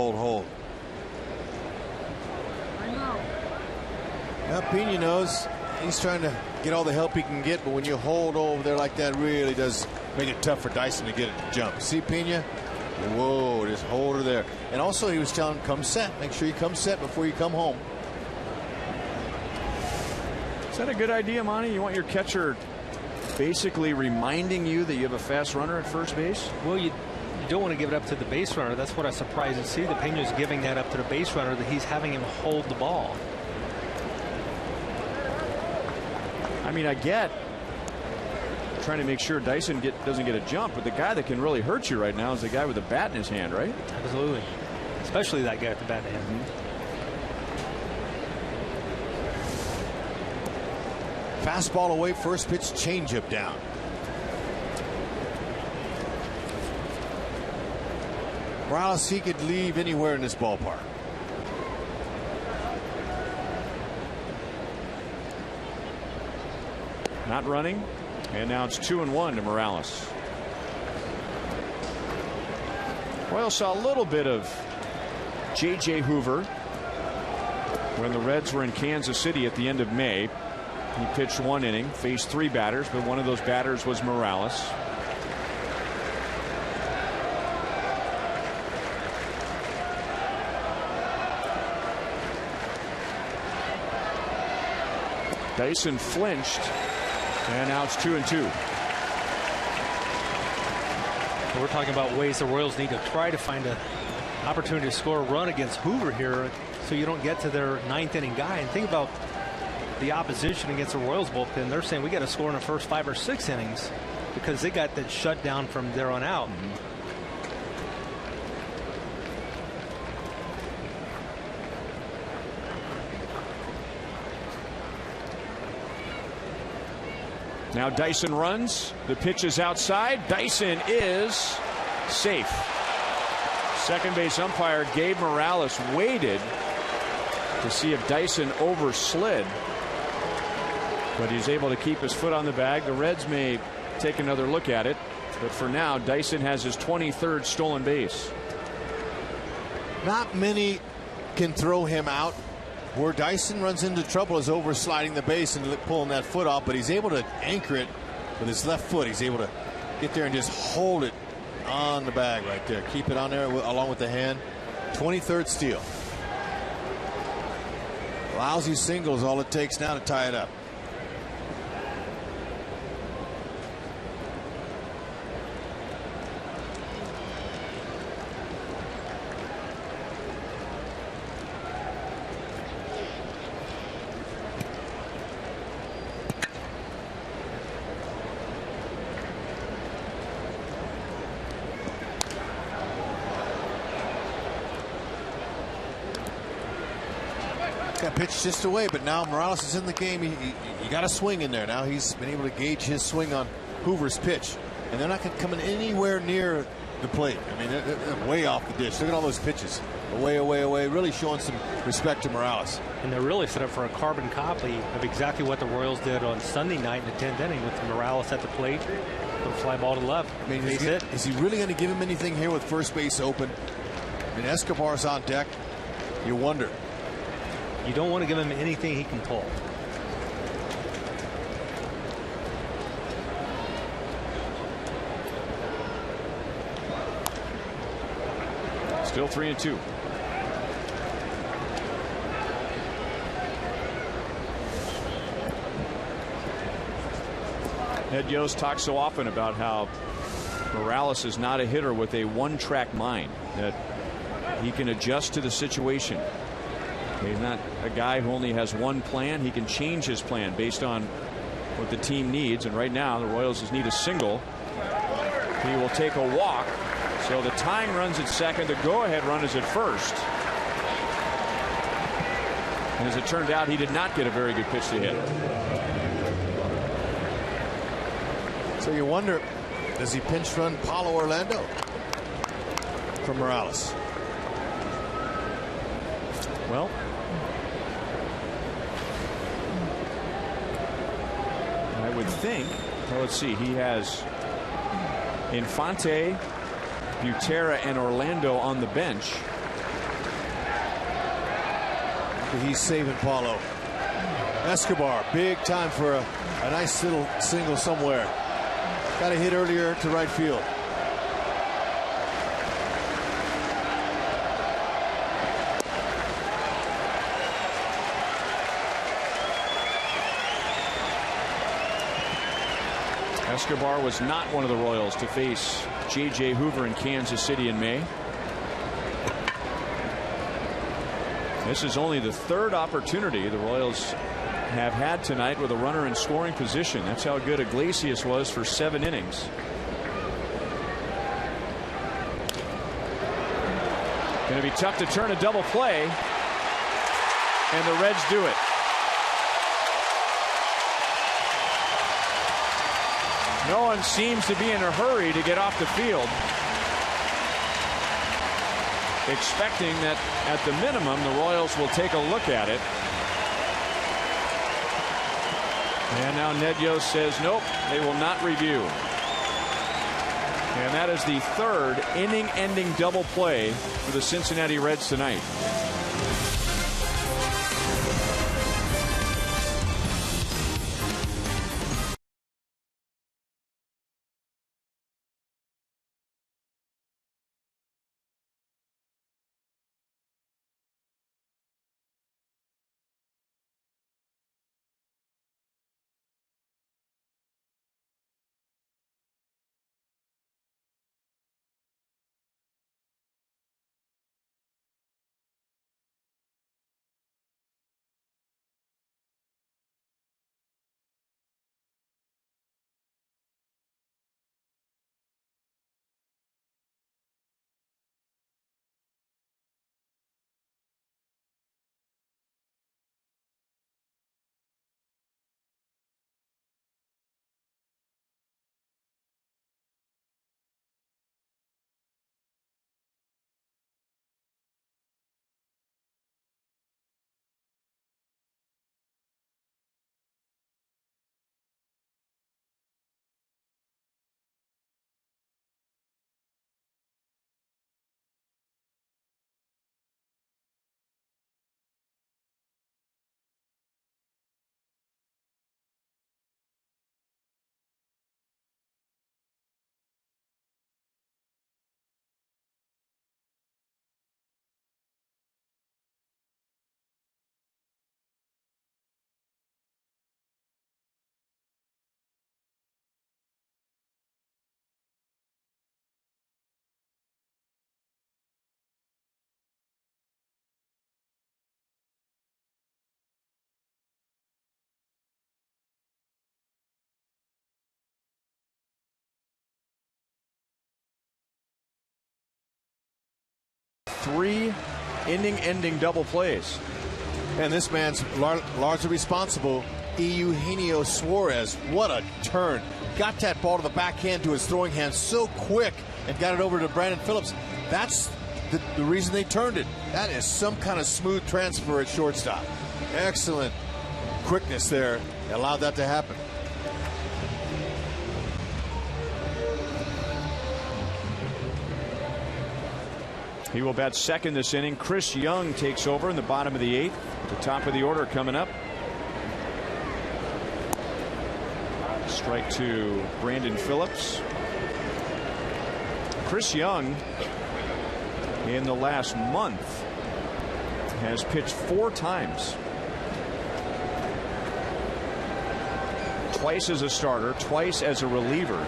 Now Pena knows he's trying to get all the help he can get, but when you hold over there like that, really does make it tough for Dyson to get it to jump. See Pena? Whoa, just hold her there. And also he was telling him, come set. Make sure you come set before you come home. Is that a good idea, Monty? You want your catcher basically reminding you that you have a fast runner at first base? Well, you don't want to give it up to the base runner. That's what I was surprised to see. The Pena's giving that up to the base runner, that he's having him hold the ball. I mean, I get trying to make sure Dyson doesn't get a jump, but the guy that can really hurt you right now is the guy with the bat in his hand, right? Absolutely. Especially that guy with the bat in his hand. Fastball away, first pitch, changeup down. Morales, he could leave anywhere in this ballpark. Not running. And now it's 2-1 to Morales. Royals saw a little bit of J.J. Hoover when the Reds were in Kansas City at the end of May. He pitched 1 inning, faced 3 batters, but one of those batters was Morales. Dyson flinched. And now it's 2-2. We're talking about ways the Royals need to try to find an opportunity to score a run against Hoover here, so you don't get to their 9th inning guy. And think about the opposition against the Royals bullpen. They're saying we got to score in the first 5 or 6 innings because they got that shut down from there on out. Now Dyson runs. The pitch is outside. Dyson is safe. Second base umpire Gabe Morales waited to see if Dyson overslid, but he's able to keep his foot on the bag. The Reds may take another look at it, but for now Dyson has his 23rd stolen base. Not many can throw him out. Where Dyson runs into trouble is over sliding the base and pulling that foot off, but he's able to anchor it with his left foot. He's able to get there and just hold it on the bag right there. Keep it on there along with the hand. 23rd steal. Lousy single is all it takes now to tie it up. Got pitched just away, but now Morales is in the game. You got a swing in there. Now he's been able to gauge his swing on Hoover's pitch. And they're not coming anywhere near the plate. I mean, they're way off the dish. Look at all those pitches. Away, away, away. Really showing some respect to Morales. And they're really set up for a carbon copy of exactly what the Royals did on Sunday night in the 10th inning with Morales at the plate. Put a fly ball to left. I mean, is he really going to give him anything here with first base open? I mean, Escobar's on deck. You wonder. You don't want to give him anything he can pull. Still 3-2. Ned Yost talks so often about how Morales is not a hitter with a one-track mind, that he can adjust to the situation. He's not a guy who only has one plan. He can change his plan based on what the team needs. And right now, the Royals just need a single. He will take a walk. So the tying run's at second. The go-ahead run is at first. And as it turned out, he did not get a very good pitch to hit. So you wonder, does he pinch run Paulo Orlando from Morales? Well, I would think, well, let's see, he has Infante, Butera, and Orlando on the bench. He's saving Paulo. Escobar, big time for a nice little single somewhere. Got a hit earlier to right field. Escobar was not one of the Royals to face J.J. Hoover in Kansas City in May. This is only the third opportunity the Royals have had tonight with a runner in scoring position. That's how good Iglesias was for 7 innings. Going to be tough to turn a double play, and the Reds do it. No one seems to be in a hurry to get off the field, expecting that at the minimum the Royals will take a look at it. And now Ned Yost says nope, they will not review. And that is the third inning-ending double play for the Cincinnati Reds tonight. Three inning-ending double plays. And this man's largely responsible, Eugenio Suarez. What a turn. Got that ball to the backhand to his throwing hand so quick and got it over to Brandon Phillips. That's the reason they turned it. That is some kind of smooth transfer at shortstop. Excellent quickness there. Allowed that to happen. He will bat second this inning. Chris Young takes over in the bottom of the 8th. The top of the order coming up. Strike to Brandon Phillips. Chris Young, in the last month, has pitched 4 times. Twice as a starter, twice as a reliever.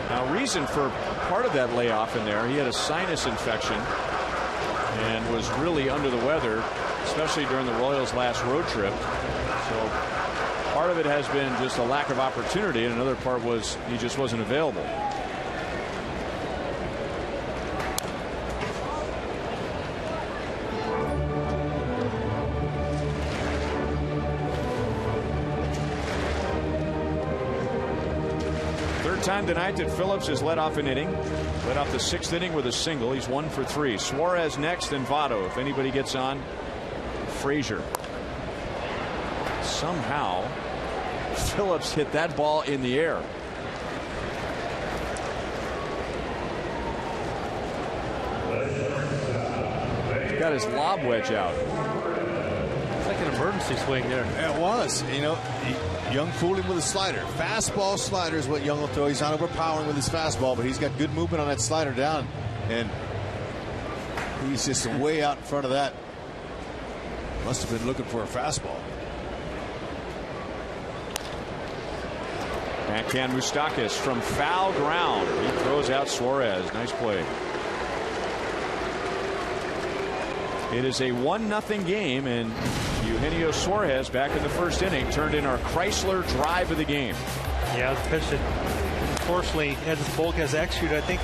Now, reason for part of that layoff in there, he had a sinus infection and was really under the weather, especially during the Royals' last road trip. So part of it has been just a lack of opportunity, and another part was he just wasn't available. Time tonight that Phillips has led off an inning. Led off the 6th inning with a single. He's 1 for 3. Suarez next, and Votto. If anybody gets on, Frazier. Somehow Phillips hit that ball in the air. He's got his lob wedge out. It's like an emergency swing there. It was. You know, Young fooled him with a slider. Fastball slider is what Young will throw. He's not overpowering with his fastball, but he's got good movement on that slider down. And he's just way out in front of that. Must have been looking for a fastball. Backhand Moustakas from foul ground. He throws out Suarez. Nice play. It is a 1-0 game, and Eugenio Suarez back in the 1st inning turned in our Chrysler drive of the game. Yeah, the pitch that unfortunately had this bulk has executed, I think,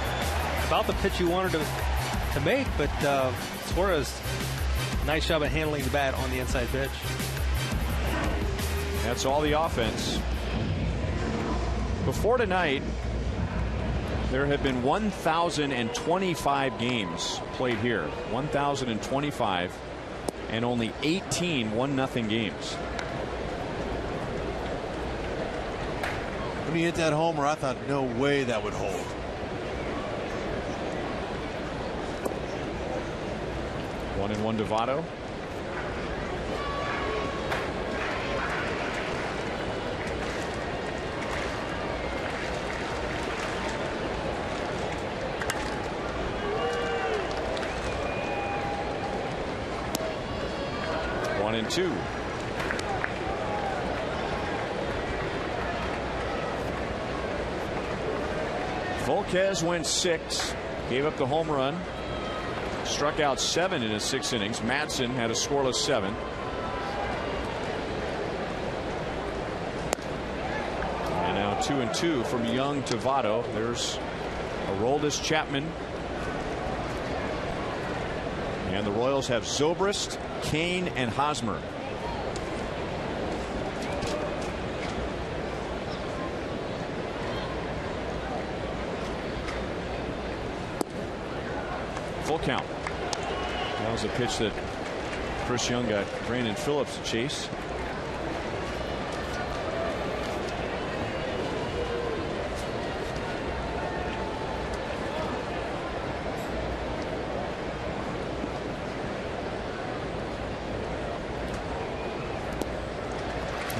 about the pitch you wanted to make, but Suarez, nice job of handling the bat on the inside pitch. That's all the offense. Before tonight, there have been 1,025 games played here. 1,025, and only 18 1-0 games. When he hit that homer, I thought, no way that would hold. One and one to Votto. One and two. Volquez went 6, gave up the home run, struck out 7 in his 6 innings. Madsen had a scoreless 7. And now 2-2 from Young to Votto. There's Aroldis Chapman. And the Royals have Zobrist, Kane, and Hosmer. Full count. That was a pitch that Chris Young got Brandon Phillips to chase.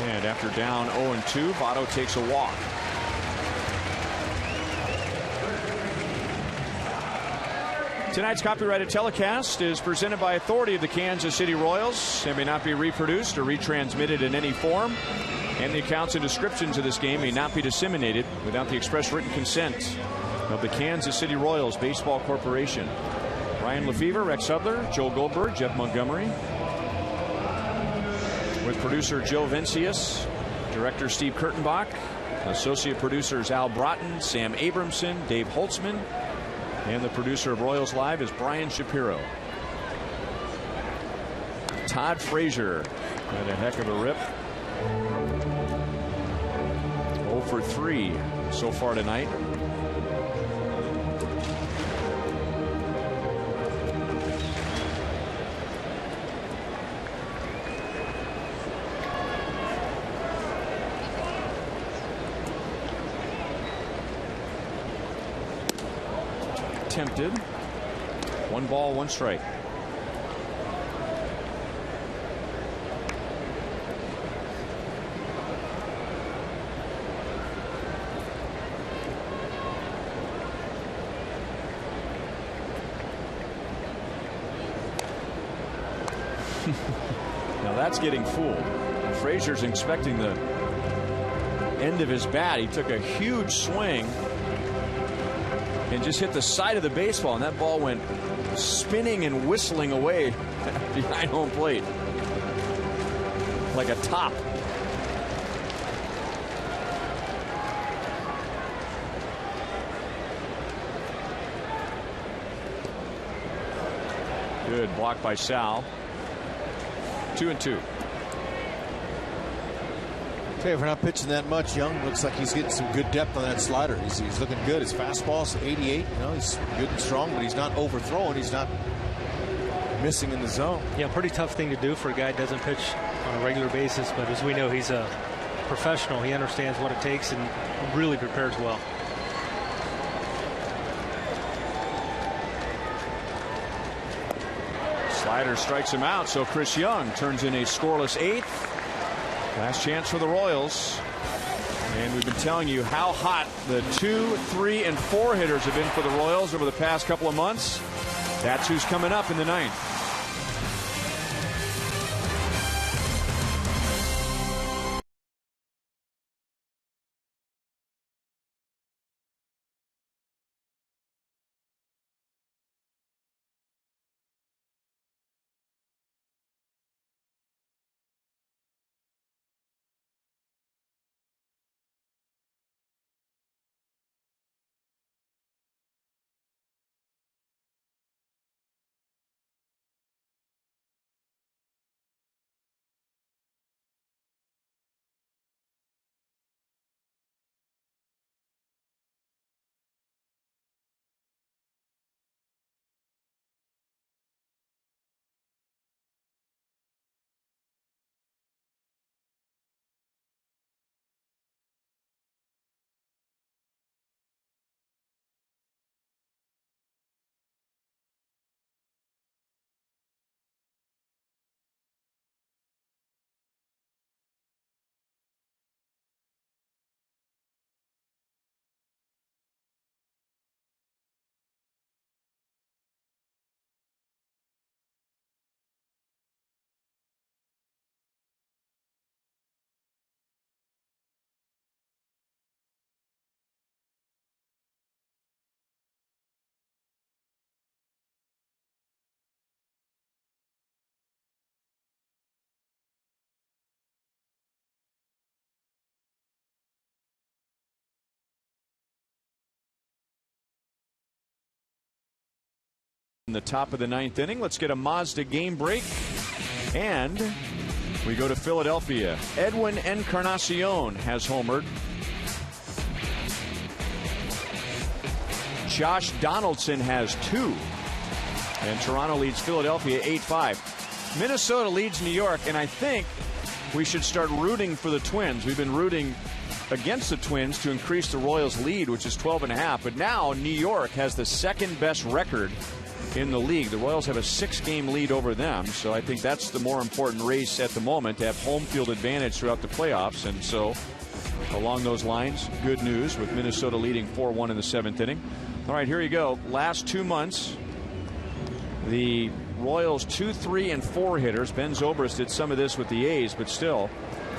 And after down 0-2, Votto takes a walk. Tonight's copyrighted telecast is presented by authority of the Kansas City Royals and may not be reproduced or retransmitted in any form. And the accounts and descriptions of this game may not be disseminated without the express written consent of the Kansas City Royals Baseball Corporation. Ryan Lefevre, Rex Hudler, Joel Goldberg, Jeff Montgomery. With producer Joe Vincius, director Steve Kurtenbach, associate producers Al Broughton, Sam Abramson, Dave Holtzman, and the producer of Royals Live is Brian Shapiro. Todd Frazier had a heck of a rip. 0 for 3 so far tonight. Tempted. 1 ball, 1 strike. Now that's getting fooled. Frazier's expecting the end of his bat. He took a huge swing and just hit the side of the baseball, and that ball went spinning and whistling away behind home plate like a top. Good block by Sal. 2-2. Okay, if we're not pitching that much, Young looks like he's getting some good depth on that slider. He's looking good. His fastball's 88. You know, he's good and strong, but he's not overthrowing. He's not missing in the zone. Yeah, pretty tough thing to do for a guy who doesn't pitch on a regular basis. But as we know, he's a professional. He understands what it takes and really prepares well. Slider strikes him out, so Chris Young turns in a scoreless 8th. Last chance for the Royals. And we've been telling you how hot the 2, 3, and 4 hitters have been for the Royals over the past couple of months. That's who's coming up in the 9th. In the top of the 9th inning, let's get a Mazda game break, and we go to Philadelphia. Edwin Encarnacion has homered. Josh Donaldson has 2, and Toronto leads Philadelphia 8-5. Minnesota leads New York, and I think we should start rooting for the Twins. We've been rooting against the Twins to increase the Royals' lead, which is 12.5, but now New York has the 2nd best record in the league. The Royals have a 6-game lead over them, so I think that's the more important race at the moment, to have home field advantage throughout the playoffs. And so along those lines, good news with Minnesota leading 4-1 in the 7th inning. All right, here you go. Last 2 months, the Royals 2, 3, and 4 hitters. Ben Zobrist did some of this with the A's, but still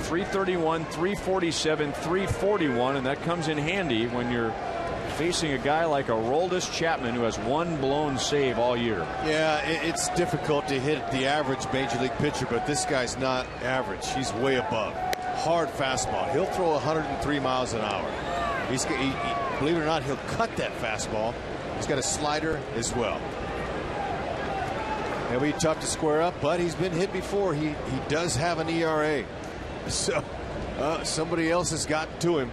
331, 347, 341, and that comes in handy when you're facing a guy like Aroldis Chapman, who has 1 blown save all year. Yeah, it's difficult to hit the average major league pitcher, but this guy's not average. He's way above. Hard fastball. He'll throw 103 miles an hour. Believe it or not, he'll cut that fastball. He's got a slider as well. It'll be tough to square up, but he's been hit before. He does have an ERA. So somebody else has gotten to him.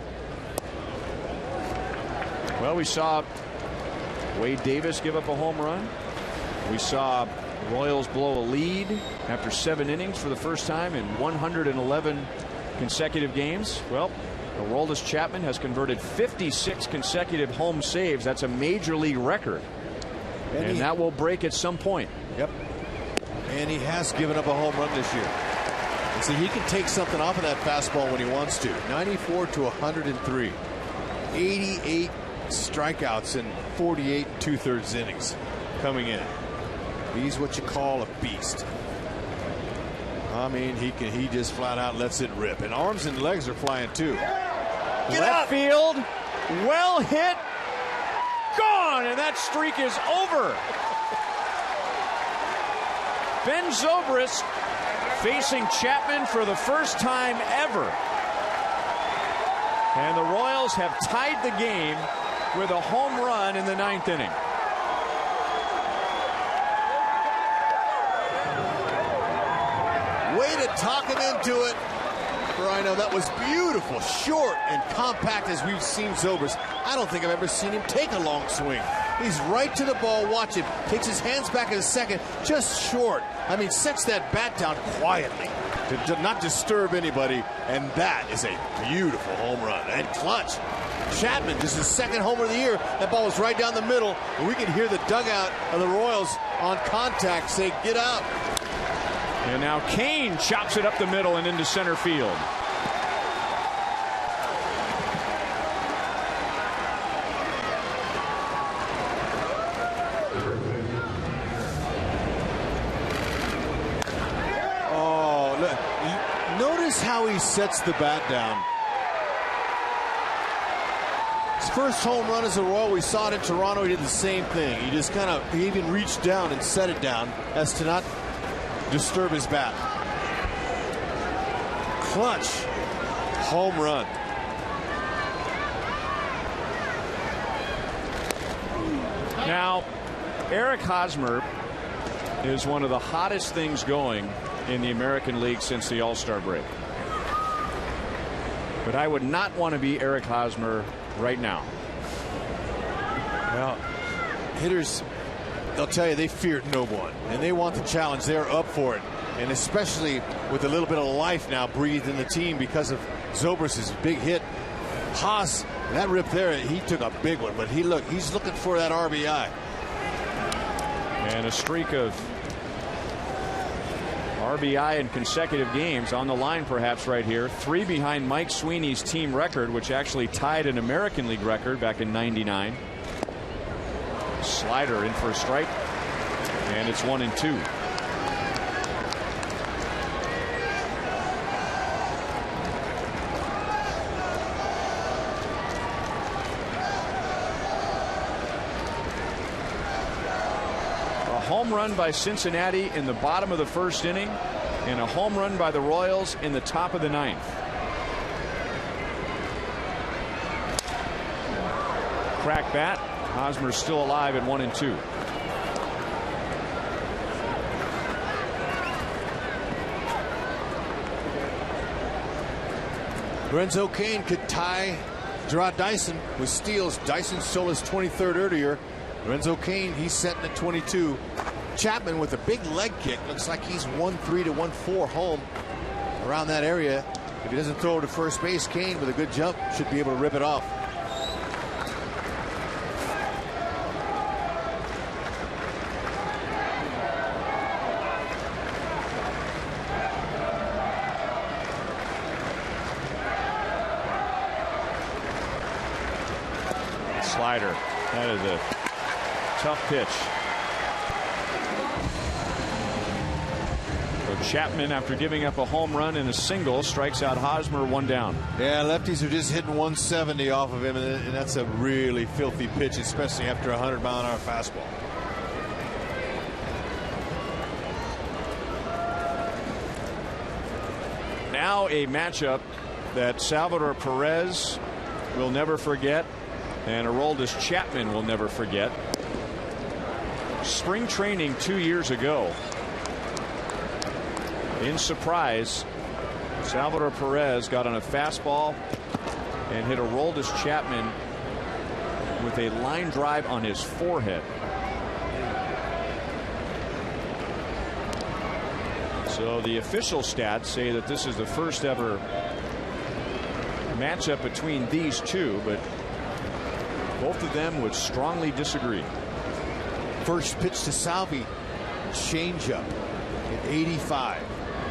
Well, we saw Wade Davis give up a home run. We saw Royals blow a lead after 7 innings for the first time in 111 consecutive games. Well, Aroldis Chapman has converted 56 consecutive home saves. That's a major league record. And that will break at some point. Yep. And he has given up a home run this year. And so he can take something off of that fastball when he wants to. 94 to 103. 88 strikeouts in 48 2/3 innings coming in. He's what you call a beast. I mean, he just flat out lets it rip. And arms and legs are flying too. Left field, well hit, gone, and that streak is over. Ben Zobrist facing Chapman for the first time ever. And the Royals have tied the game with a home run in the 9th inning. Way to talk him into it. Rhino, that was beautiful, short and compact as we've seen Zobrist. I don't think I've ever seen him take a long swing. He's right to the ball. Watch him. Takes his hands back in a second. Just short. I mean, sets that bat down quietly to not disturb anybody. And that is a beautiful home run. And clutch. Chapman, just his 2nd homer of the year. That ball was right down the middle. And we can hear the dugout of the Royals on contact say, get out. And now Kane chops it up the middle and into center field. Oh, look. Notice how he sets the bat down. His first home run as a Royal, we saw it in Toronto. He did the same thing. He just he even reached down and set it down as to not disturb his bat. Clutch home run. Now, Eric Hosmer is one of the hottest things going in the American League since the All-Star break. But I would not want to be Eric Hosmer right now. Well, hitters, they'll tell you they fear no one, and they want the challenge. They're up for it, and especially with a little bit of life now breathed in the team because of Zobrist's big hit. Haas, that rip there, he took a big one, but he's looking for that RBI. And a streak of RBI in consecutive games on the line perhaps right here. 3 behind Mike Sweeney's team record, which actually tied an American League record back in '99. Slider in for a strike, and it's 1-2. A home run by Cincinnati in the bottom of the 1st inning, and a home run by the Royals in the top of the 9th. Crack bat. Hosmer's still alive at 1-2. Lorenzo Cain could tie Gerard Dyson with steals. Dyson stole his 23rd earlier. Lorenzo Cain, he's setting at 22. Chapman with a big leg kick. Looks like he's 1-3 to 1-4 home around that area. If he doesn't throw to first base, Cain with a good jump should be able to rip it off. Slider. That is a tough pitch. So Chapman, after giving up a home run and a single, strikes out Hosmer, 1 down. Yeah, lefties are just hitting 170 off of him, and that's a really filthy pitch, especially after a 100-mile-an-hour fastball. Now a matchup that Salvador Perez will never forget, and Aroldis Chapman will never forget. spring training 2 years ago. In surprise, Salvador Perez got on a fastball and hit Aroldis Chapman with a line drive on his forehead. So the official stats say that this is the first ever matchup between these two, but both of them would strongly disagree. First pitch to Salvi, changeup at 85.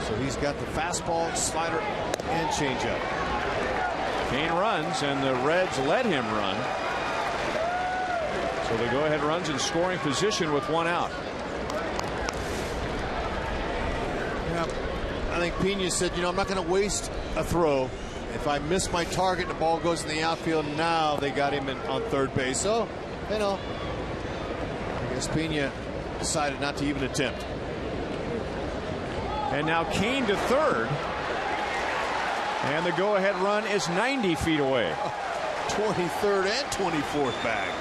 So he's got the fastball, slider, and changeup. Cain runs, and the Reds let him run. So the go-ahead runs in scoring position with 1 out. Yeah, I think Pena said, I'm not going to waste a throw. If I miss my target and the ball goes in the outfield, now they got him on third base. So, I guess Pena decided not to even attempt. And now Cain to third. And the go-ahead run is 90 feet away. 23rd and 24th bag.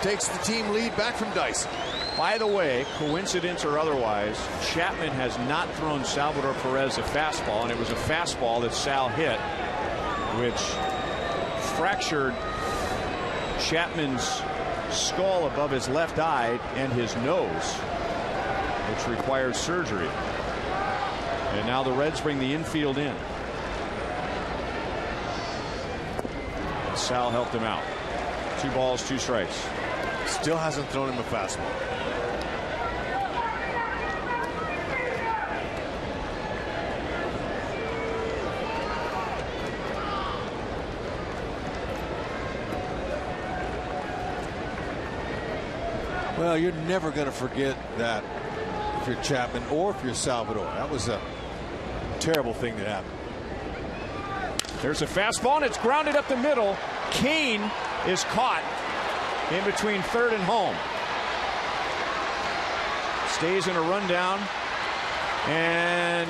Takes the team lead back from Dyson. By the way, coincidence or otherwise, Chapman has not thrown Salvador Perez a fastball, and it was a fastball that Sal hit, which fractured Chapman's skull above his left eye and his nose, which requires surgery. And now the Reds bring the infield in. Sal helped him out. 2 balls, 2 strikes. Still hasn't thrown him a fastball. Well, you're never going to forget that if you're Chapman or if you're Salvador. That was a terrible thing that happened. There's a fastball, and it's grounded up the middle. Cain is caught in between third and home. Stays in a rundown. And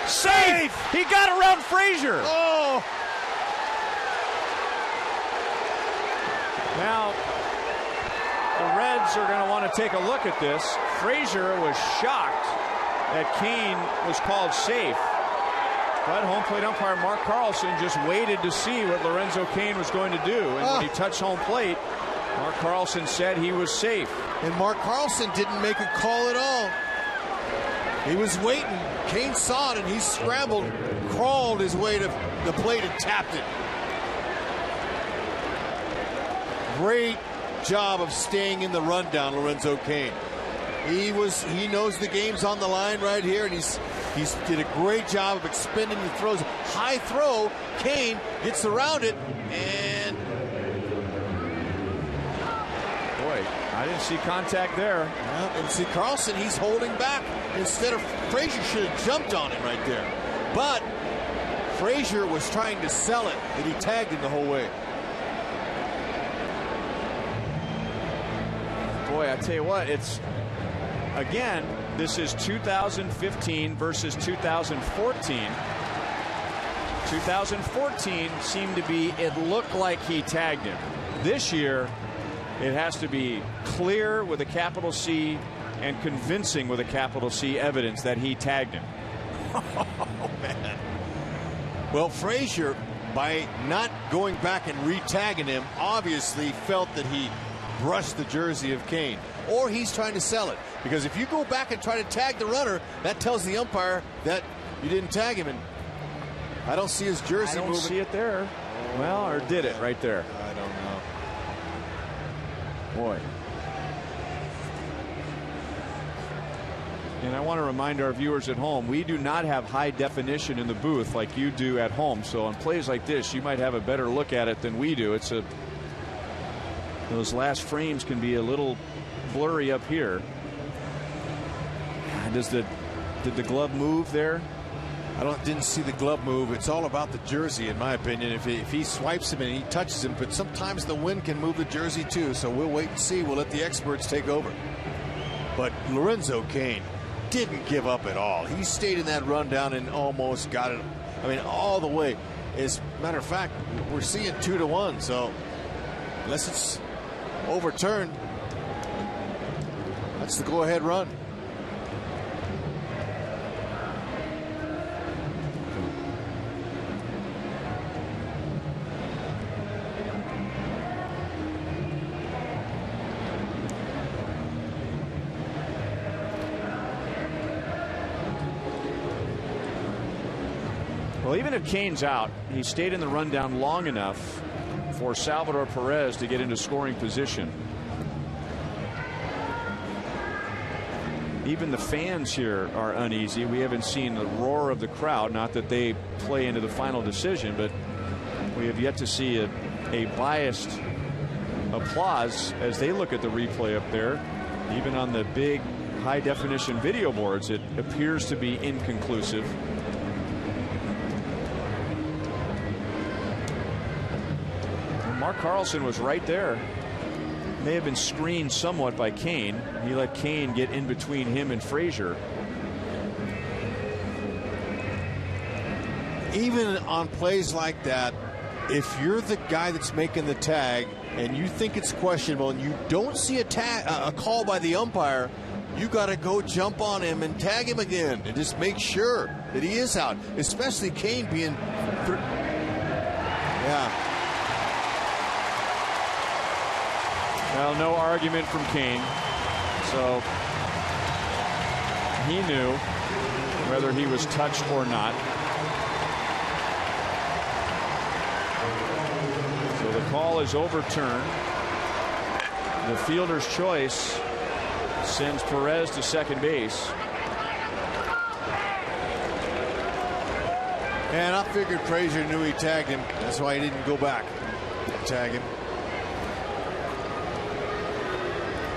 safe! He got around Frazier. Oh! Now, the Reds are going to want to take a look at this. Frazier was shocked that Cain was called safe. But home plate umpire Mark Carlson just waited to see what Lorenzo Cain was going to do. And when he touched home plate, Mark Carlson said he was safe. And Mark Carlson didn't make a call at all. He was waiting. Cain saw it, and he scrambled, crawled his way to the plate and tapped it. Great job of staying in the rundown, Lorenzo Cain. He knows the game's on the line right here, and he's did a great job of expending the throws. High throw, Cain gets around it, and boy, I didn't see contact there. And see Carlson, he's holding back instead of Frazier should have jumped on him right there. But Frazier was trying to sell it, and he tagged him the whole way. Boy, I tell you what, it's again, this is 2015 versus 2014. 2014 seemed to be, it looked like he tagged him. This year, it has to be clear with a capital C and convincing with a capital C evidence that he tagged him. Oh, man. Well, Frazier, by not going back and re-tagging him, obviously felt that he brushed the jersey of Cain. Or he's trying to sell it. Because if you go back and try to tag the runner, that tells the umpire that you didn't tag him. And I don't see his jersey moving. I don't see it there. Well, or did it right there? I don't know. Boy. And I want to remind our viewers at home, we do not have high definition in the booth like you do at home. So on plays like this, you might have a better look at it than we do. Those last frames can be a little blurry up here. Did the glove move there? Didn't see the glove move. It's all about the jersey, in my opinion. If he swipes him and he touches him, but sometimes the wind can move the jersey too. So we'll wait and see. We'll let the experts take over. But Lorenzo Cain didn't give up at all. He stayed in that rundown and almost got it. I mean, all the way. As a matter of fact, we're seeing 2-1. So unless it's overturned. That's the go-ahead run. Well, even if Cain's out, he stayed in the rundown long enough for Salvador Perez to get into scoring position. Even the fans here are uneasy. We haven't seen the roar of the crowd, not that they play into the final decision, but we have yet to see a biased applause as they look at the replay up there. Even on the big high definition video boards, it appears to be inconclusive. Mark Carlson was right there. May have been screened somewhat by Cain. He let Cain get in between him and Frazier. Even on plays like that, if you're the guy that's making the tag and you think it's questionable and you don't see a call by the umpire, you got to go jump on him and tag him again and just make sure that he is out, especially Cain being yeah. Well, no argument from Cain, so he knew whether he was touched or not. So the call is overturned. The fielder's choice sends Perez to second base. And I figured Frazier knew he tagged him. That's why he didn't go back and tag him.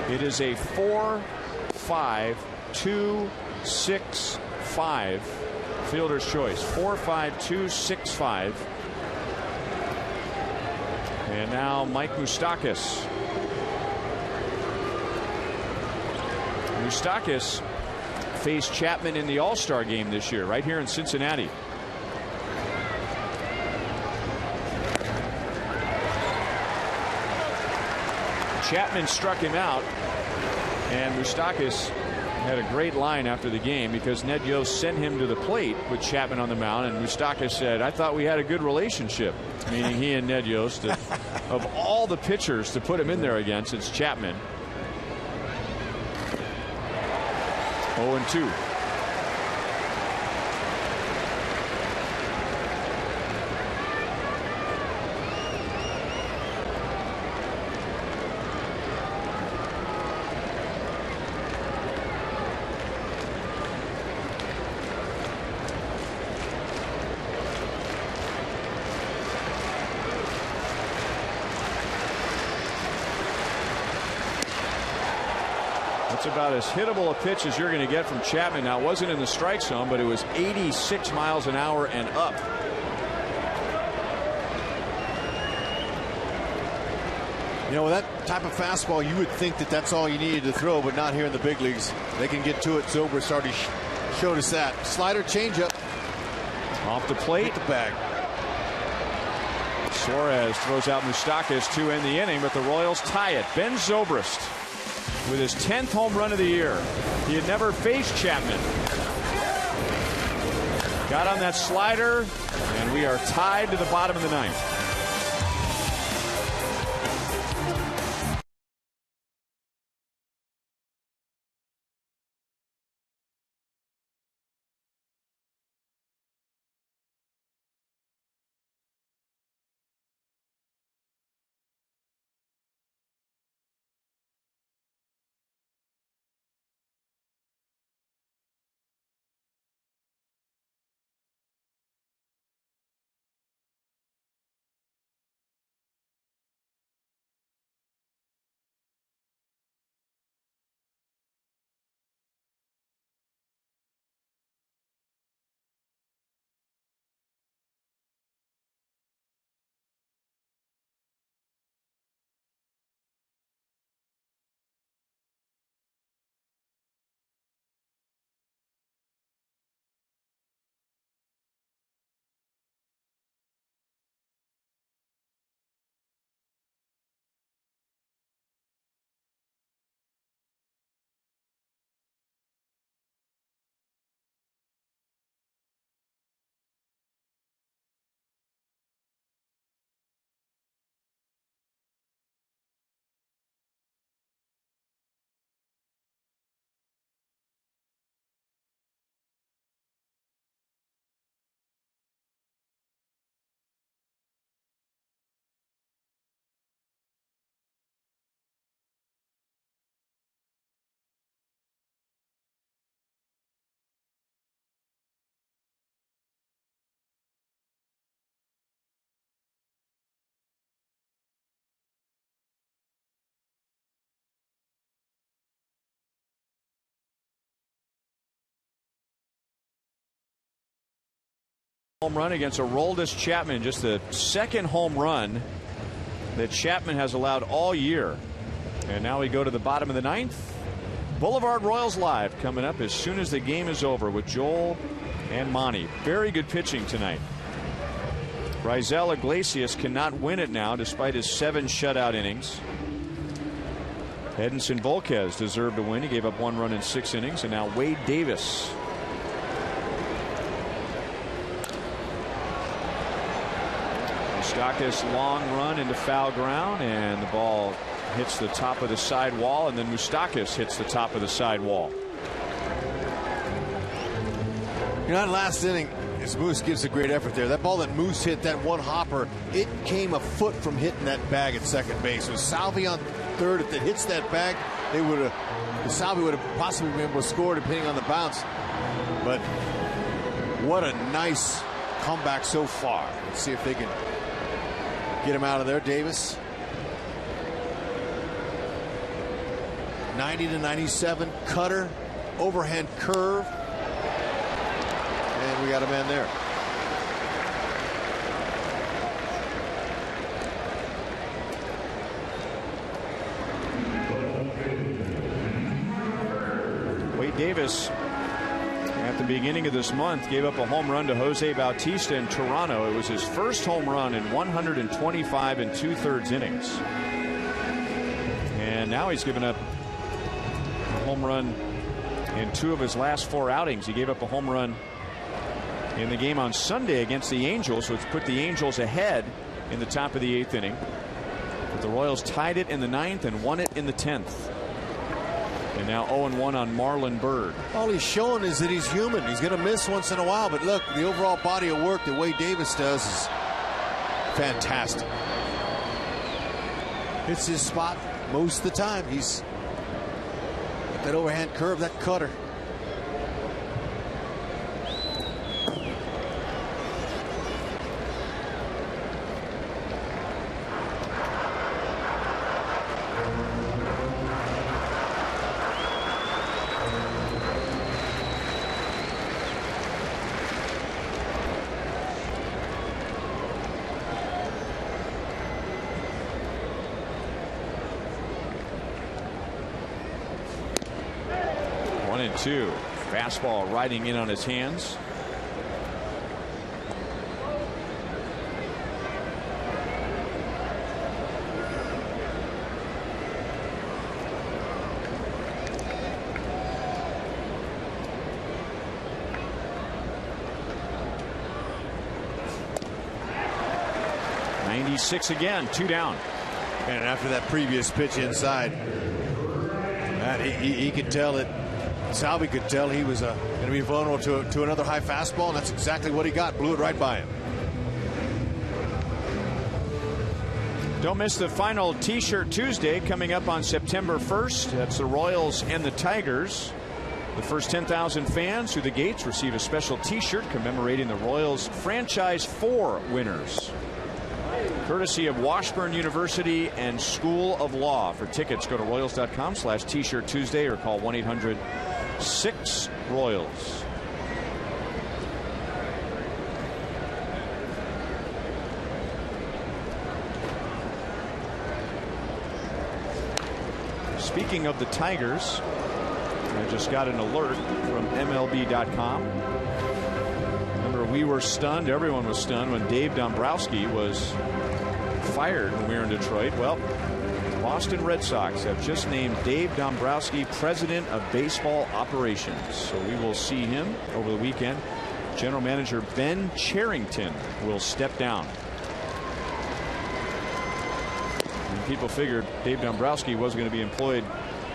It is a 4-5-2-6-5 fielder's choice. 4-5-2-6-5. And now Mike Moustakas. Moustakas faced Chapman in the All-Star game this year, right here in Cincinnati. Chapman struck him out, and Moustakas had a great line after the game because Ned Yost sent him to the plate with Chapman on the mound, and Moustakas said, "I thought we had a good relationship," meaning he and Ned Yost. Of all the pitchers to put him in there against, it's Chapman. 0-2. It's about as hittable a pitch as you're going to get from Chapman. Now, it wasn't in the strike zone, but it was 86 miles an hour and up. You know, with that type of fastball, you would think that that's all you needed to throw, but not here in the big leagues. They can get to it. Zobrist already showed us that. Slider changeup. Off the plate. Hit the bag. Suarez throws out Moustakas to end the inning, but the Royals tie it. Ben Zobrist with his 10th home run of the year. He had never faced Chapman. Got on that slider, and we are tied to the bottom of the ninth. Home run against Aroldis Chapman, just the second home run that Chapman has allowed all year. And now we go to the bottom of the ninth. Boulevard Royals Live coming up as soon as the game is over with Joel and Monty. Very good pitching tonight. Raisel Iglesias cannot win it now despite his 7 shutout innings. Edinson Volquez deserved to win. He gave up 1 run in 6 innings. And now Wade Davis. Moustakas long run into foul ground, and the ball hits the top of the side wall, and then Moustakas hits the top of the side wall. You know, that last inning, as Moose gives a great effort there. That ball that Moose hit, that one hopper, it came a foot from hitting that bag at second base. It was Salvi on third. If it hits that bag, they would have, Salvi would have possibly been able to score depending on the bounce. But what a nice comeback so far. Let's see if they can get him out of there. Davis. 90 to 97, cutter, overhand curve, and we got a man there. Wade Davis, at the beginning of this month, gave up a home run to Jose Bautista in Toronto. It was his first home run in 125 2/3 innings. And now he's given up a home run in 2 of his last 4 outings. He gave up a home run in the game on Sunday against the Angels, which put the Angels ahead in the top of the 8th inning. But the Royals tied it in the 9th and won it in the 10th. And now 0-1 on Marlon Byrd. All he's showing is that he's human. He's going to miss once in a while, but look, the overall body of work that Wade Davis does is fantastic. It's his spot most of the time. He's got that overhand curve, that cutter. Two. Fastball riding in on his hands. '96 again, 2 down. And after that previous pitch inside, he could tell it. Salvi could tell he was going to be vulnerable to another high fastball, and that's exactly what he got. Blew it right by him. Don't miss the final T-shirt Tuesday coming up on September 1st. That's the Royals and the Tigers. The first 10,000 fans through the gates receive a special T-shirt commemorating the Royals Franchise 4 winners, courtesy of Washburn University and School of Law. For tickets, go to Royals.com/T-shirt Tuesday or call 1-800-6-ROYALS. Speaking of the Tigers, I just got an alert from MLB.com. Remember, we were stunned, everyone was stunned when Dave Dombrowski was fired when we were in Detroit. Well, Boston Red Sox have just named Dave Dombrowski president of baseball operations. So we will see him over the weekend. General manager Ben Cherington will step down. And people figured Dave Dombrowski wasn't going to be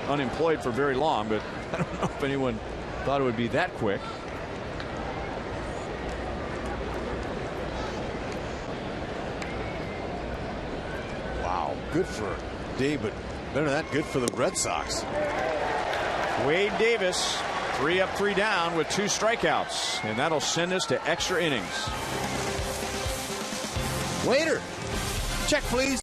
unemployed for very long, but I don't know if anyone thought it would be that quick. Good for Dave, but better than that, good for the Red Sox. Wade Davis, 3 up, 3 down with 2 strikeouts, and that'll send us to extra innings. Waiter, check please.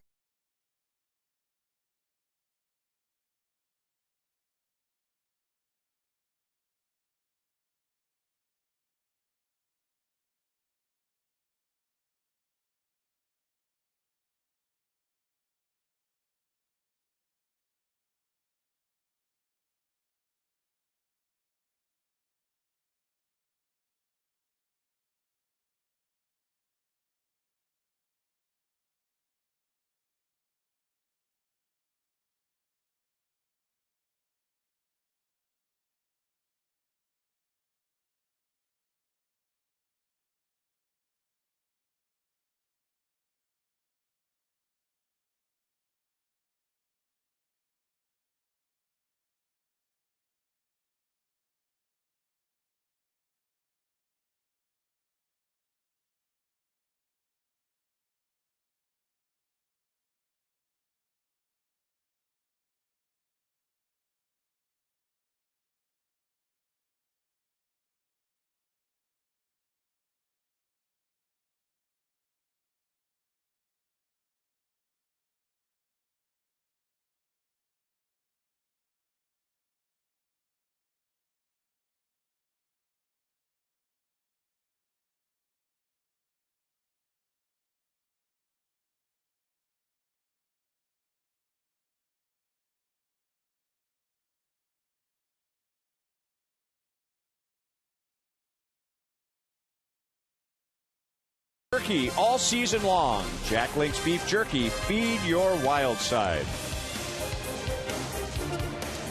jerky all season long. Jack Link's Beef Jerky. Feed your wild side.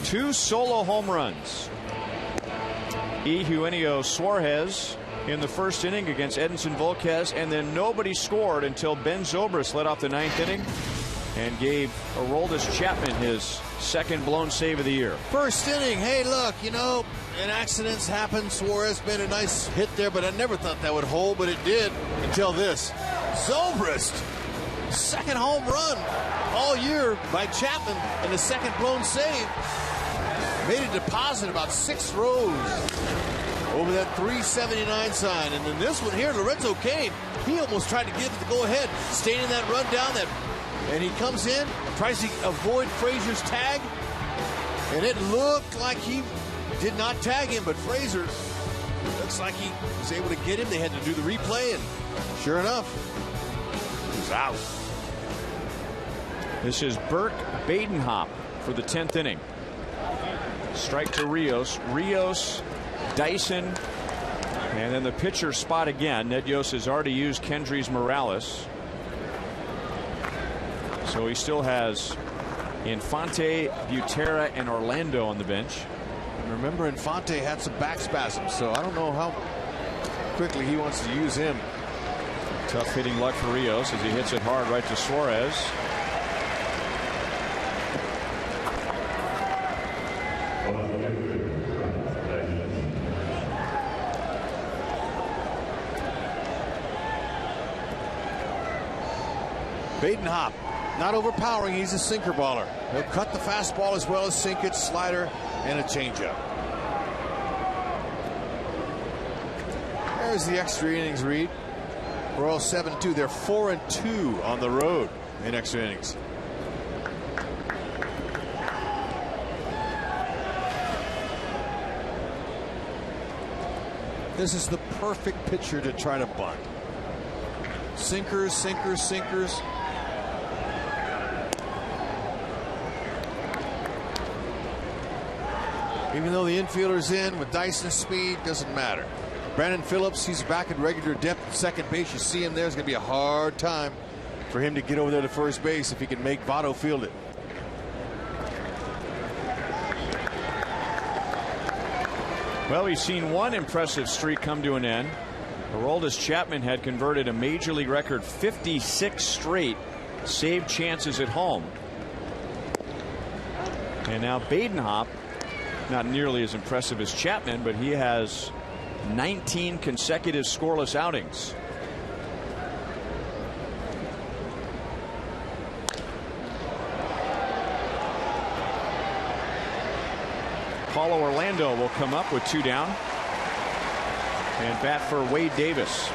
2 solo home runs. Eugenio Suarez in the first inning against Edinson Volquez, and then nobody scored until Ben Zobrist led off the 9th inning and gave Aroldis Chapman his second blown save of the year. First inning, hey, look, you know, and accidents happen. Suarez made a nice hit there, but I never thought that would hold, but it did until this. Zobrist, second home run all year by Chapman, and the second blown save. Made a deposit about 6 rows over that 379 sign. And then this one here, Lorenzo Cain, he almost tried to give it the go-ahead, staying in that run down that, and he comes in, tries to avoid Frazier's tag, and it looked like he did not tag him, but Frazier looks like he was able to get him. They had to do the replay, and sure enough, he was out. This is Burke Badenhop for the 10th inning. Strike to Rios. Rios, Dyson, and then the pitcher spot again. Ned Yost has already used Kendrys Morales. So he still has Infante, Butera, and Orlando on the bench. And remember, Infante had some back spasms, so I don't know how quickly he wants to use him. Tough hitting luck for Rios as he hits it hard right to Suarez. Badenhop, not overpowering. He's a sinker baller. He'll cut the fastball as well as sink it, slider, and a changeup. There's the extra innings read. Royals 7-2. They're 4-2 on the road in extra innings. This is the perfect pitcher to try to bunt. Sinkers, sinkers, sinkers. Even though the infielder's in with Dyson's speed, doesn't matter. Brandon Phillips, he's back at regular depth at second base. You see him there. It's going to be a hard time for him to get over there to first base if he can make Votto field it. Well, we've seen one impressive streak come to an end. Aroldis Chapman had converted a major league record 56 straight saved chances at home. And now Badenhop, not nearly as impressive as Chapman, but he has 19 consecutive scoreless outings. Paulo Orlando will come up with 2 down and bat for Wade Davis.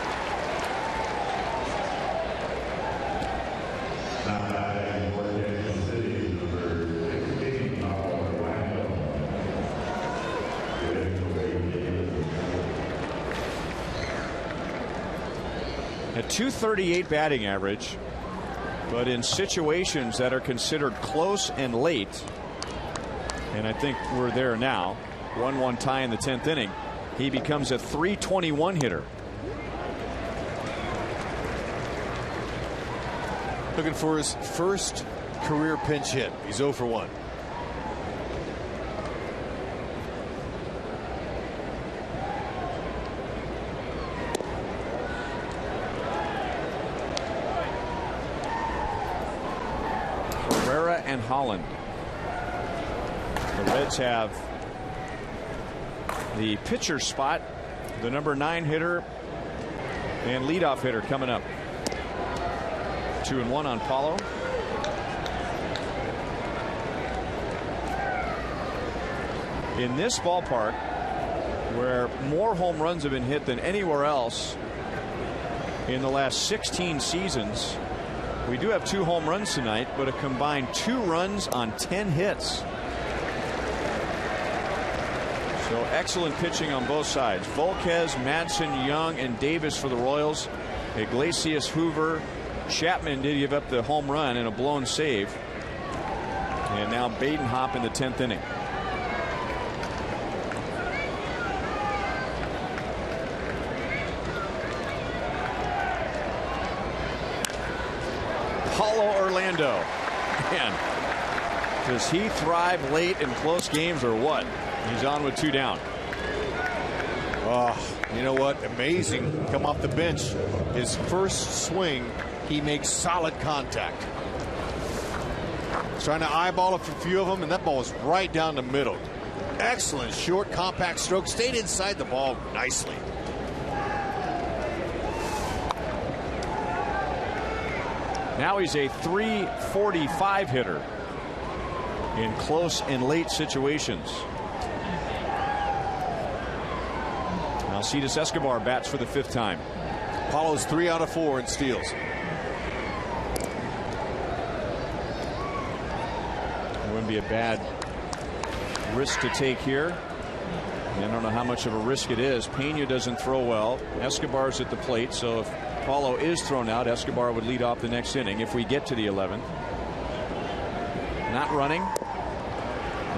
A .238 batting average, but in situations that are considered close and late, and I think we're there now, 1-1 tie in the 10th inning, he becomes a .321 hitter. Looking for his first career pinch hit. He's 0 for 1. And Holland. The Reds have the pitcher spot, the number 9 hitter and leadoff hitter coming up. 2-1 on Paulo. In this ballpark, where more home runs have been hit than anywhere else in the last 16 seasons, we do have 2 home runs tonight, but a combined 2 runs on 10 hits. So excellent pitching on both sides. Volquez, Madsen, Young, and Davis for the Royals. Iglesias, Hoover, Chapman did give up the home run and a blown save. And now Badenhop in the 10th inning. Paulo Orlando. Man, does he thrive late in close games or what? He's on with 2 down. Oh, you know what? Amazing. Come off the bench. His first swing, he makes solid contact. Trying to eyeball a few of them, and that ball was right down the middle. Excellent short, compact stroke. Stayed inside the ball nicely. Now he's a .345 hitter in close and late situations. Alcides Escobar bats for the 5th time. Paulo's 3 out of 4 in steals. It wouldn't be a bad risk to take here. I don't know how much of a risk it is. Pena doesn't throw well. Escobar's at the plate, so if Paulo is thrown out, Escobar would lead off the next inning if we get to the 11th. Not running.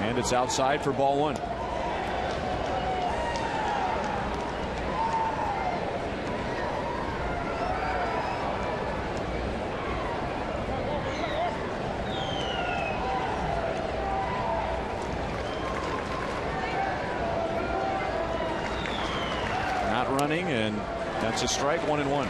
And it's outside for ball 1. Not running, and that's a strike. 1-1.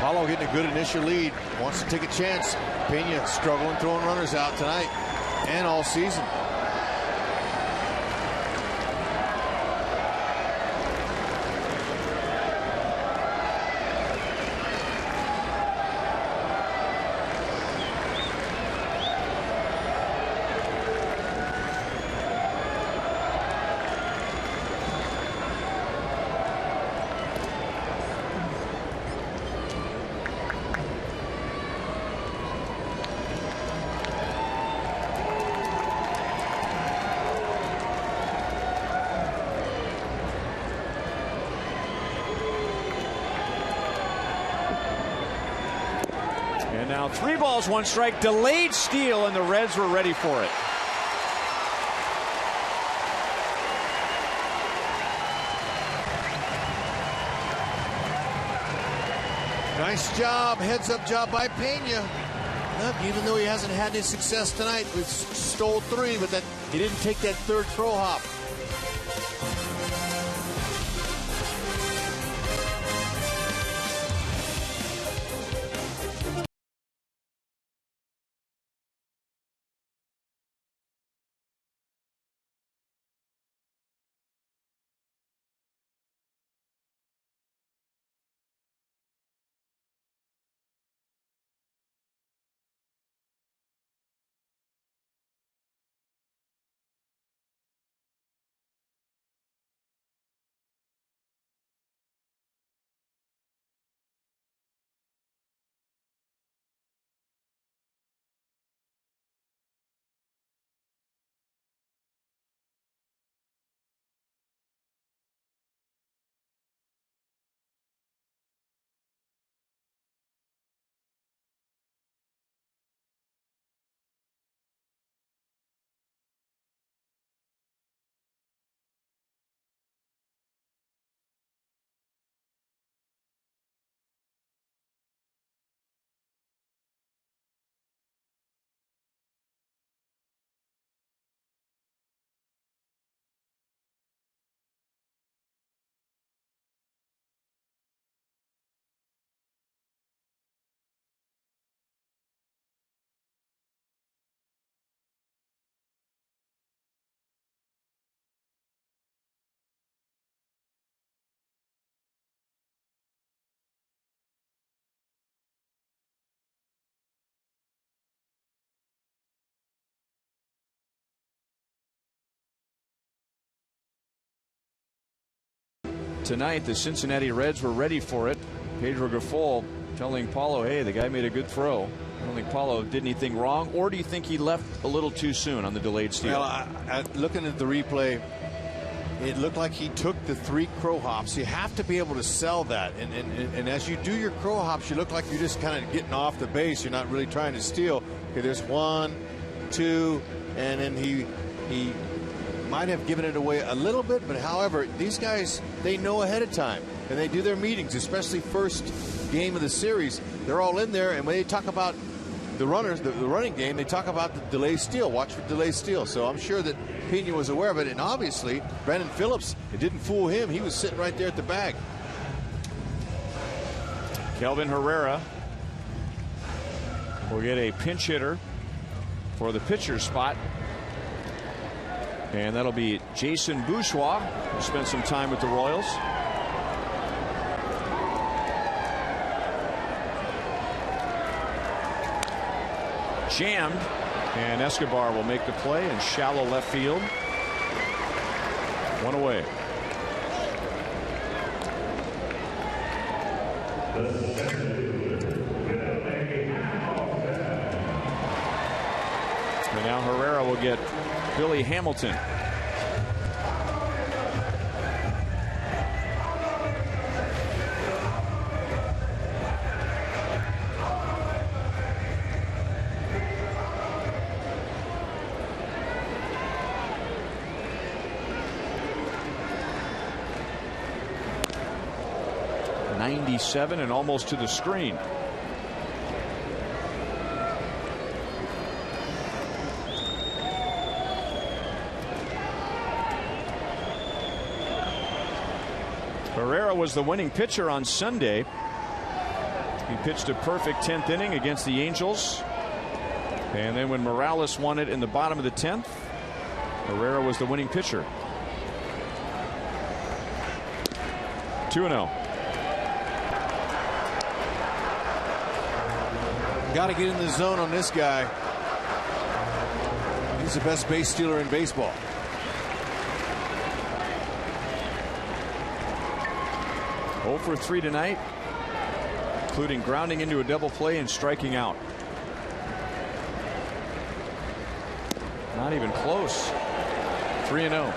Paulo getting a good initial lead. Wants to take a chance. Pena struggling throwing runners out tonight and all season. And now 3 balls, 1 strike, delayed steal, and the Reds were ready for it. Nice job, heads up job by Pena. Look, even though he hasn't had any success tonight, we've stole 3, but he didn't take that 3rd throw hop. Tonight, the Cincinnati Reds were ready for it. Pedro Grifol telling Paulo, hey, the guy made a good throw. I don't think Paulo did anything wrong, or do you think he left a little too soon on the delayed steal? Well, looking at the replay, it looked like he took the 3 crow hops. You have to be able to sell that. And as you do your crow hops, you look like you're just kind of getting off the base. You're not really trying to steal. Okay, there's 1, 2, and then he might have given it away a little bit. But however, these guys, they know ahead of time, and they do their meetings, especially first game of the series. They're all in there, and when they talk about the runners, the running game, they talk about the delay steal. Watch for delay steal. So I'm sure that Pena was aware of it, and obviously Brandon Phillips, it didn't fool him. He was sitting right there at the bag. Kelvin Herrera will get a pinch hitter for the pitcher spot, and that'll be Jason Bourgeois, who spent some time with the Royals. Jammed, and Escobar will make the play in shallow left field. 1 away. And now Herrera will get Billy Hamilton. .97 and almost to the screen. Herrera was the winning pitcher on Sunday. He pitched a perfect 10th inning against the Angels. And then when Morales won it in the bottom of the 10th, Herrera was the winning pitcher. 2-0. Got to get in the zone on this guy. He's the best base stealer in baseball. Oh for 3 tonight, including grounding into a double play and striking out. Not even close. 3-0.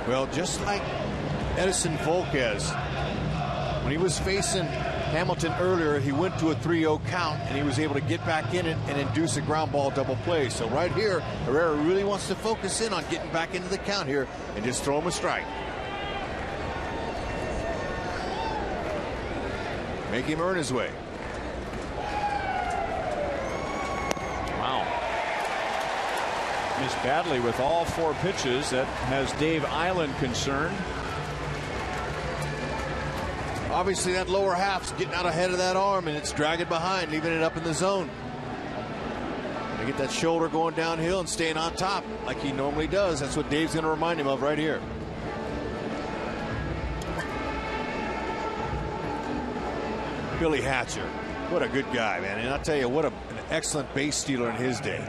Well, just like Edison Volquez, when he was facing Hamilton earlier, he went to a 3-0 count, and he was able to get back in it and induce a ground ball double play. So right here, Herrera really wants to focus in on getting back into the count here and just throw him a strike. Make him earn his way. Wow. Missed badly with all 4 pitches. That has Dave Island concerned. Obviously, that lower half's getting out ahead of that arm, and it's dragging behind, leaving it up in the zone. They get that shoulder going downhill and staying on top like he normally does. That's what Dave's going to remind him of right here. Billy Hatcher, what a good guy, man. And I'll tell you, what an excellent base stealer in his day.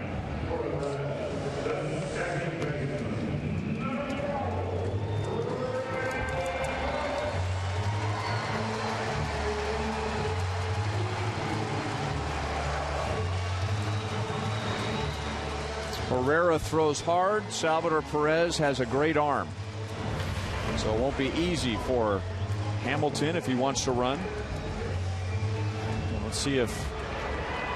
Herrera throws hard. Salvador Perez has a great arm. So it won't be easy for Hamilton if he wants to run. Let's see if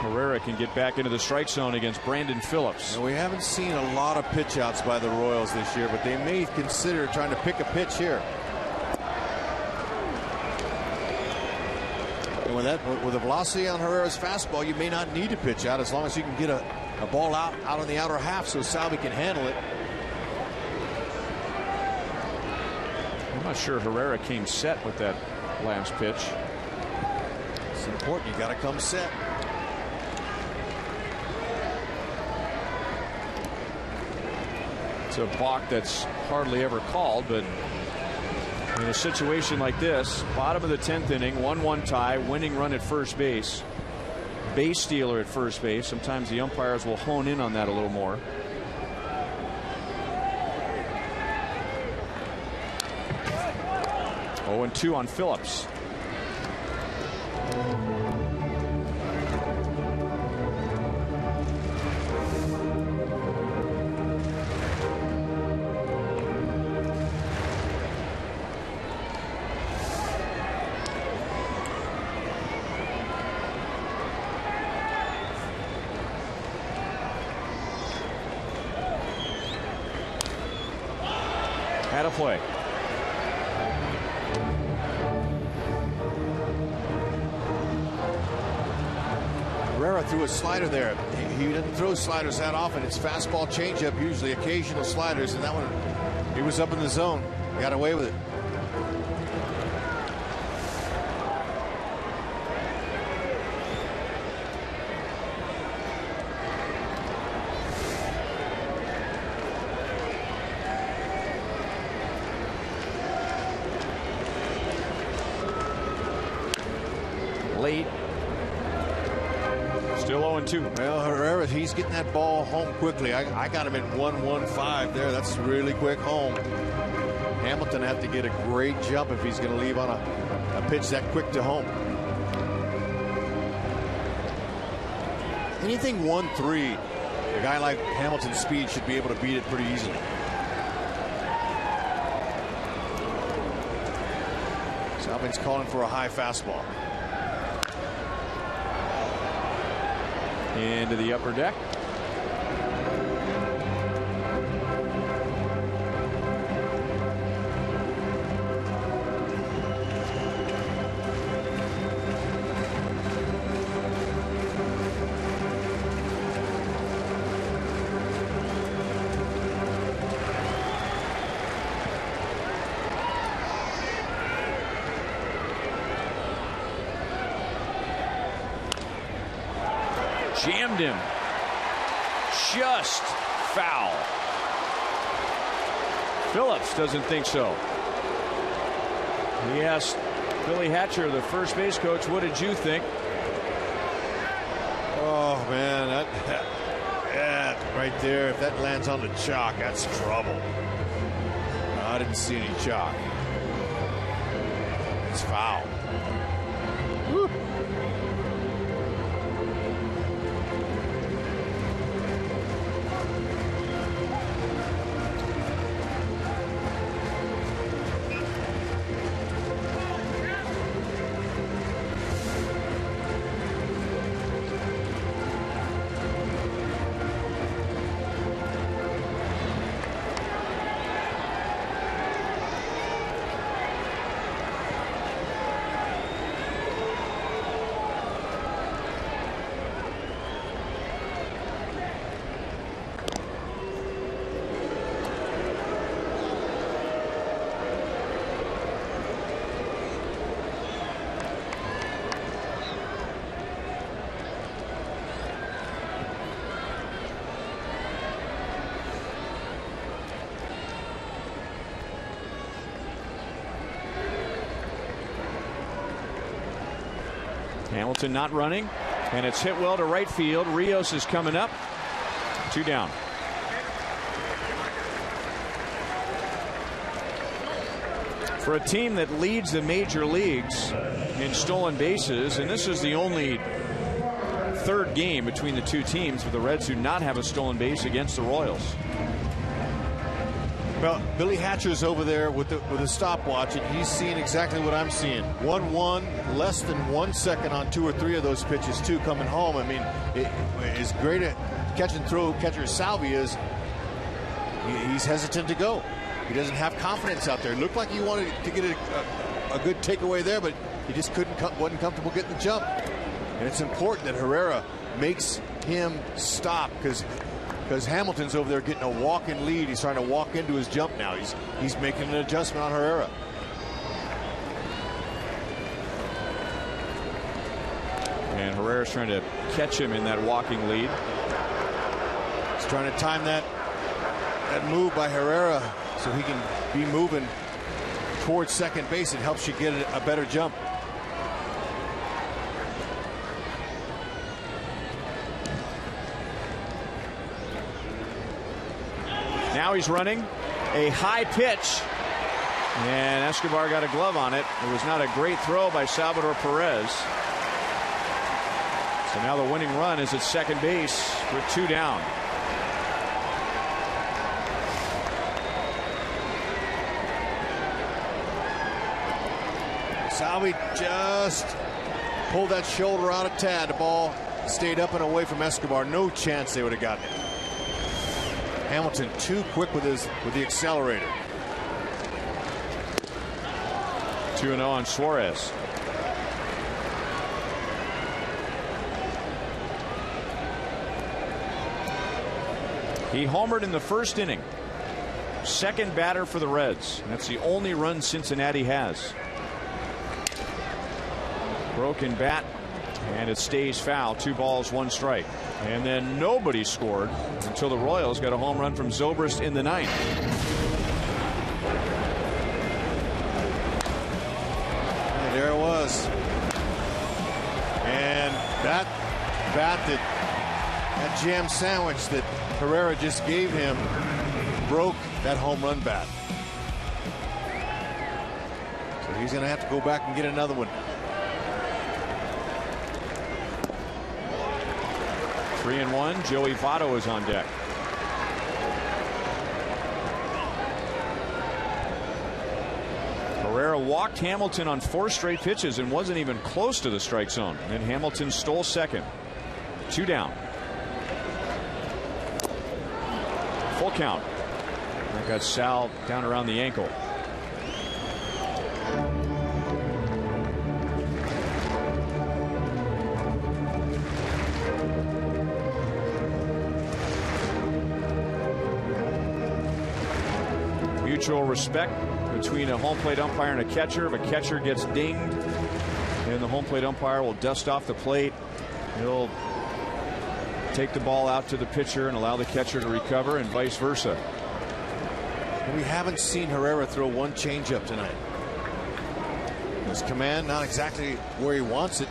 Herrera can get back into the strike zone against Brandon Phillips. And we haven't seen a lot of pitch outs by the Royals this year, but they may consider trying to pick a pitch here. And with the velocity on Herrera's fastball, you may not need to pitch out as long as you can get a ball out on the outer half so Salvi can handle it. I'm not sure Herrera came set with that last pitch. It's important. You got to come set. It's a balk that's hardly ever called, but in a situation like this, bottom of the 10th inning, 1-1 tie, winning run at first base, base stealer at first base. Sometimes the umpires will hone in on that a little more. Oh, 0-2 on Phillips. Had a play. Herrera threw a slider there. He doesn't throw sliders that often. It's fastball, changeup, usually occasional sliders, and that one, he was up in the zone. Got away with it. Late. Still 0-2. Well, Herrera, he's getting that ball home quickly. I got him at 1-1-5 there. That's really quick home. Hamilton have to get a great jump if he's going to leave on a pitch that quick to home. Anything 1-3, a guy like Hamilton's speed should be able to beat it pretty easily. Salvin's calling for a high fastball. Into the upper deck. Jammed him. Just foul. Phillips doesn't think so. He asked Billy Hatcher, the first base coach, what did you think? Oh, man, that right there, if that lands on the chalk, that's trouble. I didn't see any chalk. It's foul. Woo. Hamilton not running, and it's hit well to right field. Rios is coming up. 2 down. For a team that leads the major leagues in stolen bases, and this is the only third game between the two teams where the Reds do not have a stolen base against the Royals. Well, Billy Hatcher's over there with a stopwatch, and he's seeing exactly what I'm seeing. 1-1, less than 1 second on 2 or 3 of those pitches, too, coming home. I mean, as great a catch and throw catcher Salvi is, he's hesitant to go. He doesn't have confidence out there. It looked like he wanted to get a good takeaway there, but he just wasn't comfortable getting the jump. And it's important that Herrera makes him stop, because Hamilton's over there getting a walk-in lead. He's trying to walk into his jump now. He's making an adjustment on Herrera. And Herrera's trying to catch him in that walking lead. He's trying to time that move by Herrera so he can be moving towards second base. It helps you get a better jump. Now he's running a high pitch, and Escobar got a glove on it. It was not a great throw by Salvador Perez. So now the winning run is at second base with 2 down. Salvi just pulled that shoulder out a tad. The ball stayed up and away from Escobar. No chance they would have gotten it. Hamilton too quick with the accelerator. 2-0 on Suarez. He homered in the first inning. Second batter for the Reds. And that's the only run Cincinnati has. Broken bat, and it stays foul. 2 balls, 1 strike. And then nobody scored until the Royals got a home run from Zobrist in the 9th. And there it was. And that bat, that jam sandwich that Herrera just gave him, broke that home run bat. So he's going to have to go back and get another one. 3-1. Joey Votto is on deck. Herrera walked Hamilton on 4 straight pitches and wasn't even close to the strike zone. And then Hamilton stole second. 2 down. Full count. That got Sal down around the ankle. Mutual respect between a home plate umpire and a catcher. If a catcher gets dinged, then the home plate umpire will dust off the plate. He'll take the ball out to the pitcher and allow the catcher to recover, and vice versa. We haven't seen Herrera throw one changeup tonight. His command not exactly where he wants it.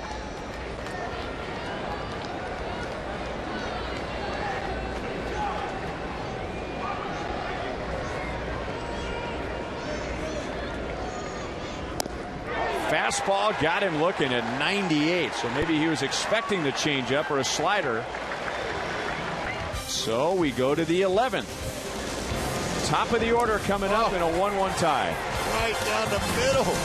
Fastball got him looking at 98, so maybe he was expecting the changeup or a slider. So we go to the 11th. Top of the order coming up in a 1-1 tie. Right down the middle.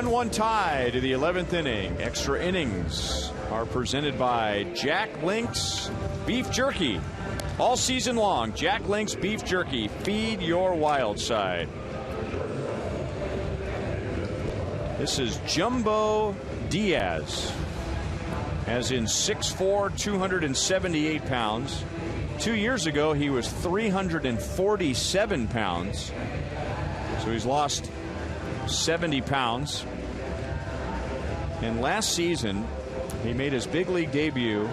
One tie to the 11th inning. Extra innings are presented by Jack Link's Beef Jerky. All season long, Jack Link's beef jerky. Feed your wild side. This is Jumbo Diaz, as in 6'4", 278 pounds. 2 years ago, he was 347 pounds. So he's lost 70 pounds. And last season, he made his big league debut,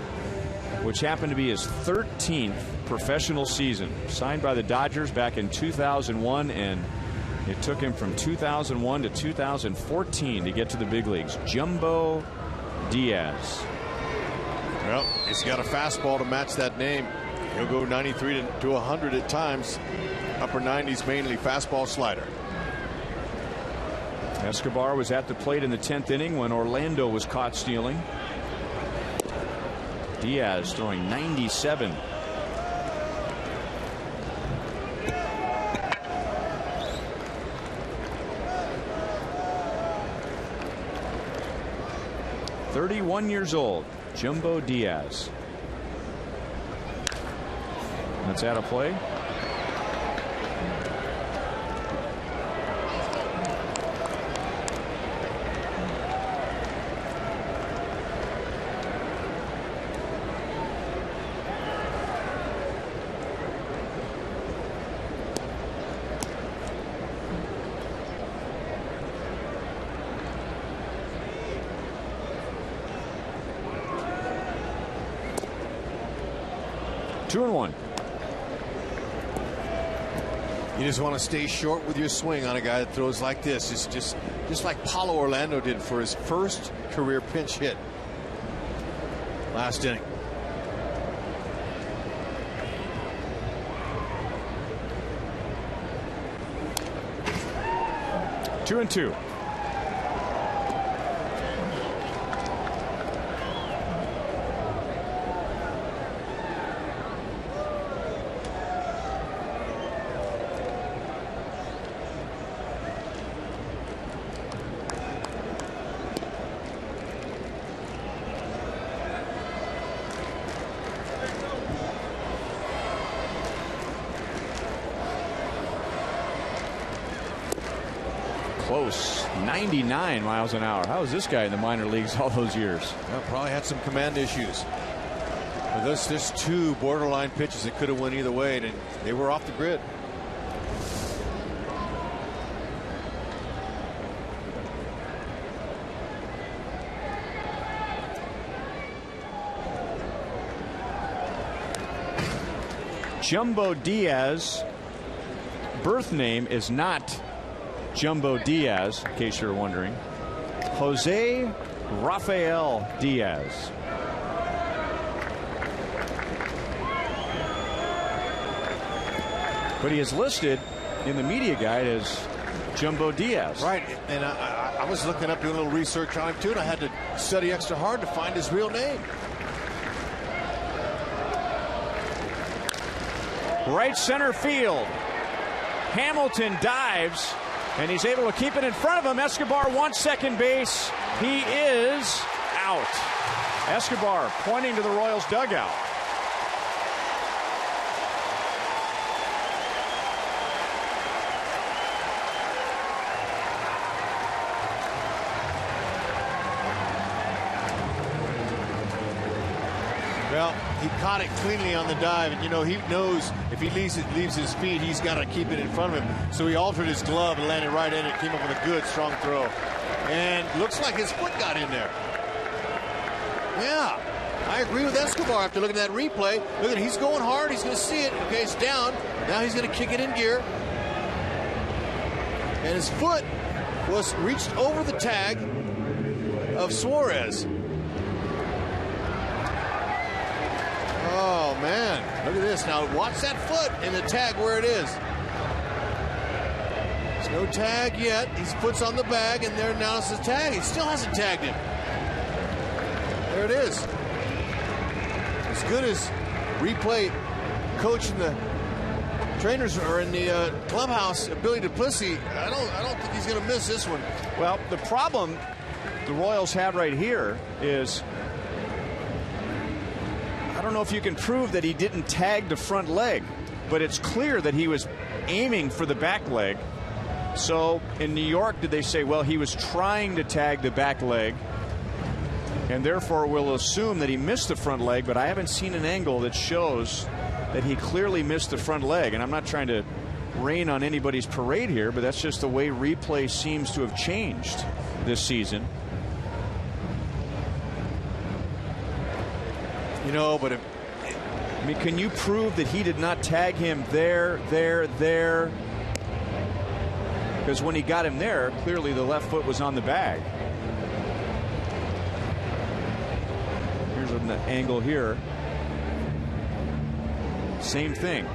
which happened to be his 13th professional season. Signed by the Dodgers back in 2001, and it took him from 2001 to 2014 to get to the big leagues. Jumbo Diaz. Well, he's got a fastball to match that name. He'll go 93 to 100 at times. Upper 90s mainly, fastball, slider. Escobar was at the plate in the 10th inning when Orlando was caught stealing. Diaz throwing 97. "31 years old, Jumbo Diaz." That's out of play. Two and one. You just want to stay short with your swing on a guy that throws like this. It's just like Paulo Orlando did for his first career pinch hit last inning. Two and two. Close. 99 miles an hour. How was this guy in the minor leagues all those years? Well, probably had some command issues. But there's two borderline pitches that could have went either way, and they were off the grid. Jumbo Diaz, birth name is not Jumbo Diaz, in case you're wondering. Jose Rafael Diaz. But he is listed in the media guide as Jumbo Diaz. Right, and I was looking up, doing a little research on him too, and I had to study extra hard to find his real name. Right center field. Hamilton dives, and he's able to keep it in front of him. Escobar wants second base. He is out. Escobar pointing to the Royals dugout. Well, he caught it cleanly on the dive, and you know, he knows if he leaves his feet, he's got to keep it in front of him. So he altered his glove and landed right in it, came up with a good, strong throw. And looks like his foot got in there. Yeah, I agree with Escobar after looking at that replay. Look at it, he's going hard, he's going to see it. Okay, it's down. Now he's going to kick it in gear. And his foot was reached over the tag of Suarez. Oh, man. Look at this. Now, watch that foot in the tag where it is. There's no tag yet. His foot's on the bag, and there now is the tag. He still hasn't tagged him. There it is. As good as replay coach and the trainers are in the clubhouse, Billy Duplessis, I don't think he's going to miss this one. Well, the problem the Royals have right here is I don't know if you can prove that he didn't tag the front leg, but it's clear that he was aiming for the back leg. So in New York, did they say, well, he was trying to tag the back leg, and therefore we'll assume that he missed the front leg, but I haven't seen an angle that shows that he clearly missed the front leg. And I'm not trying to rain on anybody's parade here, but that's just the way replay seems to have changed this season. You know, but I mean, can you prove that he did not tag him there? Because when he got him there, clearly the left foot was on the bag. Here's an angle here. Same thing.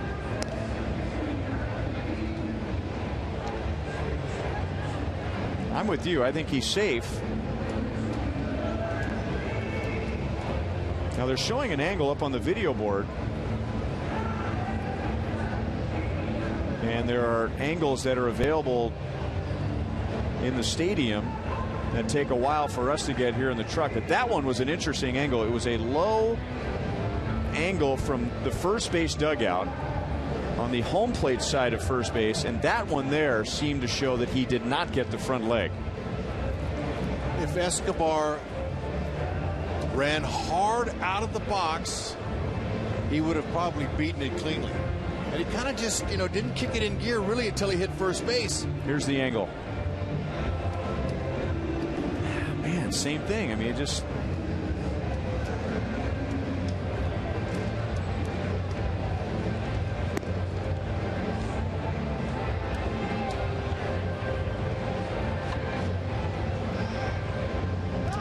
I'm with you. I think he's safe. Now they're showing an angle up on the video board. And there are angles that are available in the stadium that take a while for us to get here in the truck. But that one was an interesting angle. It was a low angle from the first base dugout on the home plate side of first base, and that one there seemed to show that he did not get the front leg. if Escobar ran hard out of the box, he would have probably beaten it cleanly. And he kind of just, didn't kick it in gear really until he hit first base. Here's the angle. Man, same thing. I mean, it just...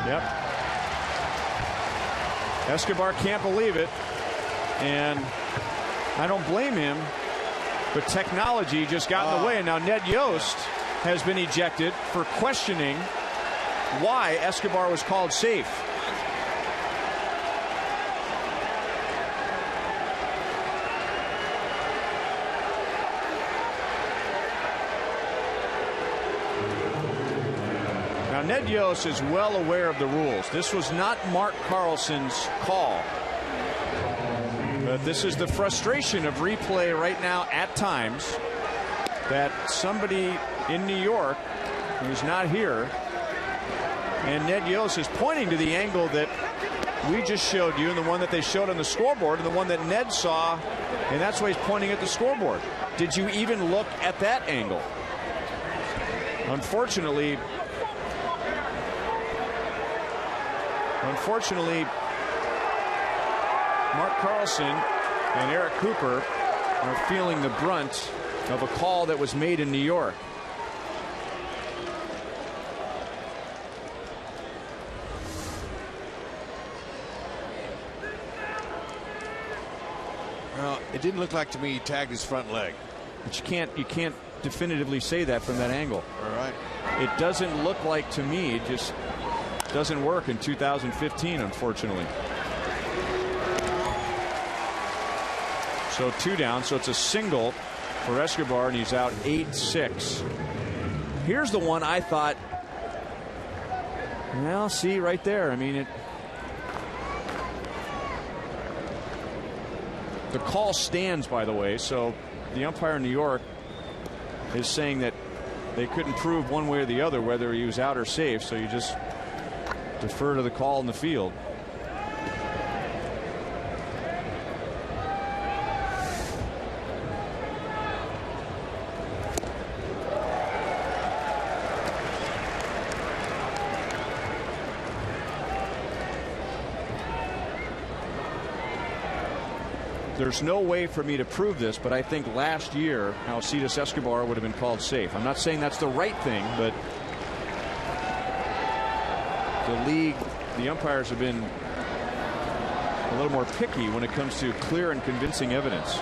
Yep. Escobar can't believe it. And I don't blame him, but technology just got in the way. And now Ned Yost has been ejected for questioning why Escobar was called safe. Now Ned Yost is well aware of the rules. This was not Mark Carlson's call. But this is the frustration of replay right now at times, that somebody in New York who's not here, and Ned Yost is pointing to the angle that we just showed you and the one that they showed on the scoreboard and the one that Ned saw, and that's why he's pointing at the scoreboard. Did you even look at that angle? Unfortunately, Mark Carlson and Eric Cooper are feeling the brunt of a call that was made in New York. Well, it didn't look like to me he tagged his front leg. But you can't definitively say that from that angle. All right. It doesn't look like to me. It just doesn't work in 2015, unfortunately. So 2 down, so it's a single for Escobar, and he's out 8-6. Here's the one I thought, well, see right there. I mean, the call stands, by the way, so the umpire in New York is saying that they couldn't prove one way or the other whether he was out or safe, so you just defer to the call in the field. There's no way for me to prove this, but I think last year Alcides Escobar would have been called safe. I'm not saying that's the right thing, but the league, the umpires have been a little more picky when it comes to clear and convincing evidence.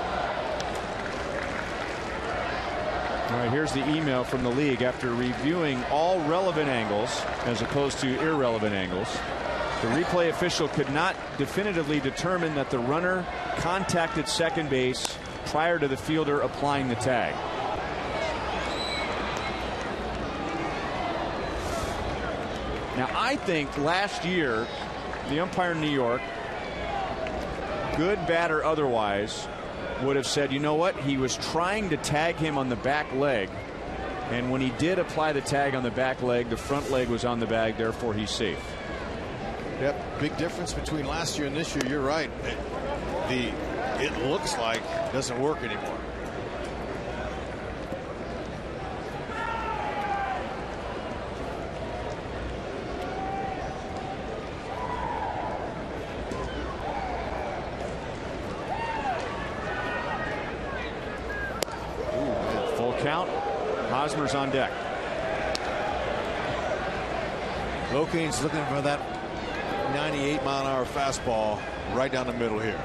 All right, here's the email from the league. After reviewing all relevant angles as opposed to irrelevant angles, the replay official could not definitively determine that the runner contacted second base prior to the fielder applying the tag. Now, I think last year, the umpire in New York good, bad, or otherwise, would have said, you know what, he was trying to tag him on the back leg, and when he did apply the tag on the back leg, the front leg was on the bag, therefore he's safe. Yep, big difference between last year and this year. You're right. It looks like it doesn't work anymore. Count. Hosmer's on deck. Locane's looking for that 98-mile-an-hour fastball right down the middle here.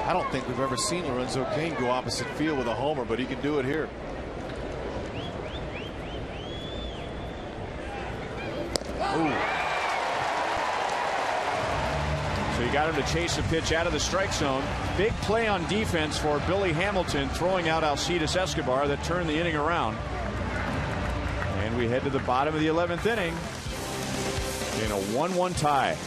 I don't think we've ever seen Lorenzo Cain go opposite field with a homer, but he can do it here. Ooh. So you got him to chase a pitch out of the strike zone. Big play on defense for Billy Hamilton, throwing out Alcides Escobar that turned the inning around. And we head to the bottom of the 11th inning in a 1-1 tie.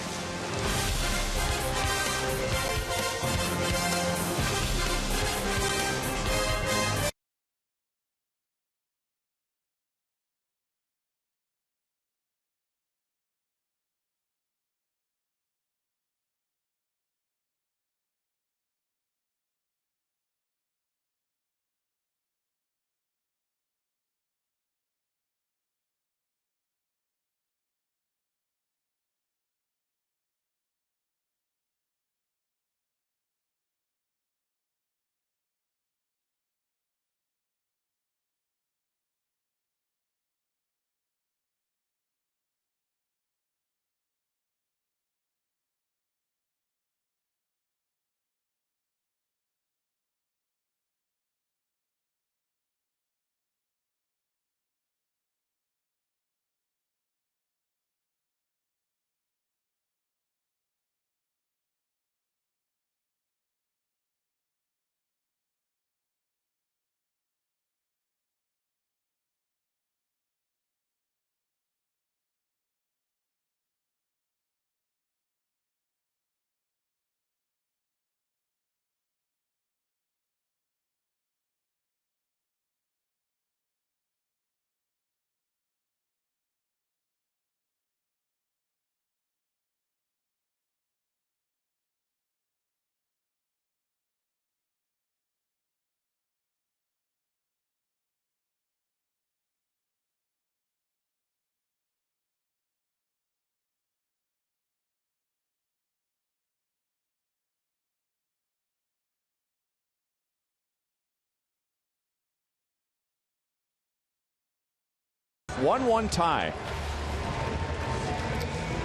One tie.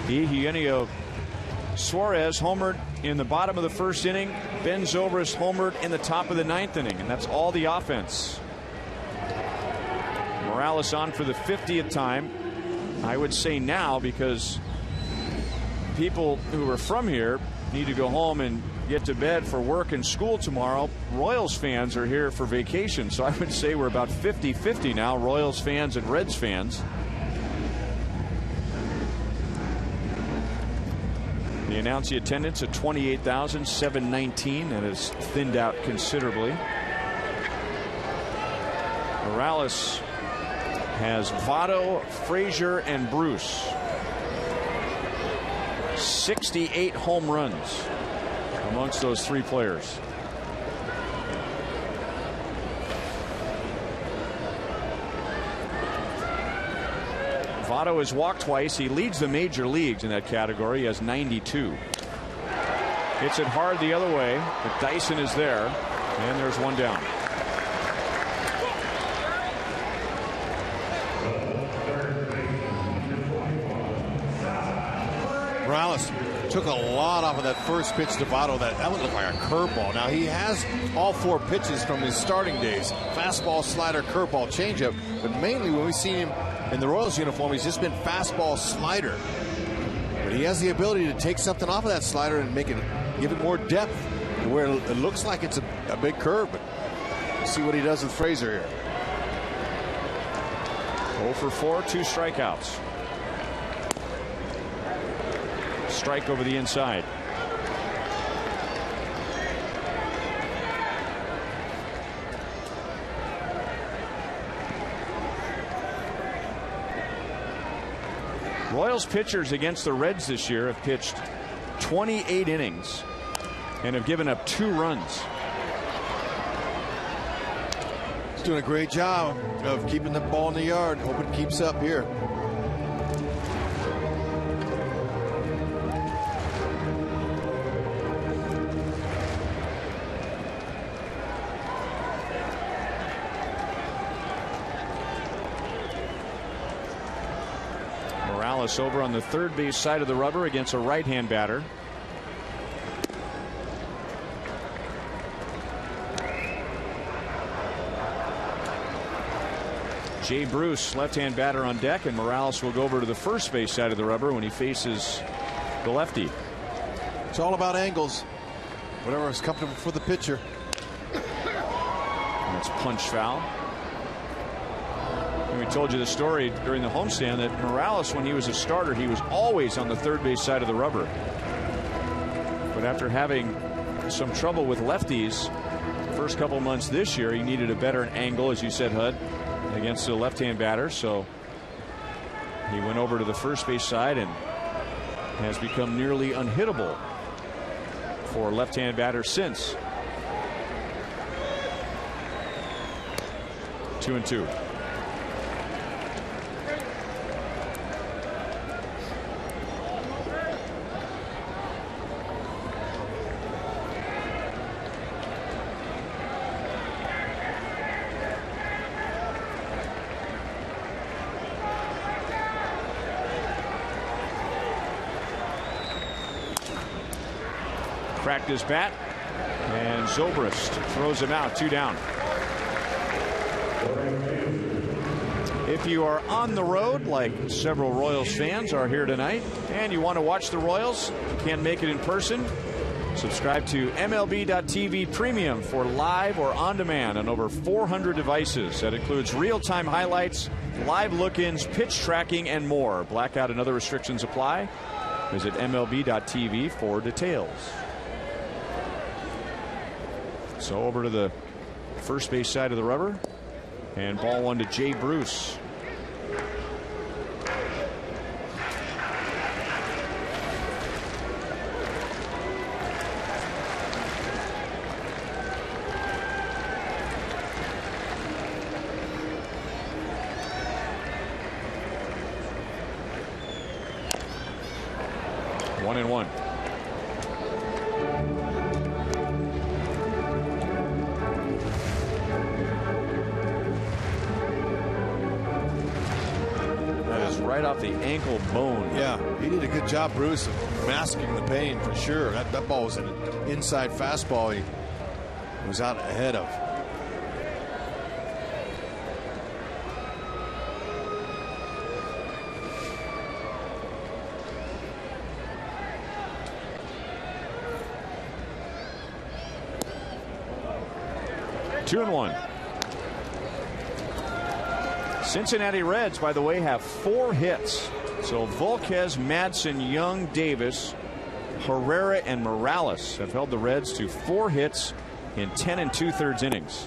Eugenio Suarez homered in the bottom of the first inning. Ben Zobrist homered in the top of the 9th inning, and that's all the offense. Morales on for the 50th time. I would say now, because people who are from here need to go home and get to bed for work and school tomorrow. Royals fans are here for vacation, so I would say we're about 50-50 now, Royals fans and Reds fans. The announced attendance at 28,719, and has thinned out considerably. Morales has Votto, Frazier, and Bruce. 68 home runs amongst those three players. Votto has walked twice. He leads the major leagues in that category. He has 92. Hits it hard the other way, but Dyson is there, and there's one down. Morales took a lot off of that first pitch to Votto. That would look like a curveball. Now, he has all four pitches from his starting days: fastball, slider, curveball, changeup. But mainly when we've seen him in the Royals uniform, he's just been fastball, slider. But he has the ability to take something off of that slider and give it more depth, where it looks like it's a big curve. But we'll see what he does with Frazier here. 0 for 4, 2 strikeouts. Strike over the inside. Royals pitchers against the Reds this year have pitched 28 innings and have given up 2 runs. He's doing a great job of keeping the ball in the yard. Hope it keeps up here. Morales over on the third base side of the rubber against a right-hand batter. Jay Bruce, left-hand batter on deck, and Morales will go over to the first base side of the rubber when he faces the lefty. It's all about angles. Whatever is comfortable for the pitcher. That's punch foul. And we told you the story during the homestand that Morales, when he was a starter, he was always on the third base side of the rubber. But after having some trouble with lefties the first couple months this year, he needed a better angle, as you said, Hud, against the left-hand batter. So he went over to the first base side and has become nearly unhittable for left-hand batters since. 2-2. Cracked his bat, and Zobrist throws him out. 2 down. If you are on the road, like several Royals fans are here tonight, and you want to watch the Royals, can't make it in person, subscribe to MLB.TV Premium for live or on demand on over 400 devices. That includes real-time highlights, live look-ins, pitch tracking, and more. Blackout and other restrictions apply. Visit MLB.TV for details. So over to the first base side of the rubber, and ball 1 to Jay Bruce. One and one. Right off the ankle bone. Yeah, he did a good job, Bruce, of masking the pain for sure. That ball was an inside fastball he was out ahead of. Two and one. Cincinnati Reds, by the way, have 4 hits. So Volquez, Madsen, Young, Davis, Herrera, and Morales have held the Reds to 4 hits in 10 2/3 innings.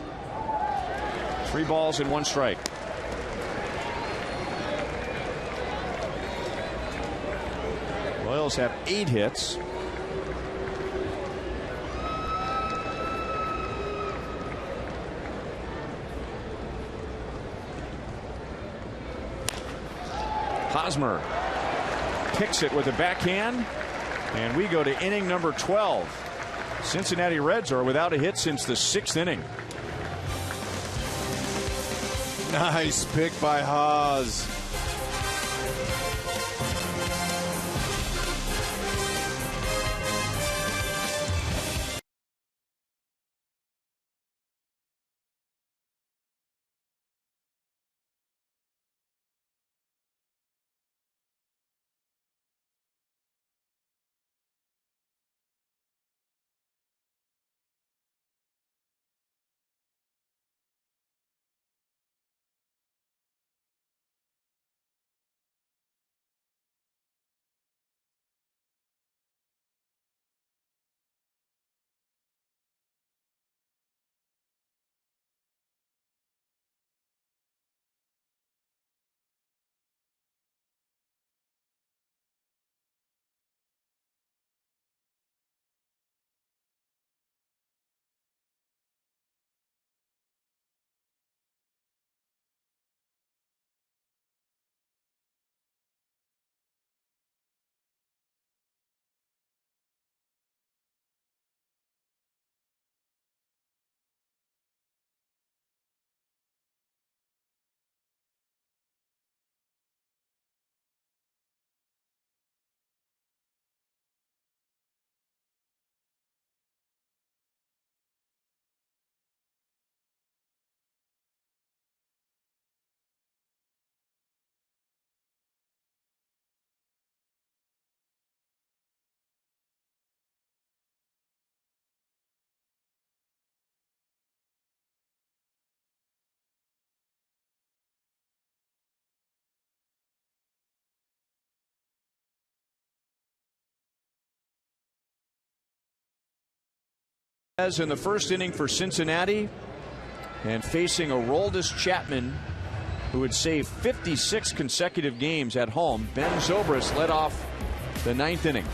3 balls and 1 strike. Royals have 8 hits. Hosmer picks it with a backhand, and we go to inning number 12. Cincinnati Reds are without a hit since the 6th inning. Nice pick by Haas. As in the first inning for Cincinnati, and facing Aroldis Chapman, who would save 56 consecutive games at home. Ben Zobrist led off the 9th inning.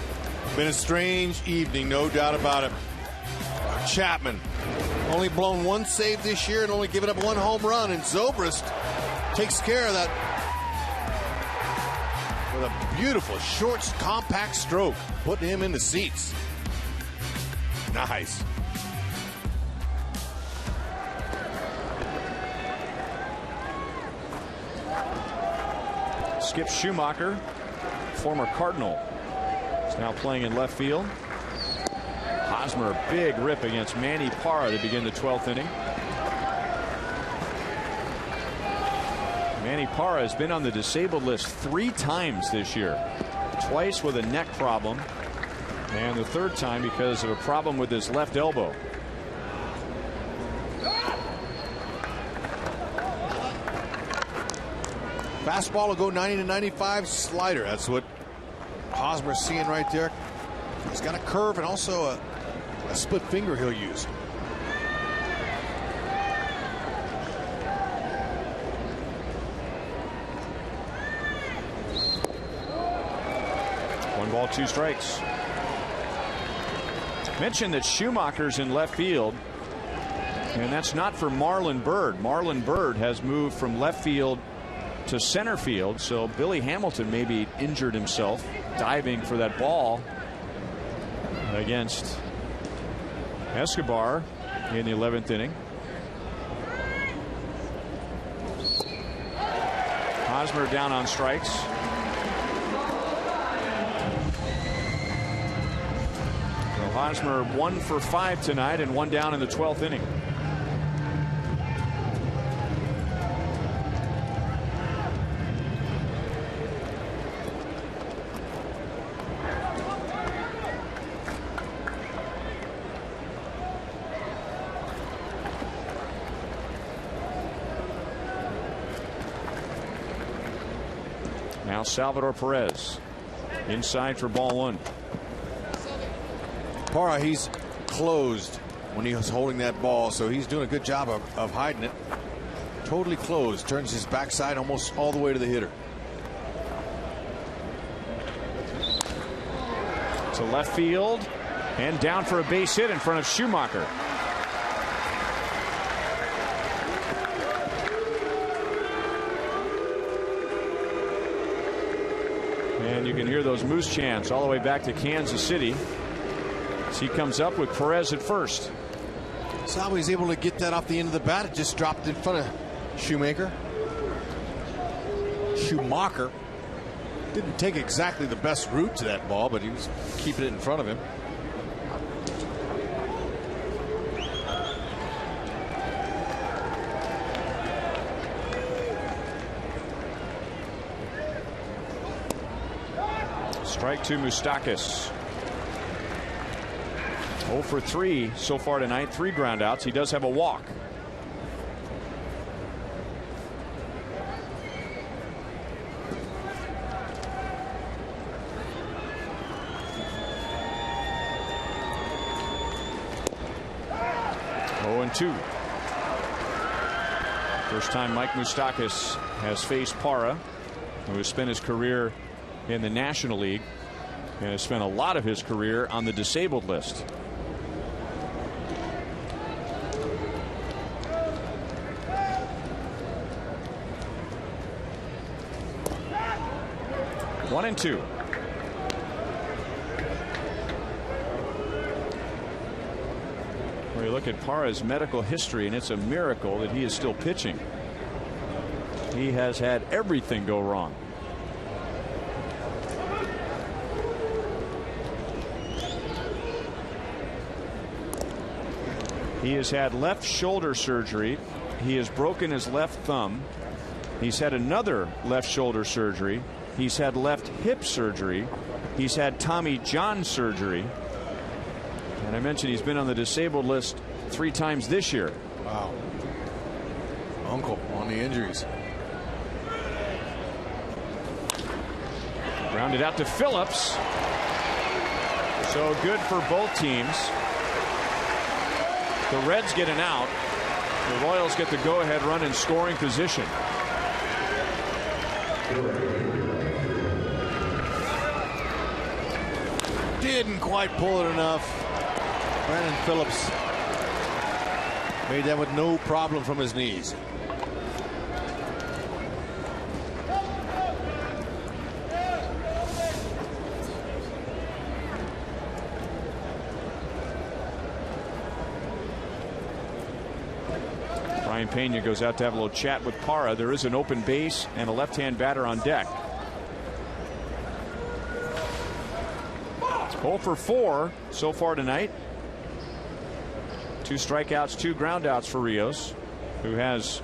Been a strange evening, no doubt about it. Chapman only blown one save this year and only given up one home run, and Zobrist takes care of that with a beautiful, short, compact stroke, putting him in the seats. Nice. Skip Schumacher, former Cardinal, is now playing in left field. Hosmer, big rip against Manny Parra to begin the 12th inning. Manny Parra has been on the disabled list 3 times this year. Twice with a neck problem, and the 3rd time because of a problem with his left elbow. Fastball will go 90 to 95. Slider. That's what Hosmer's seeing right there. He's got a curve and also a split finger he'll use. One ball, 2 strikes. Mentioned that Schumacher's in left field, and that's not for Marlon Byrd. Marlon Byrd has moved from left field to center field, so Billy Hamilton maybe injured himself diving for that ball against Escobar in the 11th inning. Hosmer down on strikes. So Hosmer 1 for 5 tonight and 1 down in the 12th inning. Now Salvador Perez inside for ball 1. Parra, he's closed when he was holding that ball, so he's doing a good job of hiding it. Totally closed, turns his backside almost all the way to the hitter. To left field and down for a base hit in front of Schumacher. And you can hear those Moose chants all the way back to Kansas City as he comes up with Perez at first. That's how he's able to get that off the end of the bat. It just dropped in front of Schumacher. Didn't take exactly the best route to that ball, but he was keeping it in front of him. Strike 2, Moustakas. 0 for 3 so far tonight. 3 groundouts. He does have a walk. and 2. First time Mike Moustakas has faced Parra, who has spent his career in the National League and has spent a lot of his career on the disabled list. One and 2. When you look at Parra's medical history, and it's a miracle that he is still pitching. He has had everything go wrong. He has had left shoulder surgery. He has broken his left thumb. He's had another left shoulder surgery. He's had left hip surgery. He's had Tommy John surgery. And I mentioned he's been on the disabled list 3 times this year. Wow. Uncle on the injuries. Grounded out to Phillips. So good for both teams. The Reds get an out. The Royals get the go-ahead run in scoring position. Didn't quite pull it enough. Brandon Phillips made that with no problem from his knees. Brian Pena goes out to have a little chat with Parra. There is an open base and a left-hand batter on deck. 0 for 4 so far tonight. 2 strikeouts, 2 groundouts for Rios, who has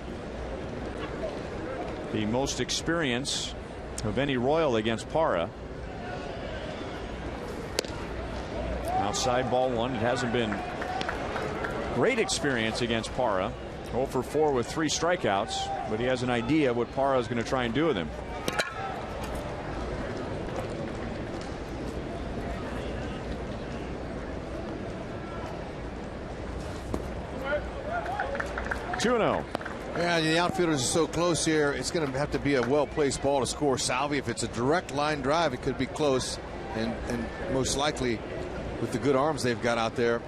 the most experience of any Royal against Parra. Outside ball 1. It hasn't been great experience against Parra. 0 for 4 with 3 strikeouts, but he has an idea what Parra is going to try and do with him. Yeah, the outfielders are so close here. It's going to have to be a well-placed ball to score Salvi. If it's a direct line drive, it could be close, and most likely with the good arms they've got out there.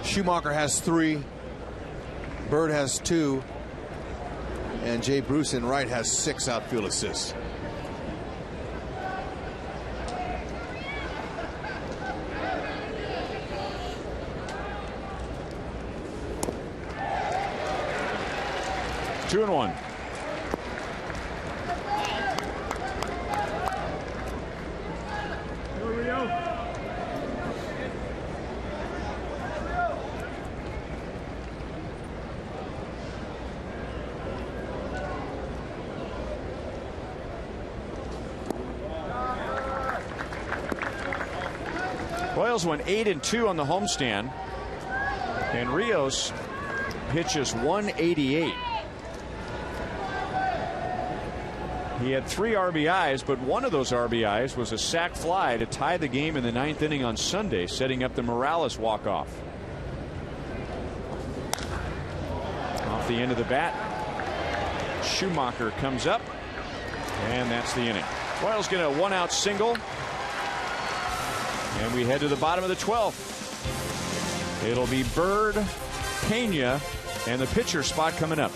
Schumacher has 3, Bird has 2, and Jay Bruce in right has 6 outfield assists. Two and 1. Royals went 8-2 on the homestand, and Rios pitches 188. He had 3 RBIs, but one of those RBIs was a sac fly to tie the game in the 9th inning on Sunday, setting up the Morales walk-off. Off the end of the bat, Schumacher comes up, and that's the inning. Royals get a 1-out single, and we head to the bottom of the 12th. It'll be Bird, Pena, and the pitcher spot coming up.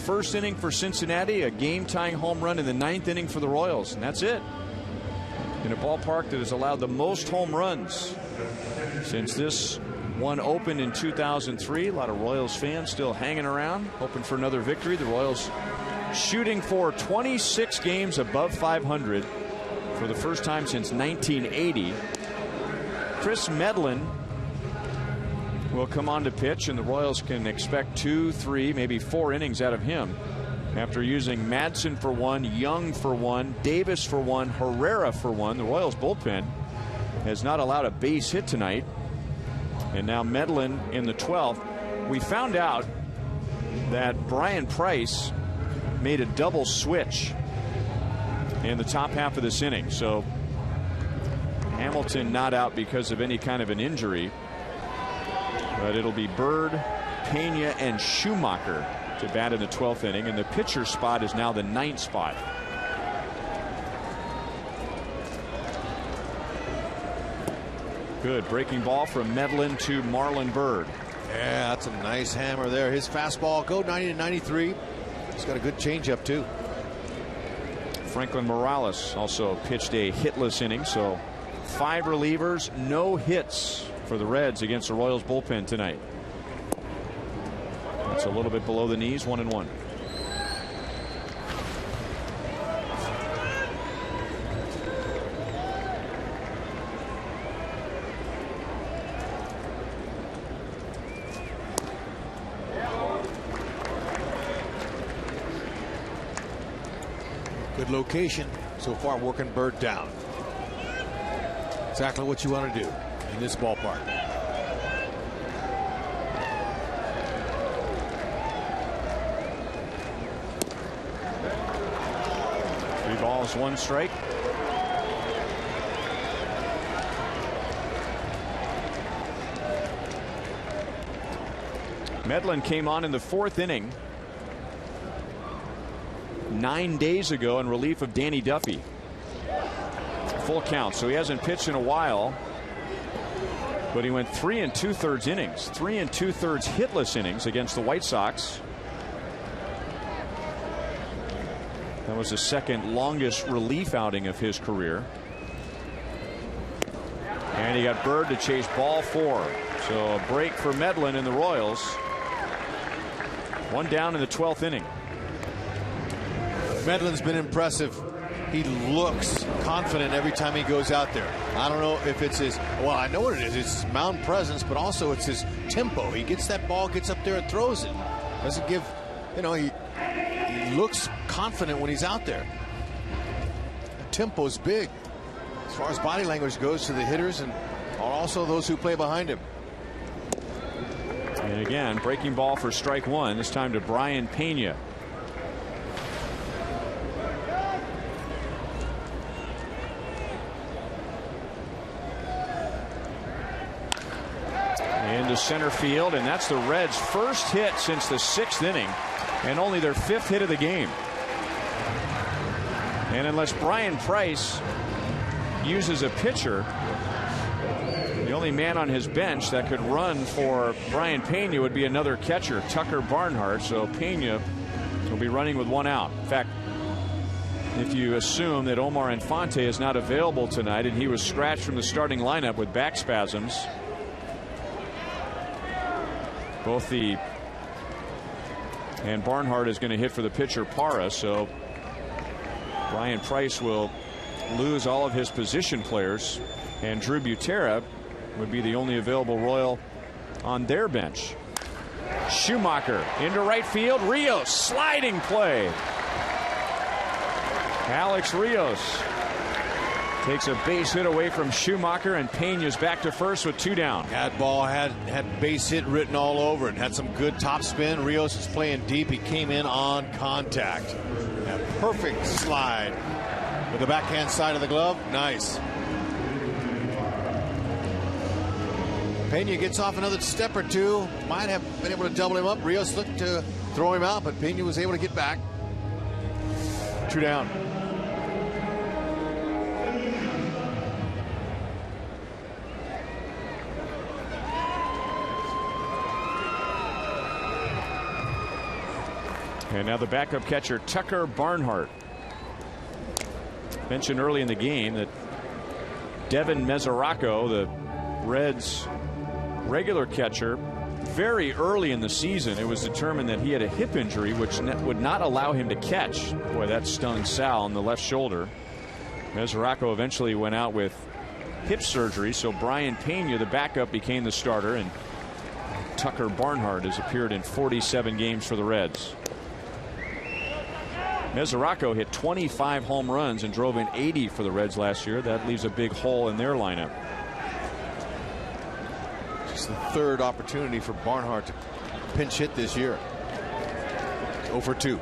First inning for Cincinnati, a game-tying home run in the 9th inning for the Royals, and that's it. In a ballpark that has allowed the most home runs since this one opened in 2003. A lot of Royals fans still hanging around, hoping for another victory. The Royals shooting for 26 games above 500 for the first time since 1980. Chris Medlin will come on to pitch, and the Royals can expect 2, 3, maybe 4 innings out of him after using Madsen for 1, Young for 1, Davis for 1, Herrera for 1. The Royals bullpen has not allowed a base hit tonight, and now Medlin in the 12th. We found out that Brian Price made a double switch in the top half of this inning, so Hamilton not out because of any kind of an injury, but it'll be Bird, Pena, and Schumacher to bat in the 12th inning, and the pitcher spot is now the 9th spot. Good breaking ball from Medlin to Marlon Bird. Yeah, that's a nice hammer there. His fastball go 90 to 93. He's got a good changeup too. Franklin Morales also pitched a hitless inning, so 5 relievers, no hits for the Reds against the Royals bullpen tonight. That's a little bit below the knees, 1-1. Good location so far, working Bird down. Exactly what you want to do in this ballpark. Three balls, 1 strike. Medlin came on in the 4th inning 9 days ago in relief of Danny Duffy. Full count, so he hasn't pitched in a while, but he went 3 2/3 innings, 3 2/3 hitless innings against the White Sox. That was the second longest relief outing of his career. And he got Bird to chase ball 4. So a break for Medlin and the Royals. 1 down in the 12th inning. Medlin's been impressive. He looks confident every time he goes out there. I don't know if it's his, well, I know what it is. It's his mound presence, but also it's his tempo. He gets that ball, gets up there and throws it. Doesn't give, you know, he looks confident when he's out there. The tempo's big as far as body language goes to the hitters and also those who play behind him. And again, breaking ball for strike 1, this time to Brian Pena. Into center field, and that's the Reds' first hit since the 6th inning and only their 5th hit of the game. And unless Brian Price uses a pitcher, the only man on his bench that could run for Brian Pena would be another catcher, Tucker Barnhart. So Pena will be running with 1 out. In fact, if you assume that Omar Infante is not available tonight and he was scratched from the starting lineup with back spasms, both and Barnhart is going to hit for the pitcher Parra, so Brian Price will lose all of his position players, and Drew Butera would be the only available Royal on their bench. Schumacher into right field. Rios sliding play. Alex Rios takes a base hit away from Schumacher, and Pena's back to first with 2 down. That ball had base hit written all over it. Had some good top spin. Rios is playing deep. He came in on contact. A perfect slide with the backhand side of the glove. Nice. Pena gets off another step or 2. Might have been able to double him up. Rios looked to throw him out, but Pena was able to get back. 2 down. And now the backup catcher, Tucker Barnhart. Mentioned early in the game that Devin Mesoraco, the Reds' regular catcher, very early in the season it was determined that he had a hip injury which would not allow him to catch. Boy, that stung Sal on the left shoulder. Mesoraco eventually went out with hip surgery, so Brian Pena, the backup, became the starter, and Tucker Barnhart has appeared in 47 games for the Reds. Mesoraco hit 25 home runs and drove in 80 for the Reds last year. That leaves a big hole in their lineup. Just the third opportunity for Barnhart to pinch hit this year. 0 for 2.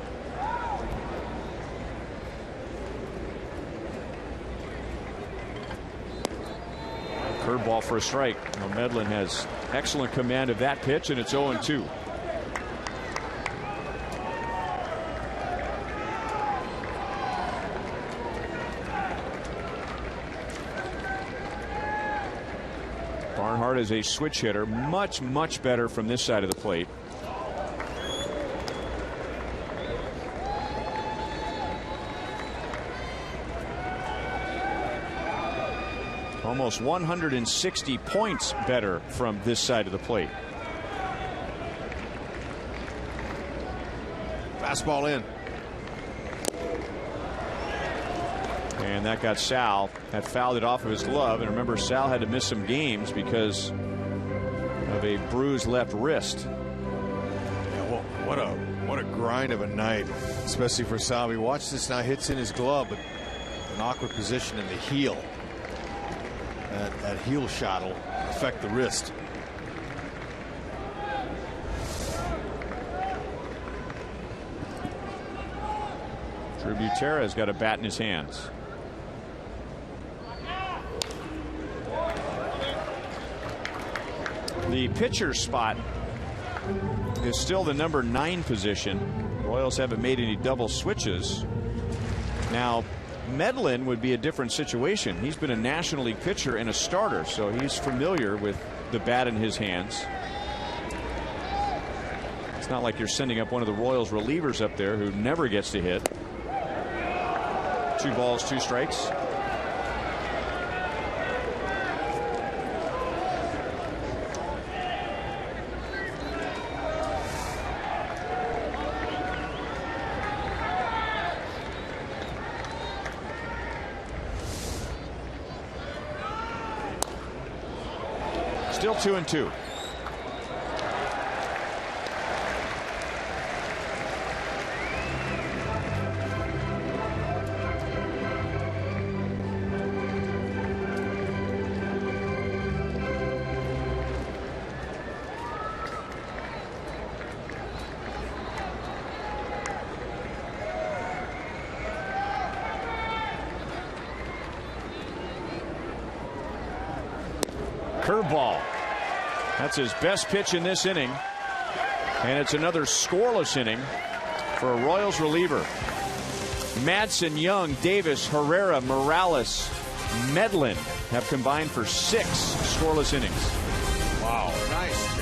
Curveball for a strike. Now Medlin has excellent command of that pitch, and it's 0-2. Barnhart is a switch hitter, much better from this side of the plate. Almost 160 points better from this side of the plate. Fastball in. And that got Sal. Had fouled it off of his glove. And remember, Sal had to miss some games because of a bruised left wrist. Yeah, well, what a grind of a night, especially for Salvi. Watch this now. Hits in his glove, but an awkward position in the heel. That heel shot will affect the wrist. Drew Butera has got a bat in his hands. The pitcher spot is still the number 9 position. Royals haven't made any double switches. Now, Medlin would be a different situation. He's been a National League pitcher and a starter, so he's familiar with the bat in his hands. It's not like you're sending up one of the Royals relievers up there who never gets to hit. 2 balls, 2 strikes. Still 2-2. Curveball. That's his best pitch in this inning. And it's another scoreless inning for a Royals reliever. Madsen, Young, Davis, Herrera, Morales, Medlin have combined for 6 scoreless innings. Wow. Nice.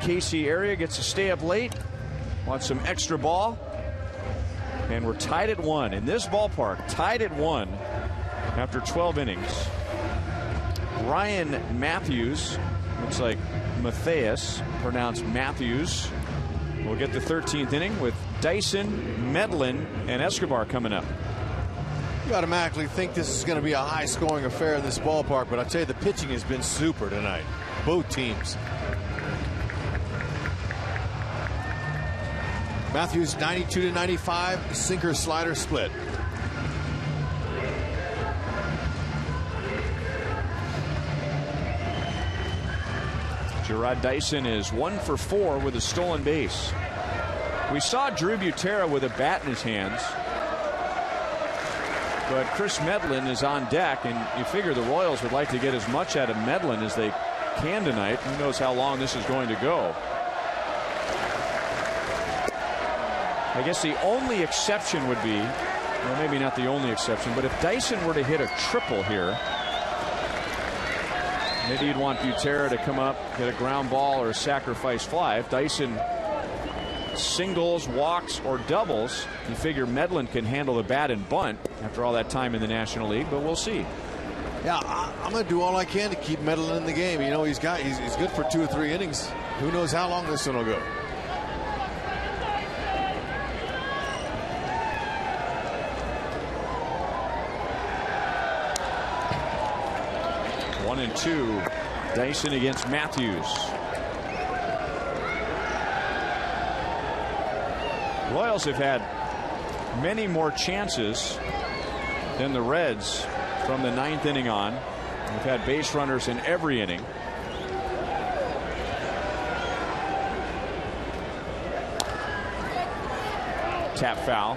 KC area gets to stay up late, watch some extra ball, and we're tied at 1 in this ballpark. Tied at 1 after 12 innings. Ryan Matthews, looks like Matthias, pronounced Matthews, will get the 13th inning with Dyson, Medlin, and Escobar coming up. You automatically think this is going to be a high-scoring affair in this ballpark, but I tell you, the pitching has been super tonight. Both teams. Matthews 92-95, sinker slider split. Gerard Dyson is 1 for 4 with a stolen base. We saw Drew Butera with a bat in his hands, but Chris Medlin is on deck, and you figure the Royals would like to get as much out of Medlin as they can tonight. Who knows how long this is going to go. I guess the only exception would be, well, maybe not the only exception, but if Dyson were to hit a triple here, maybe you'd want Butera to come up, hit a ground ball or a sacrifice fly. If Dyson singles, walks, or doubles, you figure Medlin can handle the bat and bunt after all that time in the National League, but we'll see. Yeah, I'm going to do all I can to keep Medlin in the game. You know, he's good for 2 or 3 innings. Who knows how long this one will go. One and 2. Dyson against Matthews. Royals have had many more chances than the Reds from the 9th inning on. We've had base runners in every inning. Tap foul.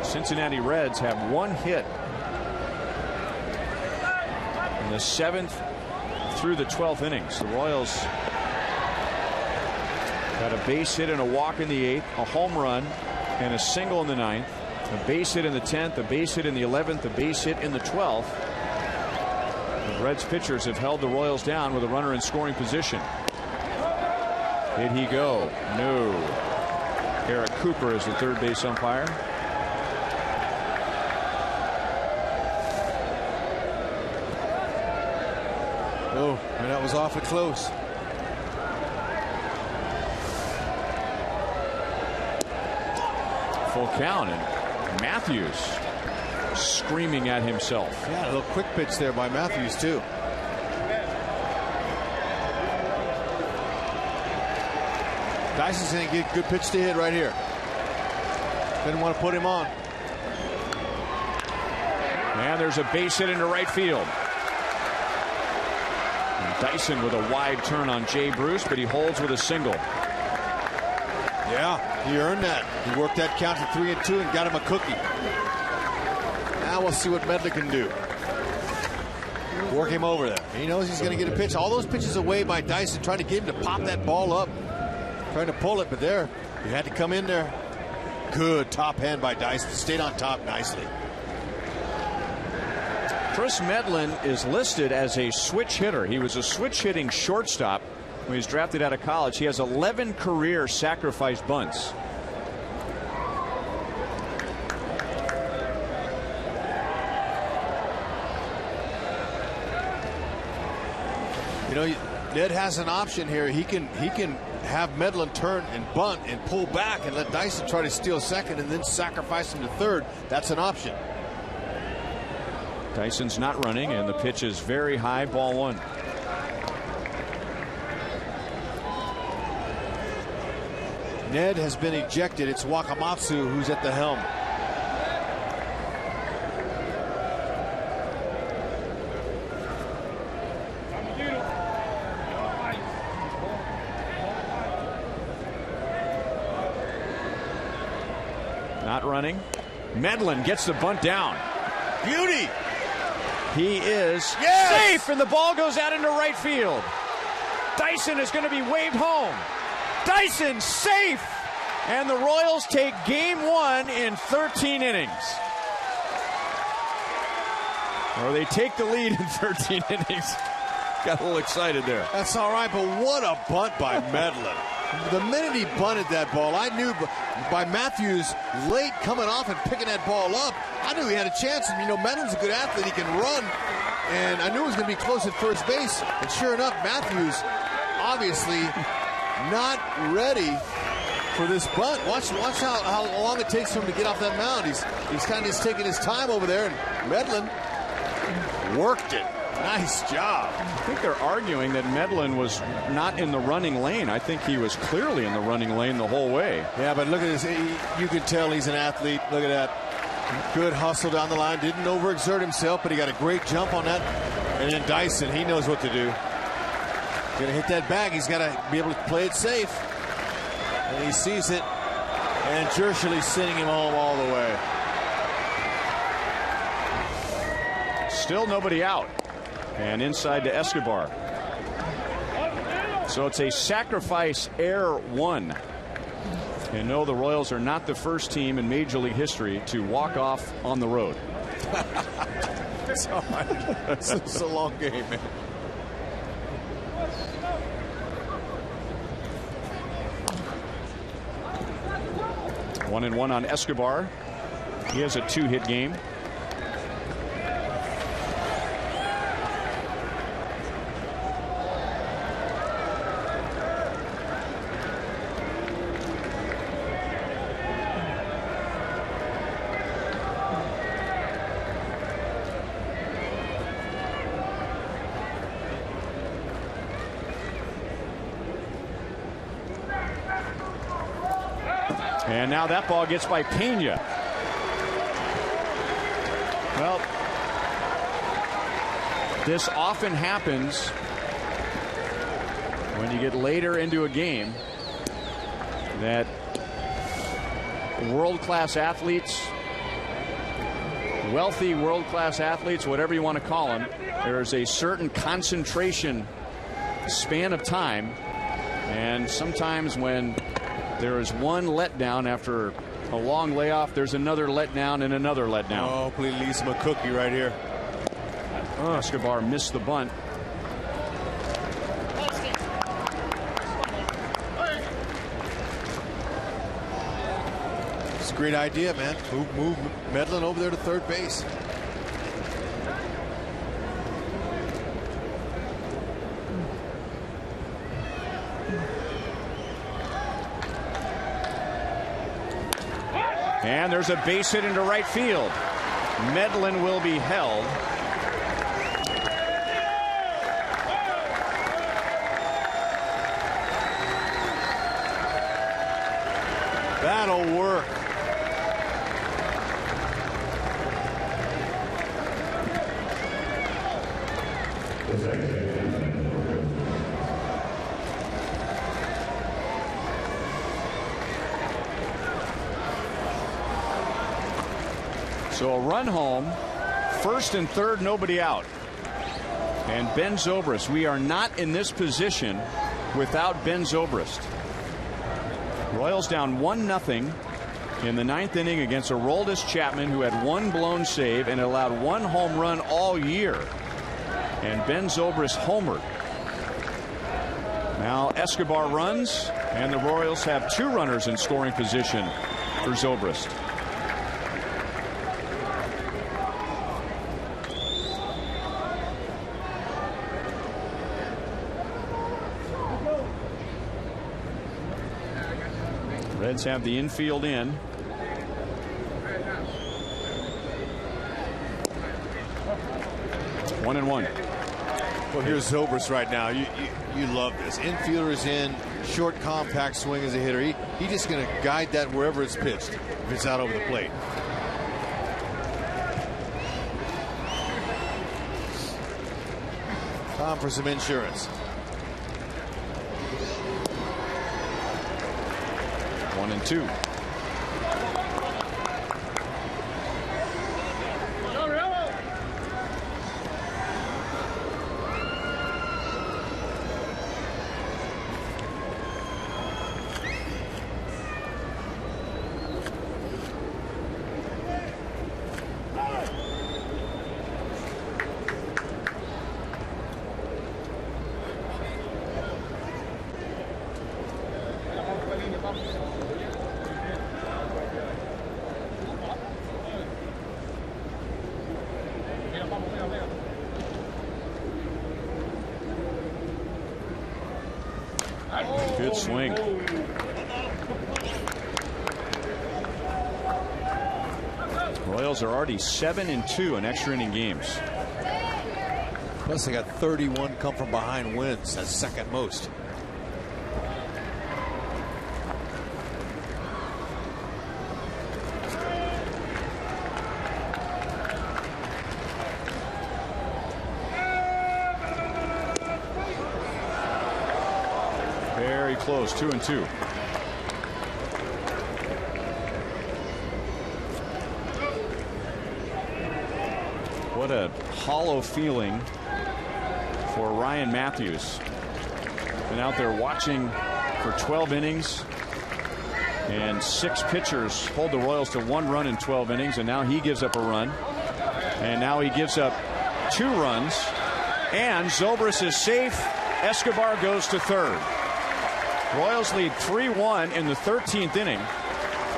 Cincinnati Reds have 1 hit in the 7th through the 12th innings. The Royals got a base hit and a walk in the 8th, a home run, and a single in the 9th, a base hit in the 10th, a base hit in the 11th, a base hit in the 12th. The Reds pitchers have held the Royals down with a runner in scoring position. Did he go? No. Eric Cooper is the third base umpire. Oh, and that was awfully close. Full count, and Matthews screaming at himself. Yeah, a little quick pitch there by Matthews too. Dyson's going to get a good pitch to hit right here. Didn't want to put him on. And there's a base hit into right field. And Dyson with a wide turn on Jay Bruce, but he holds with a single. Yeah, he earned that. He worked that count to 3-2 and got him a cookie. Now we'll see what Medlin can do. Work him over there. He knows he's going to get a pitch. All those pitches away by Dyson, trying to get him to pop that ball up. Trying to pull it, but there, he had to come in there. Good top hand by Dyson. Stayed on top nicely. Chris Medlin is listed as a switch hitter. He was a switch hitting shortstop when he was drafted out of college. He has 11 career sacrifice bunts. You know, Ned has an option here. He can have Medlin turn and bunt and pull back and let Dyson try to steal second and then sacrifice him to third. That's an option. Dyson's not running, and the pitch is very high, ball 1. Ned has been ejected. It's Wakamatsu who's at the helm. Not running. Medlin gets the bunt down. Beauty. He is safe, and the ball goes out into right field. Dyson is going to be waved home. Dyson safe, and the Royals take game 1 in 13 innings. Or they take the lead in 13 innings. got a little excited there. That's all right, but what a bunt by Medlin. The minute he bunted that ball, I knew by Matthews late coming off and picking that ball up, I knew he had a chance. And, Medlin's a good athlete. He can run. And I knew it was going to be close at first base. And sure enough, Matthews obviously not ready for this bunt. Watch how long it takes for him to get off that mound. He's kind of just taking his time over there. And Medlin worked it. Nice job. I think they're arguing that Medlin was not in the running lane. I think he was clearly in the running lane the whole way. Yeah, but look at this. You can tell he's an athlete. Look at that. Good hustle down the line. Didn't overexert himself, but he got a great jump on that. And then Dyson, he knows what to do. Gonna hit that bag. He's got to be able to play it safe. And he sees it. And Jershely's sending him home all the way. Still nobody out. And inside to Escobar. So it's a sacrifice error 1. And no, the Royals are not the first team in Major League history to walk off on the road. It's all right. It's a long game, man. One and one on Escobar. He has a 2-hit game. And now that ball gets by Pena. Well, this often happens when you get later into a game, that world-class athletes, wealthy world-class athletes, whatever you want to call them, there's a certain concentration span of time, and sometimes when there is one letdown after a long layoff, there's another letdown and another letdown. Oh, please leave him a cookie right here. Escobar missed the bunt. It's a great idea, man. Move Medlin over there to third base. And there's a base hit into right field. Medlin will be held. That'll work. So a run home, first and third, nobody out. And Ben Zobrist, we are not in this position without Ben Zobrist. Royals down 1-0 in the 9th inning against Aroldis Chapman, who had one blown save and allowed one home run all year. And Ben Zobrist homered. Now Escobar runs, and the Royals have 2 runners in scoring position for Zobrist. Reds have the infield in. One and one. Well, here's Zobrist right now. You love this. Infielder is in, short, compact swing as a hitter. He's just going to guide that wherever it's pitched if it's out over the plate. Time for some insurance. 1-2. Good swing. Royals are already 7-2 in extra inning games. Plus they got 31 come from behind wins. That's second most. Very close, 2-2. What a hollow feeling for Ryan Matthews. Been out there watching for 12 innings, and 6 pitchers hold the Royals to 1 run in 12 innings, and now he gives up a run, and now he gives up 2 runs, and Zobrist is safe. Escobar goes to third. Royals lead 3-1 in the 13th inning.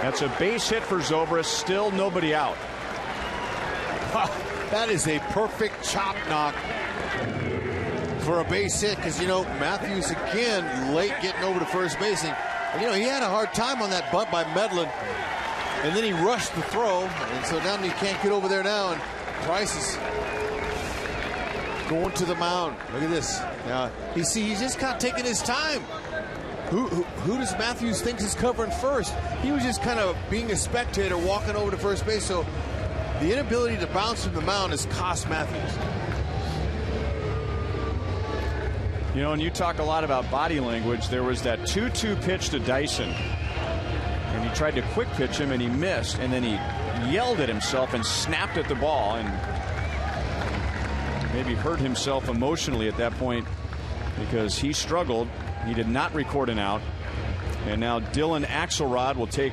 That's a base hit for Zobrist. Still nobody out. That is a perfect chop knock for a base hit, because, you know, Matthews again late getting over to first base. And, you know, he had a hard time on that bunt by Medlin, and then he rushed the throw, and so now he can't get over there now, and Price is going to the mound. Look at this. Now, he's just kind of taking his time. Who does Matthews think is covering first? He was just kind of being a spectator walking over to first base, so the inability to bounce from the mound has cost Matthews. You know, and you talk a lot about body language. There was that 2-2 pitch to Dyson, and he tried to quick pitch him, and he missed, and then he yelled at himself and snapped at the ball, and maybe hurt himself emotionally at that point because he struggled. He did not record an out, and now Dylan Axelrod will take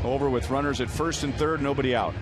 over with runners at first and third, nobody out.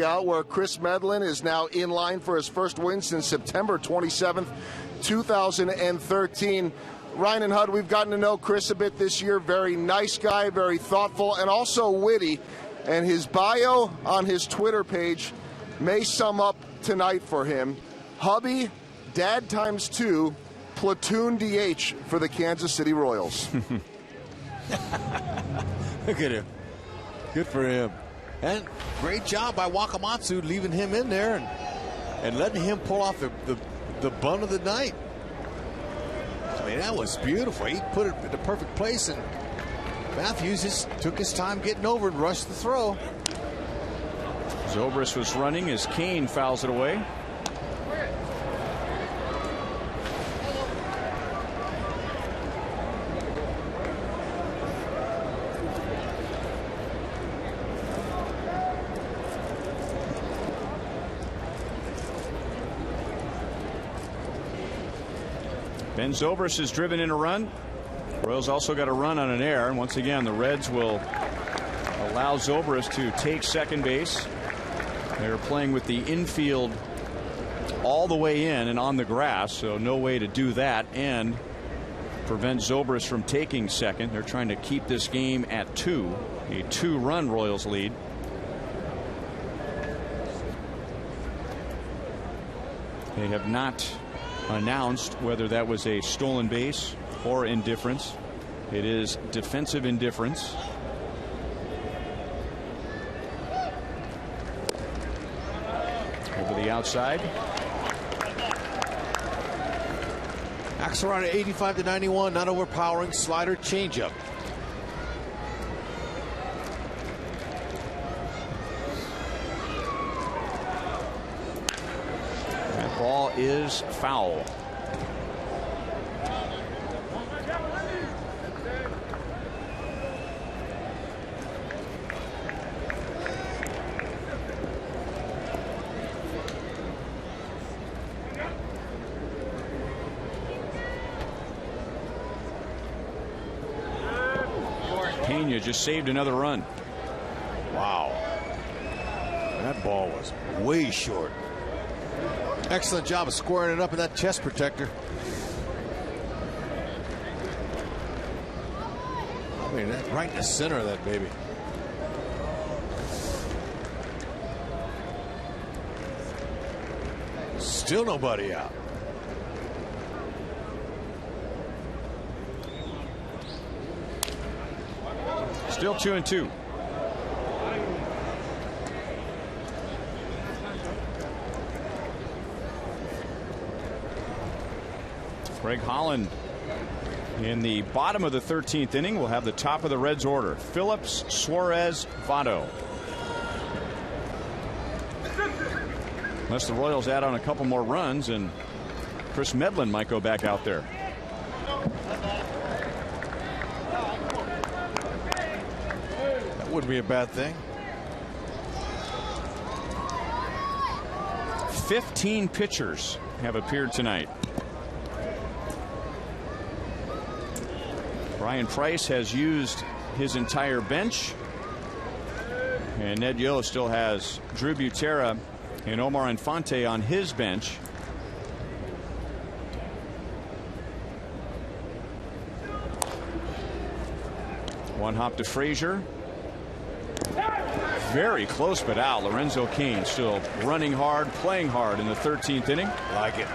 Out where Chris Medlin is now in line for his first win since September 27th, 2013. Ryan and Hud, we've gotten to know Chris a bit this year. Very nice guy, very thoughtful, and also witty. And his bio on his Twitter page may sum up tonight for him. Hubby, dad times 2, platoon DH for the Kansas City Royals. Look at him. Good for him. And great job by Wakamatsu leaving him in there and letting him pull off the bunt of the night. I mean, that was beautiful. He put it in the perfect place, and Matthews just took his time getting over and rushed the throw. Zobrist was running as Kane fouls it away. Ben Zobrist has driven in a run. Royals also got a run on an error, and once again the Reds will allow Zobrist to take second base. They're playing with the infield all the way in and on the grass, so no way to do that and prevent Zobrist from taking second. They're trying to keep this game at 2, a 2-run Royals lead. They have not announced whether that was a stolen base or indifference. It is defensive indifference. Over the outside. Axelrod at 85-91, not overpowering, slider changeup. That ball is foul. Pena just saved another run. Wow. That ball was way short. Excellent job of squaring it up in that chest protector. I mean, that's right in the center of that baby. Still nobody out. Still 2-2. Greg Holland in the bottom of the 13th inning will have the top of the Reds order. Phillips, Suarez, Votto. Unless the Royals add on a couple more runs and Chris Medlin might go back out there. Wouldn't be a bad thing. 15 pitchers have appeared tonight. Brian Price has used his entire bench, and Ned Yo still has Drew Butera and Omar Infante on his bench. One hop to Frazier. Very close but out. Lorenzo Cain still running hard, playing hard in the 13th inning. Like it.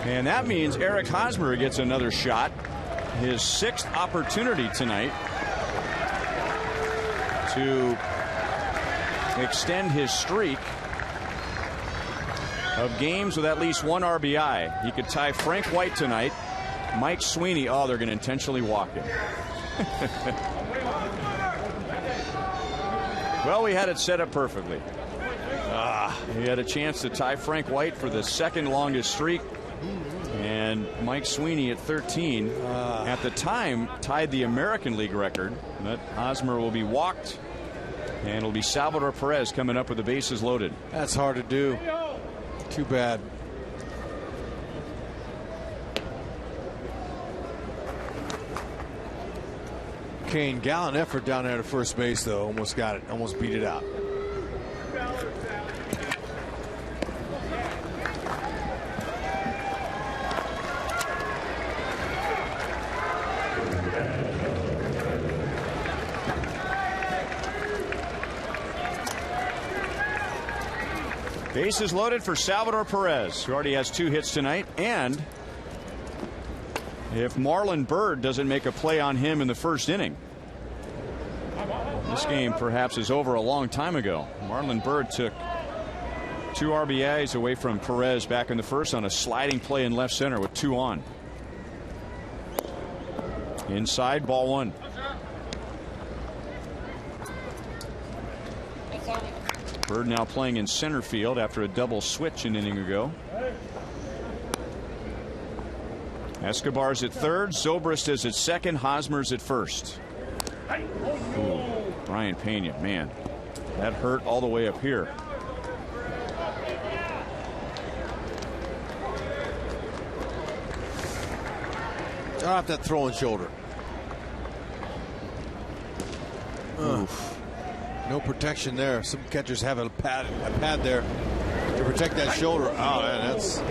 And that means Eric Hosmer gets another shot. His 6th opportunity tonight to extend his streak of games with at least 1 RBI. He could tie Frank White tonight. Mike Sweeney. Oh, they're going to intentionally walk him. Well, we had it set up perfectly. He had a chance to tie Frank White for the 2nd longest streak, and Mike Sweeney at 13 at the time tied the American League record. But Hosmer will be walked, and it'll be Salvador Perez coming up with the bases loaded. That's hard to do. Too bad. Cain, gallant effort down there to first base, though. Almost got it. Almost beat it out. Bases loaded for Salvador Perez, who already has 2 hits tonight, and if Marlon Byrd doesn't make a play on him in the 1st inning, this game perhaps is over a long time ago. Marlon Byrd took 2 RBIs away from Perez back in the 1st on a sliding play in left center with 2 on. Inside, ball 1. Byrd now playing in center field after a double switch an inning ago. Escobar's at 3rd. Zobrist is at 2nd. Hosmer's at 1st. Ooh, Brian Pena, man, that hurt all the way up here. Off that throwing shoulder. No protection there. Some catchers have a pad there to protect that shoulder. Oh, man, that's.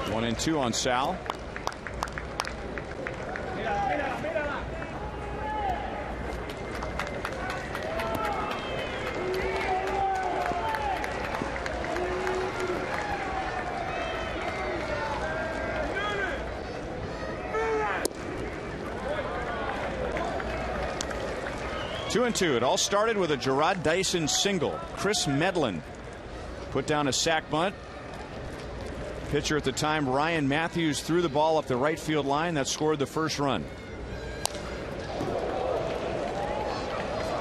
1-2 on Sal. Two and two. It all started with a Gerard Dyson single. Chris Medlin put down a sac bunt. Pitcher at the time, Ryan Matthews, threw the ball up the right field line. That scored the first run.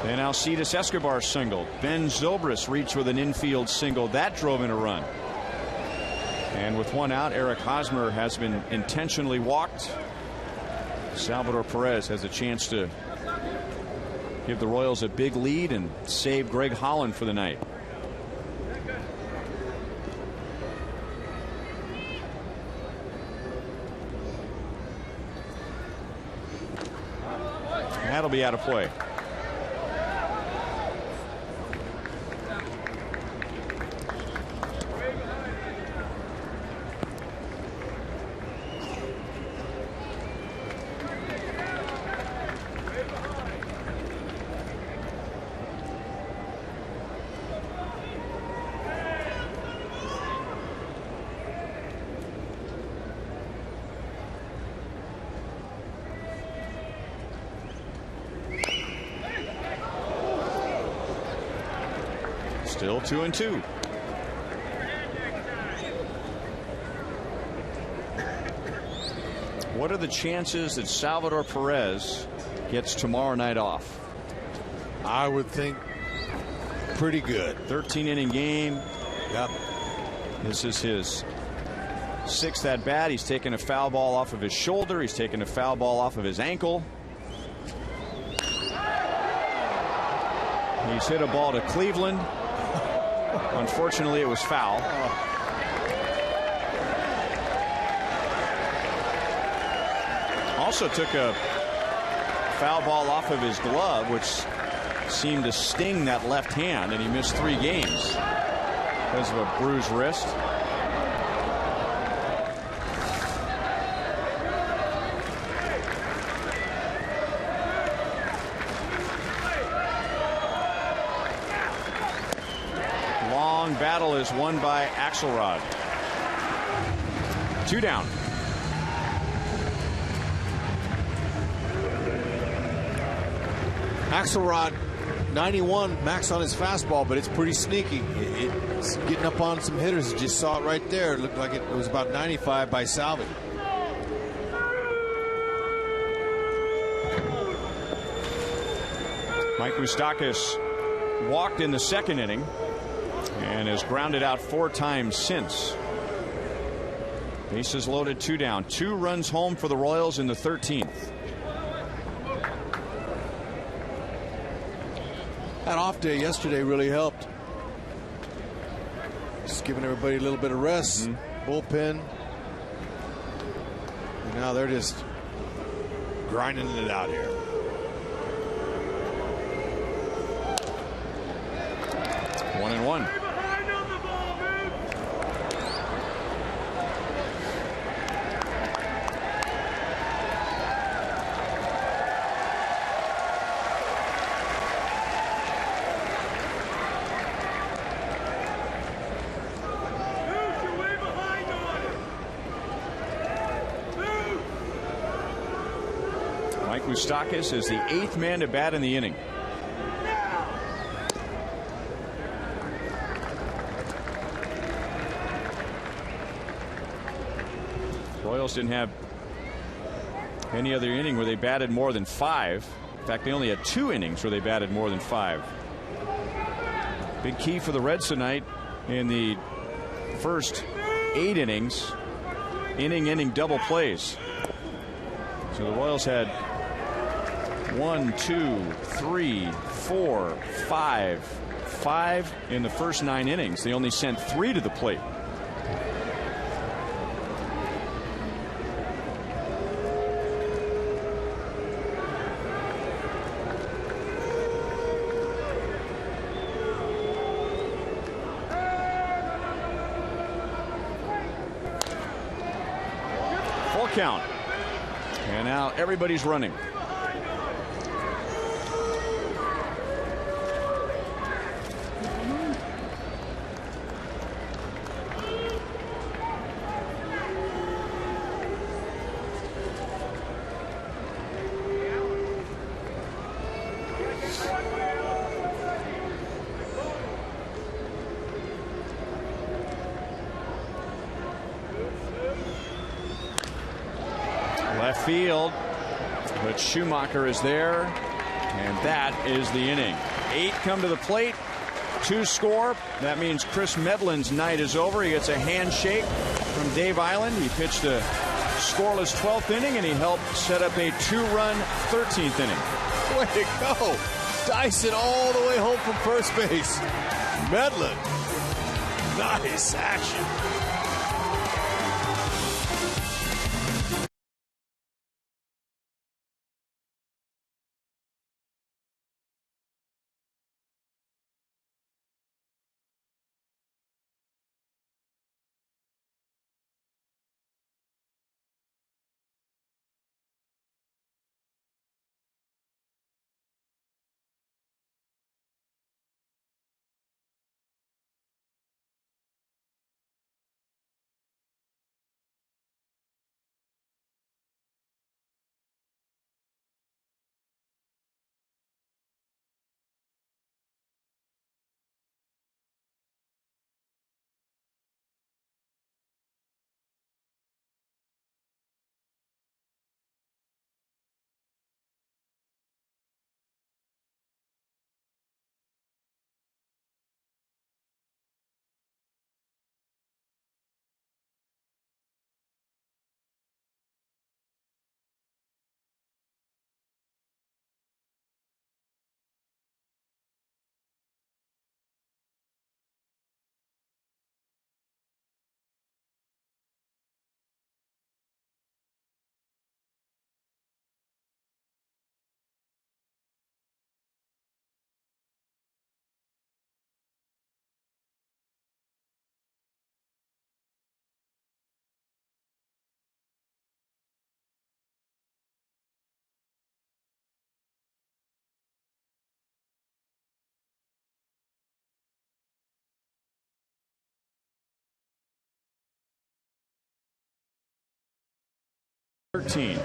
Then Alcides Escobar singled. Ben Zobrist reached with an infield single. That drove in a run. And with one out, Eric Hosmer has been intentionally walked. Salvador Perez has a chance to give the Royals a big lead and save Greg Holland for the night. That'll be out of play. Still 2-2. What are the chances that Salvador Perez gets tomorrow night off? I would think pretty good. 13-inning game. Yep. This is his 6th at bat. He's taken a foul ball off of his shoulder. He's taken a foul ball off of his ankle. He's hit a ball to Cleveland. Unfortunately, it was foul. Also took a foul ball off of his glove, which seemed to sting that left hand, and he missed 3 games because of a bruised wrist. Battle is won by Axelrod. 2 down. Axelrod 91 max on his fastball, but it's pretty sneaky. It's getting up on some hitters. You just saw it right there. It looked like it was about 95 by Salvi. Mike Moustakas walked in the 2nd inning and has grounded out 4 times since. Bases loaded, 2 down. 2 runs home for the Royals in the 13th. That off day yesterday really helped. Just giving everybody a little bit of rest. Bullpen. And now they're just grinding it out here. One and one. Moustakas is the 8th man to bat in the inning. Royals didn't have any other inning where they batted more than 5. In fact, they only had 2 innings where they batted more than 5. Big key for the Reds tonight in the first 8 innings. Inning double plays. So the Royals had 1, 2, 3, 4, 5 in the first 9 innings. They only sent 3 to the plate. Full count. And now everybody's running. Left field, but Schumacher is there, and that is the inning. 8 come to the plate, 2 score. That means Chris Medlin's night is over. He gets a handshake from Dave Island. He pitched a scoreless 12th inning, and he helped set up a 2-run 13th inning. Way to go. Dyson all the way home from first base. Medlin. Nice action.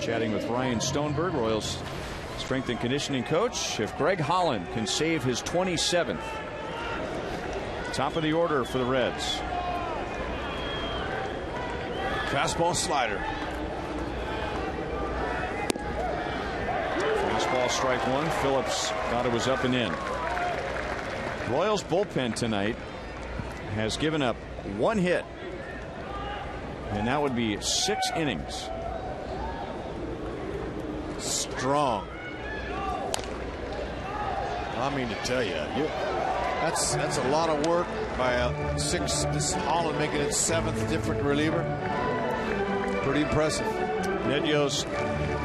Chatting with Ryan Stoneberg, Royals strength and conditioning coach. If Greg Holland can save his 27th. Top of the order for the Reds. Fastball slider. Fastball strike 1. Phillips thought it was up and in. Royals bullpen tonight has given up 1 hit, and that would be 6 innings. Strong. I mean to tell you, that's a lot of work by this Holland making it 7th different reliever. Pretty impressive. Ned Yost,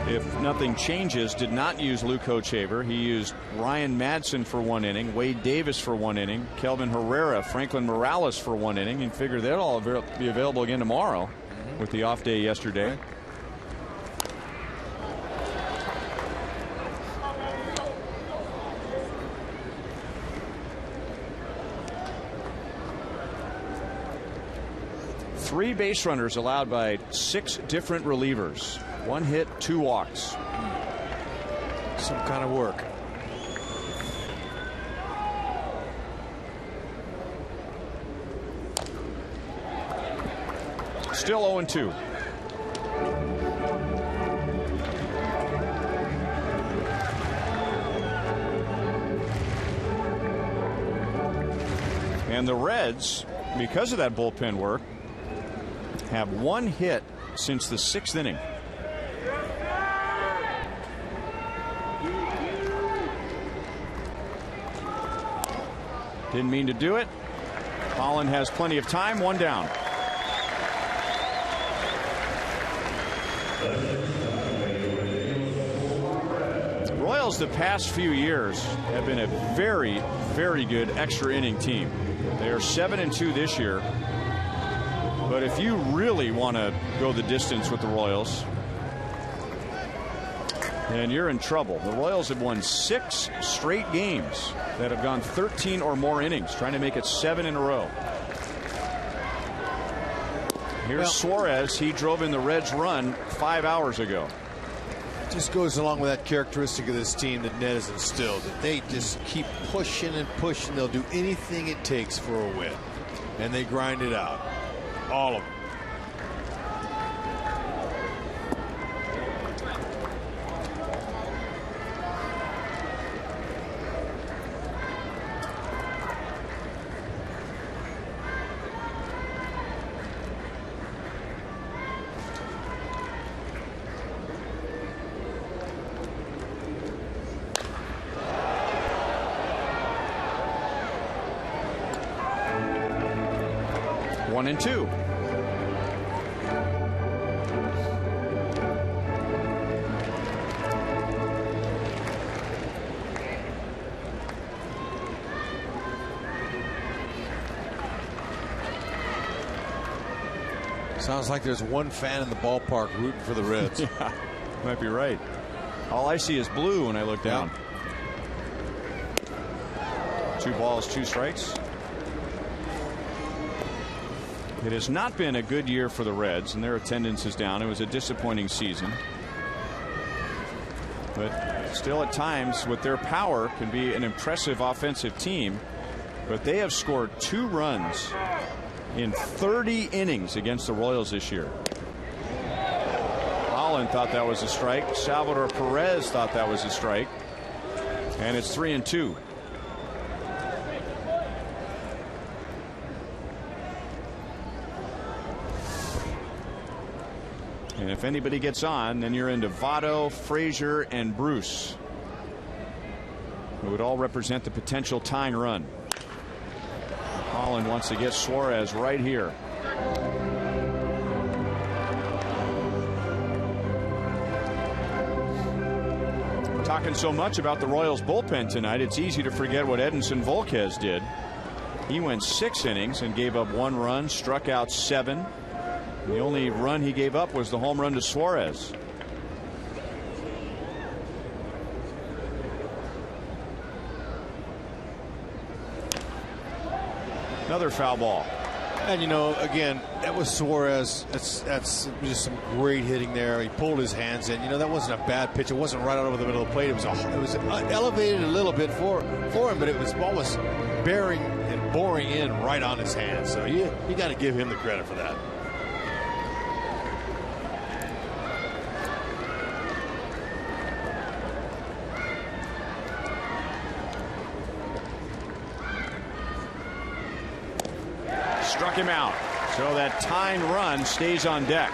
if nothing changes, did not use Luke Hochevar. He used Ryan Madsen for 1 inning, Wade Davis for 1 inning, Kelvin Herrera, Franklin Morales for 1 inning, and figure they'll all be available again tomorrow with the off day yesterday. Right. Three base runners allowed by 6 different relievers. 1 hit, 2 walks. Some kind of work. Still 0-2. And the Reds because of that bullpen work, have 1 hit since the 6th inning. Didn't mean to do it. Holland has plenty of time. 1 down. Royals the past few years have been a very, very good extra inning team. They are 7-2 this year. But if you really want to go the distance with the Royals, then you're in trouble. The Royals have won 6 straight games that have gone 13 or more innings, trying to make it 7 in a row. Here's Suarez. He drove in the Reds' run 5 hours ago. Just goes along with that characteristic of this team that Ned has instilled, that they just keep pushing and pushing. They'll do anything it takes for a win, and they grind it out. All of them. One and two. Sounds like there's one fan in the ballpark rooting for the Reds. Yeah, might be right. All I see is blue when I look down. 2 balls, 2 strikes. It has not been a good year for the Reds, and their attendance is down. It was a disappointing season. But still, at times, with their power, can be an impressive offensive team. But they have scored 2 runs in 30 innings against the Royals this year. Holland thought that was a strike. Salvador Perez thought that was a strike. And it's 3-2. And if anybody gets on, then you're into Votto, Frazier, and Bruce, who would all represent the potential tying run. Holland wants to get Suarez right here. Talking so much about the Royals bullpen tonight, it's easy to forget what Edinson Volquez did. He went 6 innings and gave up 1 run, struck out 7. The only run he gave up was the home run to Suarez. Another foul ball. And you know, again, that was Suarez. That's just some great hitting there. He pulled his hands in. You know, that wasn't a bad pitch. It wasn't right out over the middle of the plate. It was elevated a little bit for him, but the ball was bearing and boring in right on his hands. So you got to give him the credit for that. Struck him out. So that tying run stays on deck.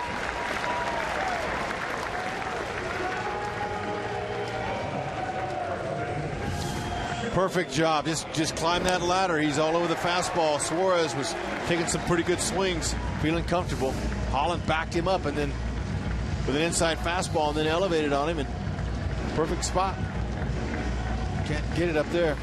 Perfect job. Just climb that ladder. He's all over the fastball. Suarez was taking some pretty good swings, feeling comfortable. Holland backed him up and then with an inside fastball and then elevated on him, and perfect spot. Can't get it up there.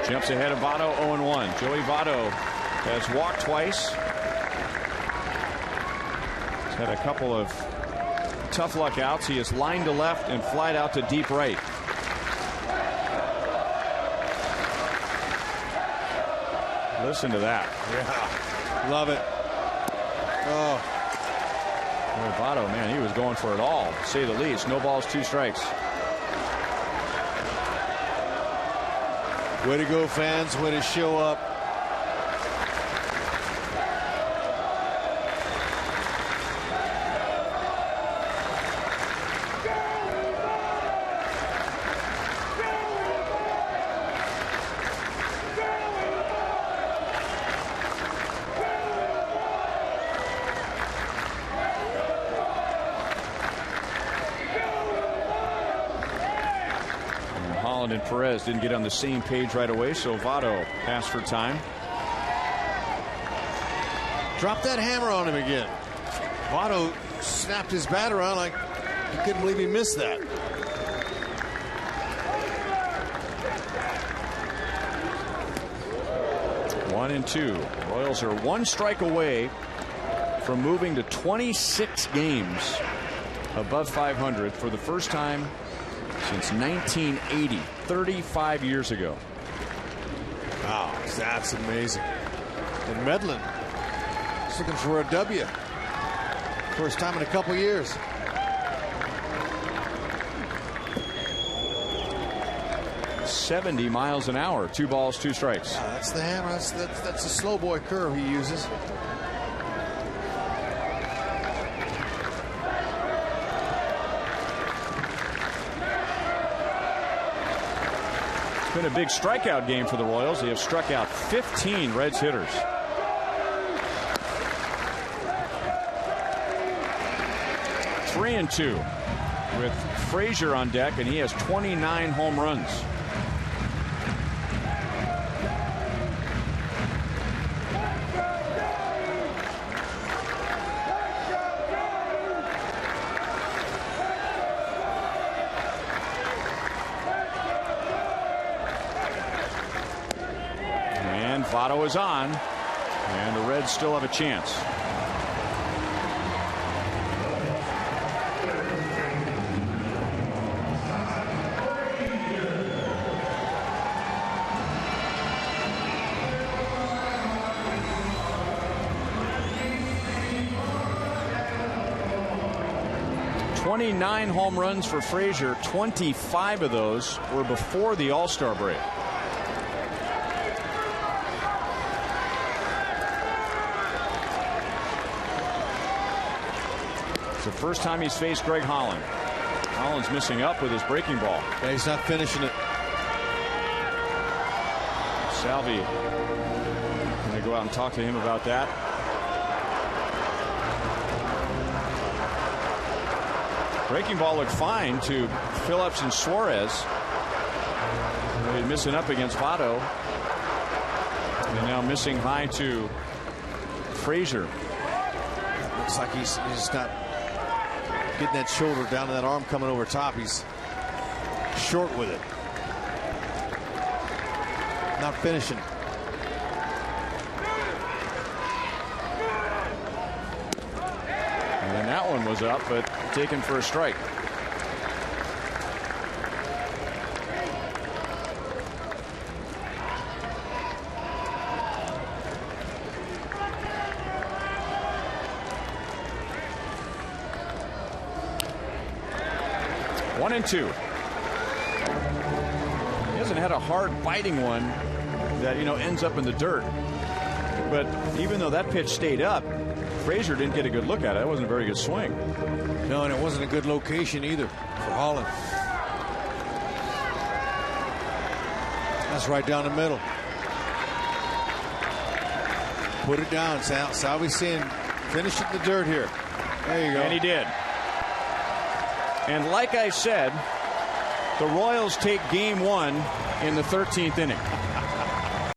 Jumps ahead of Votto, 0-1. Joey Votto has walked twice. He's had a couple of tough luck outs. He has lined to left and flied out to deep right. Listen to that. Yeah, love it. Oh, Votto, man, he was going for it all, to say the least. No balls, 2 strikes. Way to go, fans. Way to show up. Holland and Perez didn't get on the same page right away, so Votto asked for time. Drop that hammer on him again. Votto snapped his bat around like he couldn't believe he missed that. One and two. Royals are one strike away from moving to 26 games above 500 for the first time since 1980, 35 years ago. Wow, that's amazing. And Medlin is looking for a W. First time in a couple years. .70 miles an hour. 2 balls, 2 strikes. That's the hammer. That's a slow boy curve he uses. It's been a big strikeout game for the Royals. They have struck out 15 Reds hitters. Three and two with Frazier on deck, and he has 29 home runs. And Votto is on, and the Reds still have a chance. .29 home runs for Frazier. 25 of those were before the All-Star break. It's the first time he's faced Greg Holland. Holland's missing up with his breaking ball. Yeah, he's not finishing it. Salvi going to go out and talk to him about that. Breaking ball looked fine to Phillips and Suarez. They're missing up against Votto. And now missing high to Frazier. Looks like he's not getting that shoulder down to that arm coming over top. He's short with it. Not finishing. And that one was up, but taken for a strike. One and two. He hasn't had a hard biting one that ends up in the dirt. But even though that pitch stayed up, Frazier didn't get a good look at it. That wasn't a very good swing. No, and it wasn't a good location either for Holland. That's right down the middle. Put it down, Salvi's saying finish it in the dirt here. There you go. And he did. And like I said, the Royals take game one in the 13th inning.